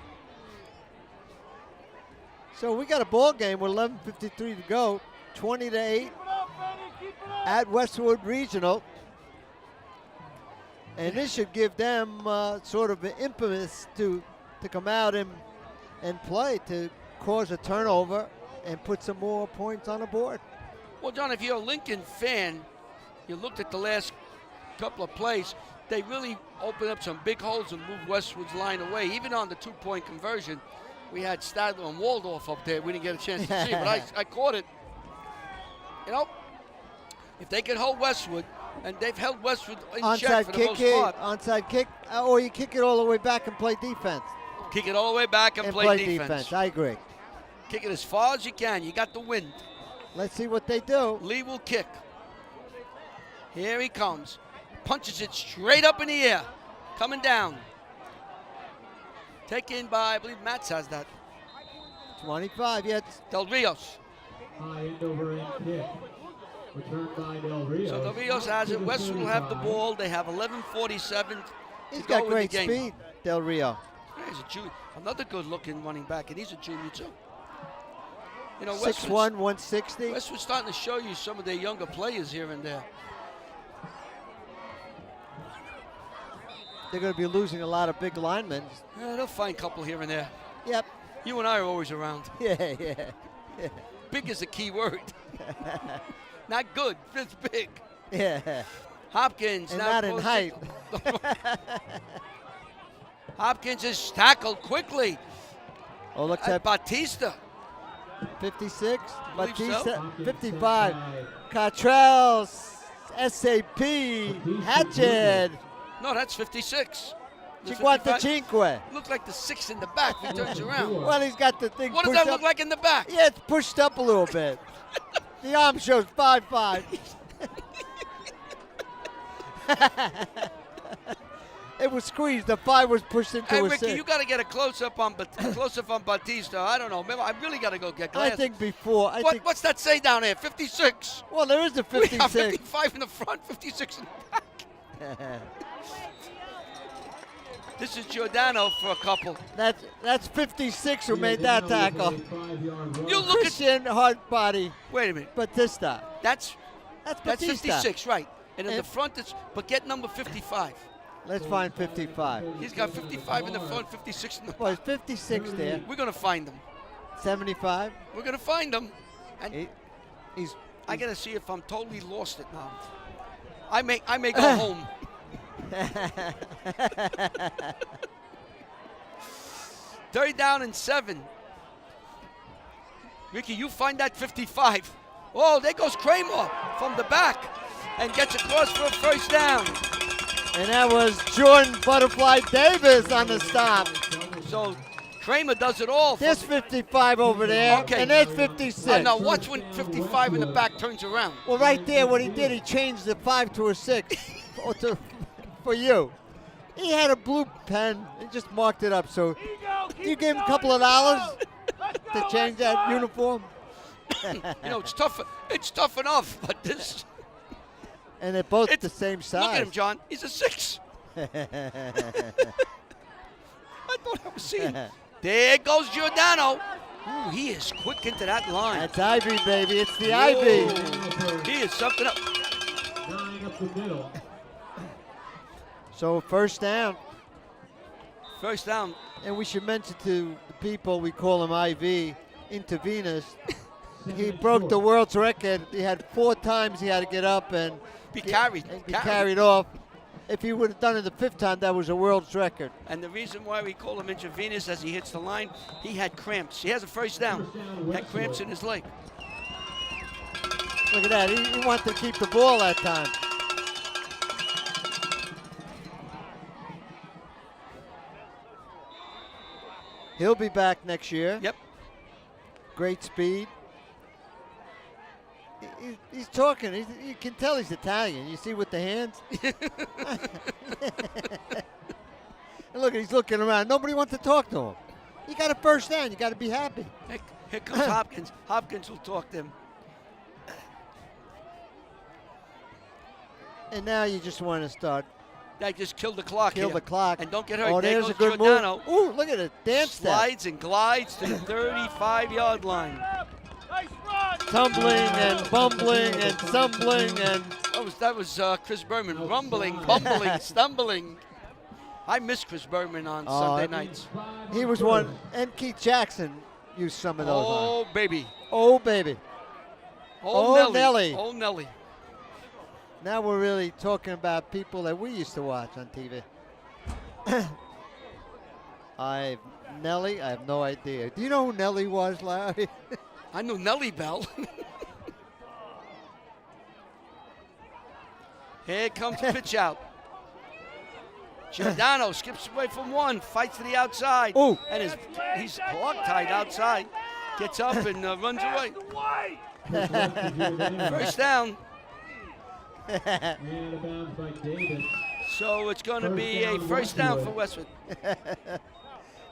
So we got a ball game with 11:53 to go. 20 to 8 Keep it up, Benny. Keep it up. at Westwood Regional. And this should give them sort of an impetus to come out and play, to cause a turnover and put some more points on the board. Well, John, if you're a Lincoln fan, you looked at the last couple of plays, they really opened up some big holes and moved Westwood's line away. Even on the 2-point conversion, we had Stadler and Waldorf up there. We didn't get a chance to see it, but I caught it. You know, If they can hold Westwood, and they've held Westwood in check Onside for the kick most here, part. onside kick, or you kick it all the way back and play defense. Kick it all the way back and play defense. I agree. Kick it as far as you can. You got the wind. Let's see what they do. Lee will kick. Here he comes. Punches it straight up in the air. Coming down. Taken by, I believe Matz has that. 25, yeah. Del Rios. High end over end kick. Returned by Del Rios. So Del Rios has it. Westwood will have the ball. They have 11:47 He's to got go in great the game. speed, Del Rio. Yeah, he's a junior. Another good-looking running back, and he's a junior too. You know, 6'1", 160. Westwood's starting to show you some of their younger players here and there. They're going to be losing a lot of big linemen. Yeah, they'll find a couple here and there. Yep. You and I are always around. Yeah. Big is a key word. Not good, it's big. Yeah. Hopkins And now not in goes height. Hopkins is tackled quickly. Oh, looks At at Batista. 56. Believe so. Batista, 55. Cottrell, SAP, Hatchet, No, that's 56. The 55 Cinque. Looked like the 6 in the back. He turns around. Well, he's got the thing What does pushed that up. look like in the back? Yeah, it's pushed up a little bit. The arm shows 5'5". It was squeezed. The 5 was pushed into Hey, a Ricky, 6. you got to get a close-up on Batista. I don't know. Maybe I really got to go get I glasses. think before. What's that say down there? 56. Well, there is a We have 56. 55 in the front, 56 in the back. This is Giordano for a couple. That's 56 who made that tackle. You look at. Christian hard body Wait a minute. Batista. That's That's Batista. 56, right? And in And- the front, but get number 55. Let's find 55. He's got 55 in the front, 56 in the. Well, it's 56 there. We're gonna find him. 75. We're gonna find him. And He's I gotta see if I'm totally lost it now. I may go home. Third down and 7. Ricky, you find that 55. Oh, there goes Kramer from the back and gets across for a first down. And that was Jordan Butterfly Davis on the stop. So Kramer does it all. There's 55 over there, Okay. and there's 56. Now watch when 55 in the back turns around. Well, right there, what he did, he changed the 5 to a 6 for you. He had a blue pen and just marked it up. So you gave him a couple of dollars to change that uniform. You know, it's tough. It's tough enough, but this. And they're both the same size. Look at him, John. He's a 6. I thought I was seeing. There goes Giordano. Ooh, he is quick into that line. That's Ivy, baby. It's the Whoa. Ivy. He is something up. 9 up the middle. So first down. First down. And we should mention to the people, we call him IV, intravenous. He broke the world's record. He had 4 times he had to get up and Be carried. be carried off. If he would have done it the 5th time, that was a world's record. And the reason why we call him intravenous as he hits the line, he had cramps. He has a first down. Had cramps in his leg. Look at that. He wanted to keep the ball that time. He'll be back next year. Yep. Great speed. He's talking. You can tell he's Italian. You see with the hands? And look, he's looking around. Nobody wants to talk to him. You got a first down. You got to be happy. Here comes Hopkins. Hopkins will talk to him. And now you just want to start. That just killed the clock. Kill here. the clock. And don't get hurt. Oh, There there's goes a good Giordano. move. Ooh, look at it. Dance step. Slides and glides to the 35-yard line. Nice run. Tumbling and bumbling and stumbling and That was Chris Berman. Rumbling, bumbling, stumbling. I miss Chris Berman on Sunday nights. he was one. And Keith Jackson used some of those. Oh, baby. Oh, baby. Oh, Oh, Nelly. Nelly. Oh, Nelly. Now we're really talking about people that we used to watch on TV. Nelly, I have no idea. Do you know who Nelly was, Larry? I knew Nelly Bell. Here comes the pitch out. Giordano skips away from one, fights to the outside. Ooh. And he's hog-tied outside. Gets up and runs away. First down. Ran out of bounds by Davis. So it's going to be a first down for Westwood.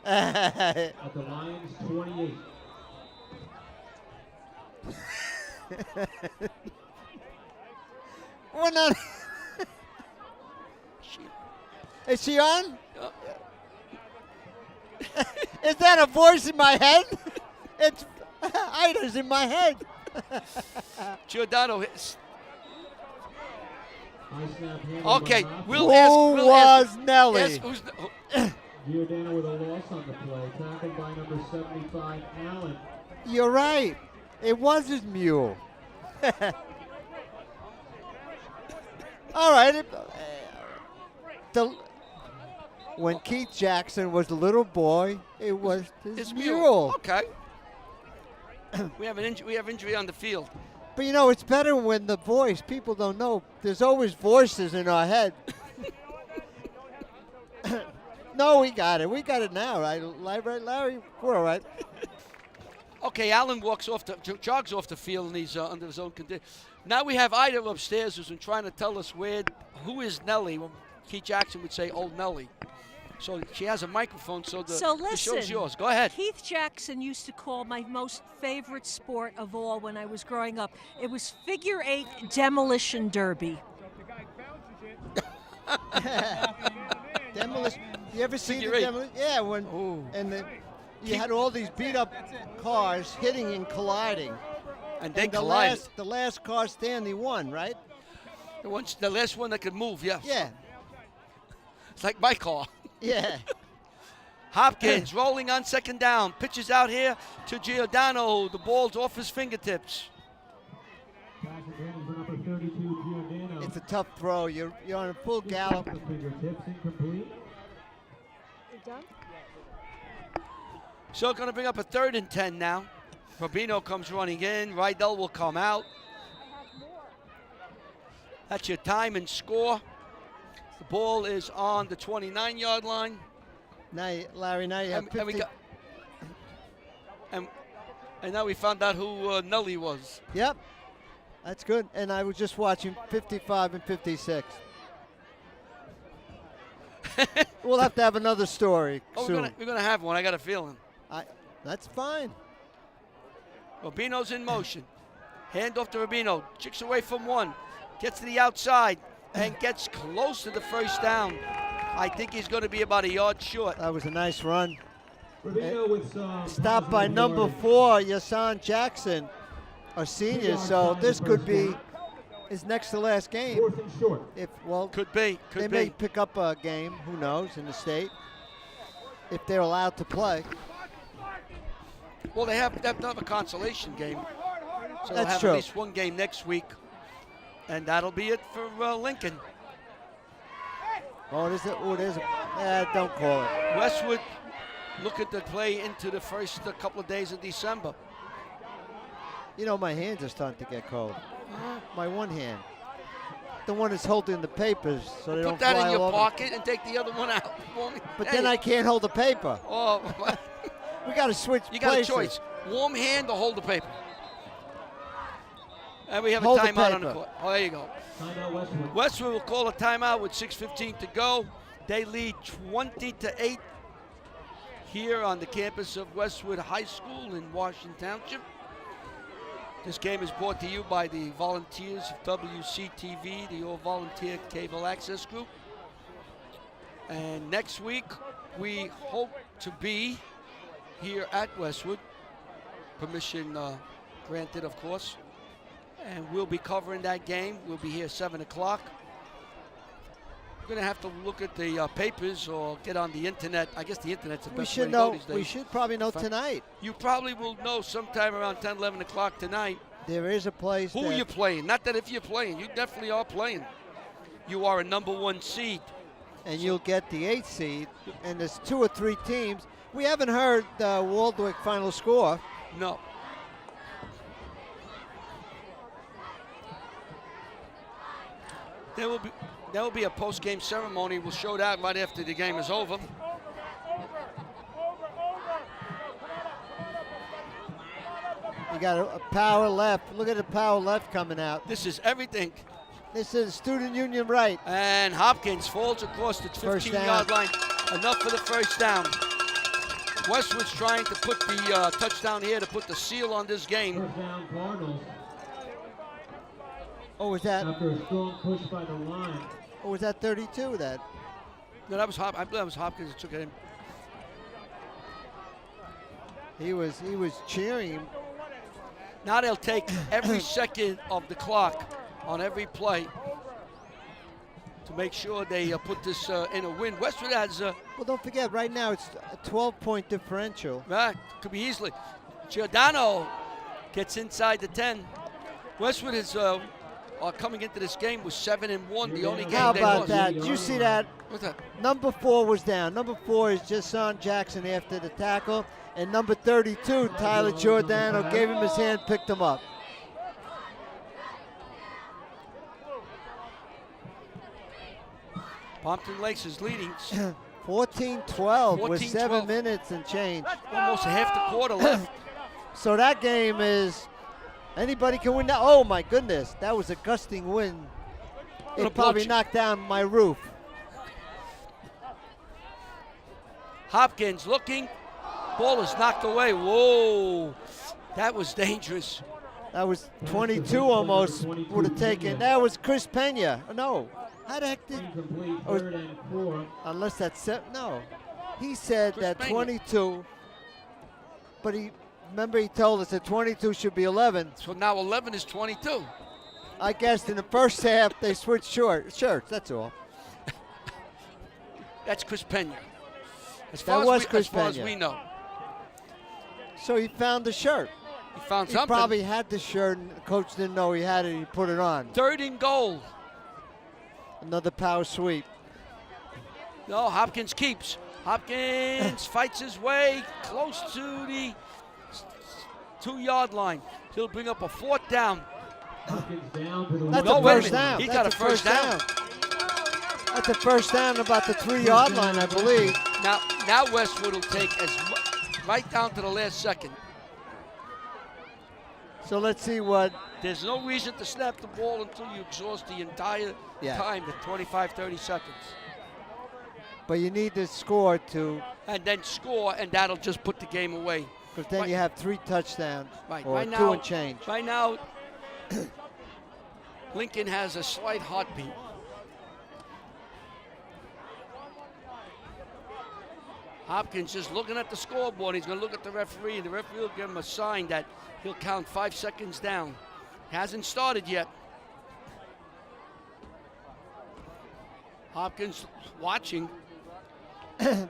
At the Lions 28. We're not. Is she on? Is that a voice in my head? It's Ida's in my head. Giordano hits. High snap handled Okay, by Hopkins. we'll ask. Who was Nelly? Ask who's, Giordano with a loss on the play. Tackled by number 75, Allen. You're right. It was his mule. All right. When Keith Jackson was a little boy, it was his mule. Okay. We have injury on the field. But you know, it's better when the voice, people don't know. There's always voices in our head. No, we got it. We got it now, right, Larry? We're all right. Okay, Allen jogs off the field, and he's under his own condition. Now we have Ida upstairs who's been trying to tell us who is Nellie. Well, Keith Jackson would say old Nellie. So she has a microphone, so the show's yours. Go ahead. Keith Jackson used to call my most favorite sport of all when I was growing up. It was figure 8 demolition derby. Demolition. You ever see Figure the eight. demolition? Yeah, you had all these beat up cars hitting and colliding. And they And collided. the last car standing won, right? The last one that could move, yes. Yeah. It's like my car. Yeah. Hopkins rolling on second down. Pitches out here to Giordano. The ball's off his fingertips. Pass intended for number 32, Giordano. It's a tough throw. You're on a full gallop. The fingertips incomplete. So going to bring up a 3rd and 10 now. Rubino comes running in. Rydell will come out. That's your time and score. The ball is on the 29-yard line. Now, Larry, now you have 50. And now we found out who Nelly was. Yep. That's good. And I was just watching 55 and 56. We'll have to have another story soon. We're gonna have one. I got a feeling. That's fine. Rubino's in motion. Hand off to Rubino. Chicks away from one. Gets to the outside and gets close to the first down. I think he's going to be about a yard short. That was a nice run. Rubino with some Stopped by positive number yardage. 4, Yasan Jackson, a senior. So this could be his next to last game. 4th and short. Could be. They may pick up a game. Who knows in the state if they're allowed to play. Well, they have to have a consolation game. So they'll That's have true. at least one game next week. And that'll be it for Lincoln. Oh, there's a. Don't call it. Westwood looking to play into the first couple of days of December. You know, my hands are starting to get cold. My one hand. The one that's holding the papers so they don't Put that fly in your all over. pocket and take the other one out. But then I can't hold the paper. Oh, We got to switch you got places. a choice. Warm hand or hold the paper. And we have Hold a the timeout on the paper. court. Oh, there you go. Timeout Westwood. Westwood will call a timeout with 6:15 to go. They lead 20-8 here on the campus of Westwood High School in Washington Township. This game is brought to you by the volunteers of WCTV, the all-volunteer cable access group. And next week, we hope to be here at Westwood. Permission granted, of course. And we'll be covering that game. We'll be here 7 o'clock. We're going to have to look at the papers or get on the internet. I guess the internet's the We best way should to go know. these days. We should probably know Fine. tonight. You probably will know sometime around 10, 11 o'clock tonight There is a place. who you're playing. Not that if you're playing. You definitely are playing. You are a number 1 seed. and you'll get the 8th seed. And there's 2 or 3 teams. We haven't heard the Waldwick final score. No. There will be a post-game ceremony. We'll show that right after the game is over. You got a power left. Look at the power left coming out. This is everything. This is Student Union right. And Hopkins falls across the 15-yard line. Enough for the first down. Westwood's trying to put the touchdown here to put the seal on this game. First down, Cardinals. Oh, was that? After a strong push by the line. Or was that 32? That. No, that was I believe that was Hopkins that took it in. He was cheering. Now they'll take every second of the clock on every play to make sure they put this in a win. Westwood has. Well, don't forget, right now it's a 12-point differential. Right, could be easily. Giordano gets inside the 10. Westwood is coming into this game with 7-1. The only game How they about lost. that? Did you see that? What's that? Number 4 was down. Number 4 is Jason Jackson after the tackle. And number 32, Tyler Giordano, gave him his hand, picked him up. Pompton Lakes is leading. 14-12 with 7 14-12. minutes and change. Almost half the quarter left. So that game is, anybody can win that. Oh my goodness, that was a gusting wind. It probably knocked down my roof. Hopkins looking. Ball is knocked away. Whoa, that was dangerous. That was 22 almost would have taken. That was Chris Pena. No, how the heck did? Incomplete, Oh, 3rd and 4. Unless that's no. He said Chris that Pena. 22, but remember he told us that 22 should be 11. So now 11 is 22. I guess in the first half they switched shirts. That's all. That's Chris Pena. As That far, was as, we, Chris as far as Pena. we know. So he found the shirt. He found He something. probably had the shirt and the coach didn't know he had it. He put it on. 3rd and goal. Another power sweep. No, Hopkins keeps. Hopkins fights his way close to the 2-yard line. He'll bring up a 4th down. Hopkins down to the That's No, a wait a first minute. down. He That's got a first down. That's a first down about the 3-yard line, I believe. Now Westwood will take right down to the last second. So let's see what. There's no reason to snap the ball until you exhaust the entire time, the 25, 30 seconds. But you need to score to, And then score, and that'll just put the game away. because then you have 3 touchdowns. Right, Or right 2 now, and change. Right now, Lincoln has a slight heartbeat. Hopkins just looking at the scoreboard. He's going to look at the referee, and the referee will give him a sign that he'll count 5 seconds down. Hasn't started yet. Hopkins watching. There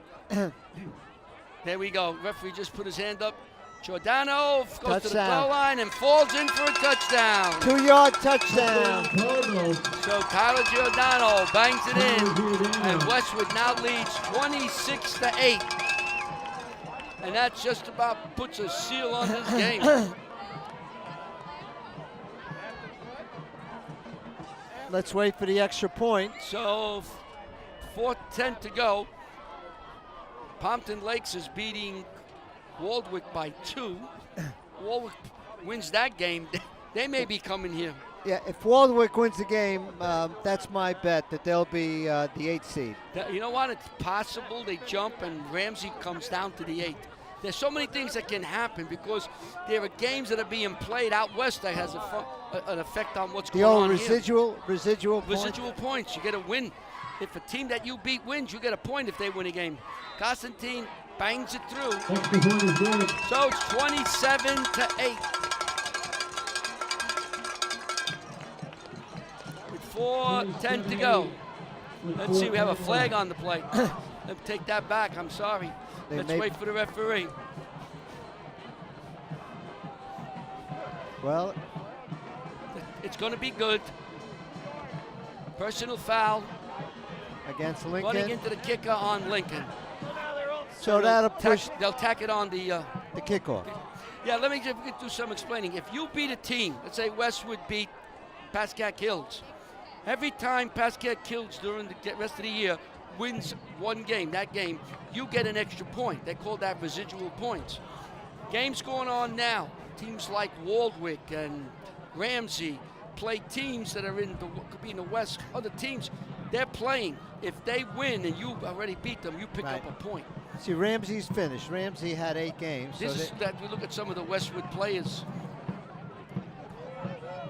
we go. Referee just put his hand up. Giordano goes to the goal line and falls in for a touchdown. 2-yard touchdown. Cardinals. So Tyler Giordano bangs it in, and Westwood now leads 26-8. And that just about puts a seal on this game. Let's wait for the extra point. So 4:10 to go. Pompton Lakes is beating Waldwick by 2. Waldwick wins that game. They may be coming here. Yeah, if Waldwick wins the game, that's my bet that they'll be the 8th seed. You know what? It's possible they jump and Ramsey comes down to the 8th. There's so many things that can happen because there are games that are being played out west that has an effect on what's The going old on residual points. Residual points. You get a win. If a team that you beat wins, you get a point if they win a game. Constantine bangs it through. Extra point is good. So it's 27-8. With 4:10 to go. Let's see, we have a flag on the play. Let me take that back. I'm sorry. Let's wait for the referee. Well, It's going to be good. Personal foul against running Lincoln. into the kicker on Lincoln. So that'll push They'll tack it on the kickoff. Yeah, let me just do some explaining. If you beat a team, let's say Westwood beat Pascack Hills, Every time Pascal Kills during the rest of the year wins one game, that game, you get an extra point. They call that residual points. Games going on now. Teams like Waldwick and Ramsey play teams that are could be in the West. Other teams, they're playing. If they win and you already beat them, you pick Right. up a point. See, Ramsey's finished. Ramsey had 8 games. This is that we look at some of the Westwood players.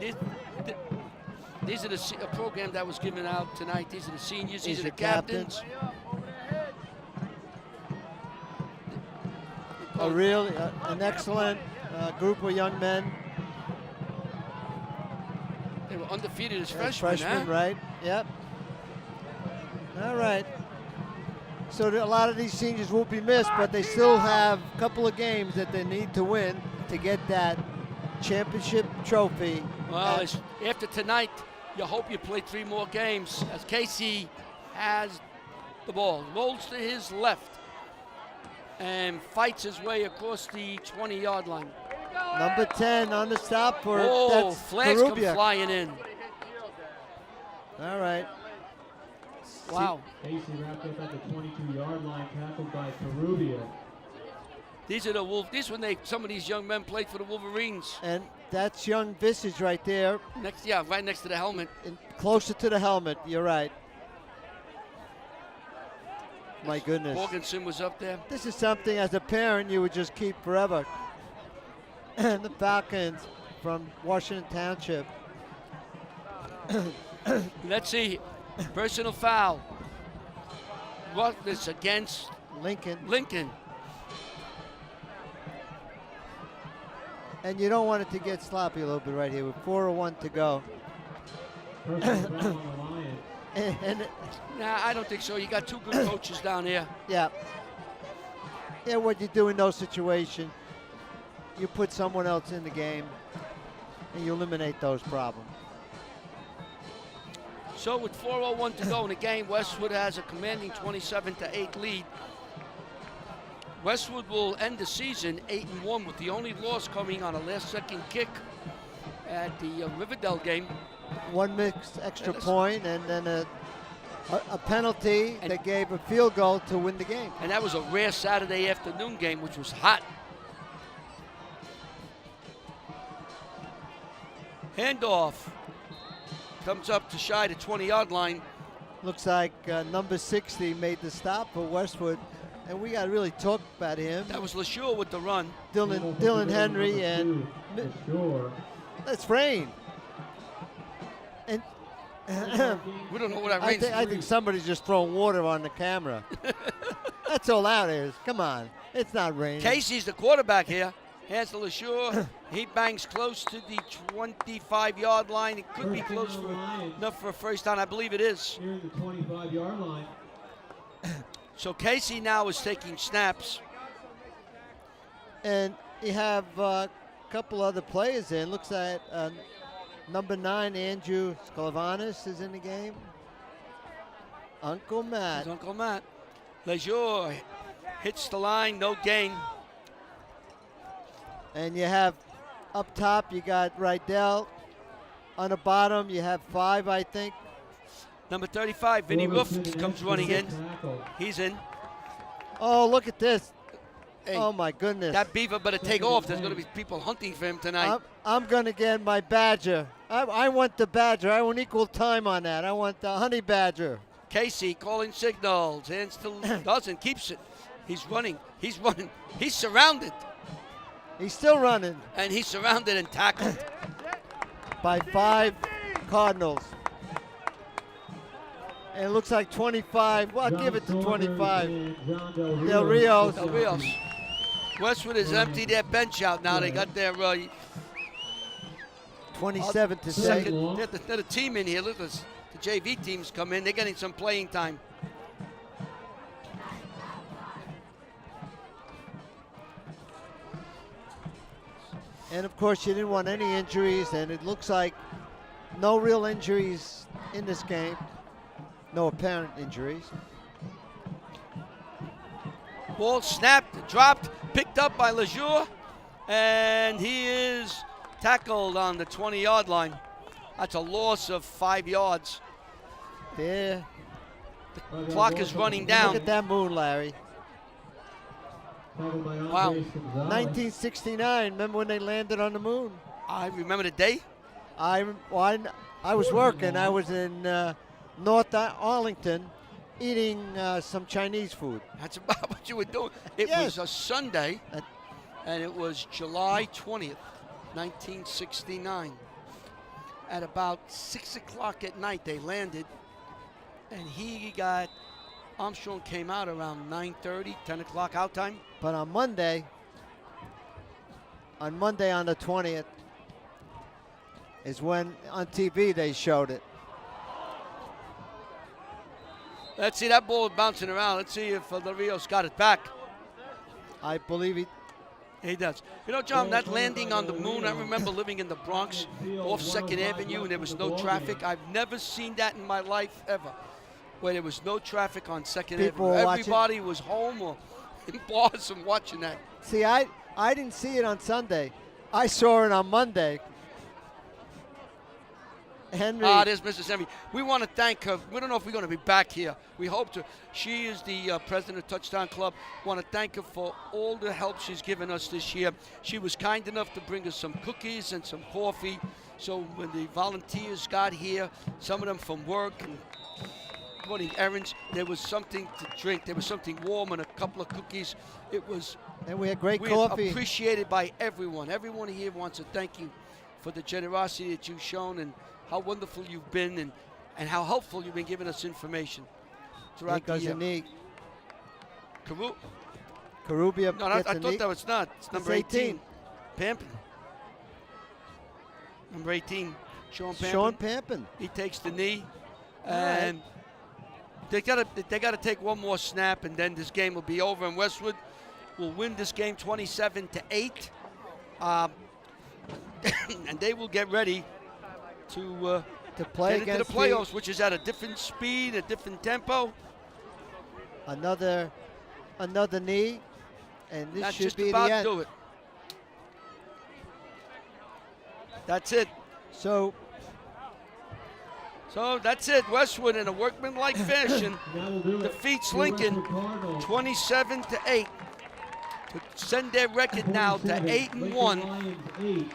These are a program that was given out tonight. These are the seniors. These are the captains. An excellent group of young men. They were undefeated as As freshmen, huh? right? Yep. All right. So a lot of these seniors will be missed, but they still have a couple of games that they need to win to get that championship trophy. Well, after tonight, you hope you play 3 more games as Casey has the ball, rolls to his left, and fights his way across the 20-yard line. Number 10 on the stop for Oh, that's flags come Karubia. flying in. All right. Wow. Casey wrapped up at the 22-yard line, tackled by Karubia. These are the Wolves. These when some of these young men played for the Wolverines. And that's young Visage right there, Right next to the helmet. and closer to the helmet. You're right. My goodness. Morganson was up there. This is something as a parent you would just keep forever. The Falcons from Washington Township. Let's see. Personal foul. Rutgers against Lincoln. Lincoln. And you don't want it to get sloppy a little bit right here with 4:01 to go. Personal foul on the Lions. And Nah, I don't think so. You got 2 good coaches down here. yeah. Yeah, what you do in those situations, you put someone else in the game and you eliminate those problems. So with 4:01 to go in the game, Westwood has a commanding 27-8 lead. Westwood will end the season 8-1 with the only loss coming on a last-second kick at the Riverdale game. One mixed extra Yeah, point and then a penalty that gave a field goal to win the game. And that was a rare Saturday afternoon game, which was hot. Handoff. Comes up to shy the 20-yard line. Looks like number 60 made the stop for Westwood, and we got to really talk about him. That was LaSure with the run. Dylan Henry and Sure. that's rain. And We don't know what that I rain's think somebody's just throwing water on the camera. That's all that is. Come on, it's not raining. Casey's the quarterback here. Hands to LaSure. He bangs close to the 25-yard line. It could be close enough for a first down. I believe it is. Near the 25-yard line. So Casey now is taking snaps. And you have a couple other players in. Looks like number 9, Andrew Scolavanis is in the game. Uncle Matt. His Uncle Matt. LaSure hits the line, no gain. And you have up top, you got Rydell. On the bottom, you have 5, I think. Number 35, Vinny Roof comes running in. Tackle. He's in. Oh, look at this. Hey, Oh, my goodness. that beaver better take off. There's going to be people hunting for him tonight. I'm going to get my badger. I want the badger. I want equal time on that. I want the honey badger. Casey calling signals. Hands to doesn't. Keeps it. He's running. He's running. He's surrounded. He's still running And he's surrounded and tackled. by 5 Cardinals. And it looks like 25. Well, I'll give it to 25. Del Rios. Del Rios. Westwood has emptied their bench out now. They got their 27 to 6. second. They're the team in here. Look, the JV teams come in. They're getting some playing time. And of course, you didn't want any injuries, and it looks like no real injuries in this game. No apparent injuries. Ball snapped, dropped, picked up by LaSure, and he is tackled on the 20-yard line. That's a loss of 5 yards. there. Clock is running Look down. at that moon, Larry. Wow. 1969. Remember when they landed on the moon? I remember the day. I was working. I was in North Arlington eating some Chinese food. That's about what you were doing. It Yes. was a Sunday, and it was July 20th, 1969. At about 6 o'clock at night, they landed, and Armstrong came out around 9:30, 10 o'clock out time. But on Monday on the 20th, is when on TV they showed it. Let's see, that ball bouncing around. Let's see if Del Rio's got it back. I believe He does. You know, John, that landing on the moon, I remember living in the Bronx off 2nd Avenue and there was no traffic. I've never seen that in my life ever, where there was no traffic on 2nd People Avenue. were watching. Everybody was home or in bars and watching that. See, I didn't see it on Sunday. I saw it on Monday. Henry. There's Mrs. Henry. We want to thank her. We don't know if we're going to be back here. We hope to. She is the president of Touchdown Club. Want to thank her for all the help she's given us this year. She was kind enough to bring us some cookies and some coffee. So when the volunteers got here, some of them from work and running errands, there was something to drink. There was something warm and a couple of cookies. It was. And we had great coffee. Appreciated by everyone. Everyone here wants to thank you for the generosity that you've shown and how wonderful you've been and how helpful you've been giving us information throughout the year. Karubia. No, I thought that was not. It's number 18. Pampin. Number 18, Sean Pampin. Sean Pampin. He takes the knee, and they gotta take one more snap, and then this game will be over. And Westwood will win this game 27-8, and they will get ready to play get into the playoffs, which is at a different speed, a different tempo. Another knee, and this That's should just be about the end. do it. That's it. So that's it. Westwood, in a workmanlike fashion, defeats Lincoln 27-8 to send their record now to 8-1.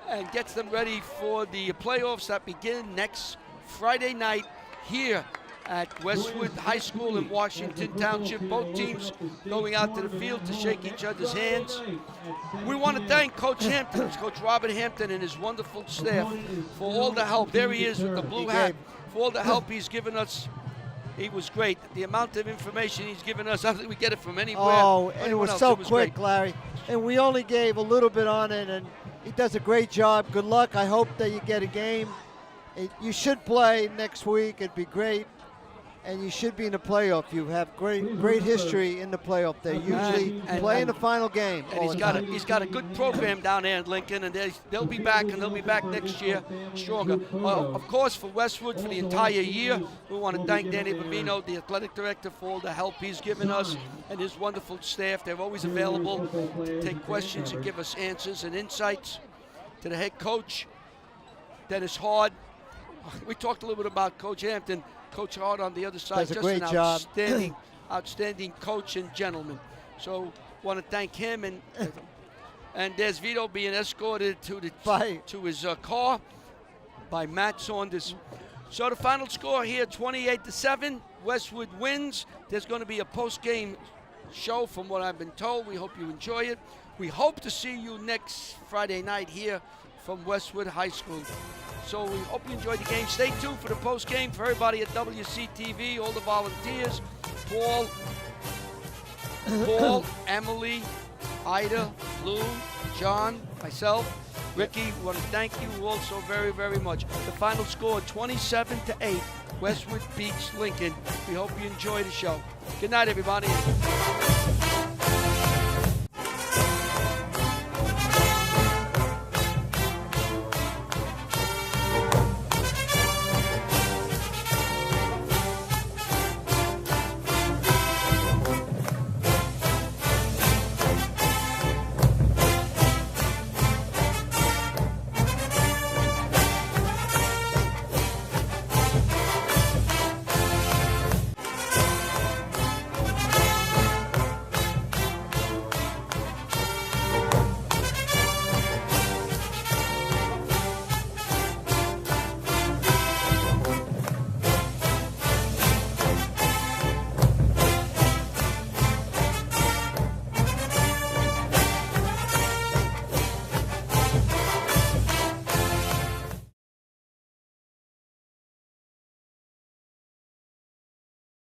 And gets them ready for the playoffs that begin next Friday night here at Westwood High School in Washington Township. Both teams going out to the field to shake each other's hands. We want to thank Coach Hampton, Coach Robert Hampton and his wonderful staff for all the help. There he is with the blue hat. For all the help he's given us. He was great. The amount of information he's given us, I don't think we get it from anywhere. Oh, and it was so quick, Larry. And we only gave a little bit on it, and he does a great job. Good luck. I hope that you get a game. You should play next week. It'd be great. And you should be in the playoff. You have great history in the playoff. They usually play in the final game. And he's got a good program down there in Lincoln, and they'll be back, and they'll be back next year stronger. Of course, for Westwood, for the entire year, we want to thank Danny Bavino, the athletic director, for all the help he's given us, and his wonderful staff. They're always available to take questions and give us answers and insights. To the head coach, Dennis Hard. We talked a little bit about Coach Hampton. Coach Hart on the other side, does a great job. outstanding coach and gentleman. So want to thank him, and there's Vito being escorted to his car by Matt Saunders. So the final score here, 28-7, Westwood wins. There's going to be a post-game show from what I've been told. We hope you enjoy it. We hope to see you next Friday night here from Westwood High School. So we hope you enjoyed the game. Stay tuned for the post game for everybody at WCTV, all the volunteers, Paul, Emily, Ida, Lou, John, myself, Ricky. We want to thank you all so very, very much. The final score, 27-8. Westwood beats Lincoln. We hope you enjoy the show. Good night, everybody.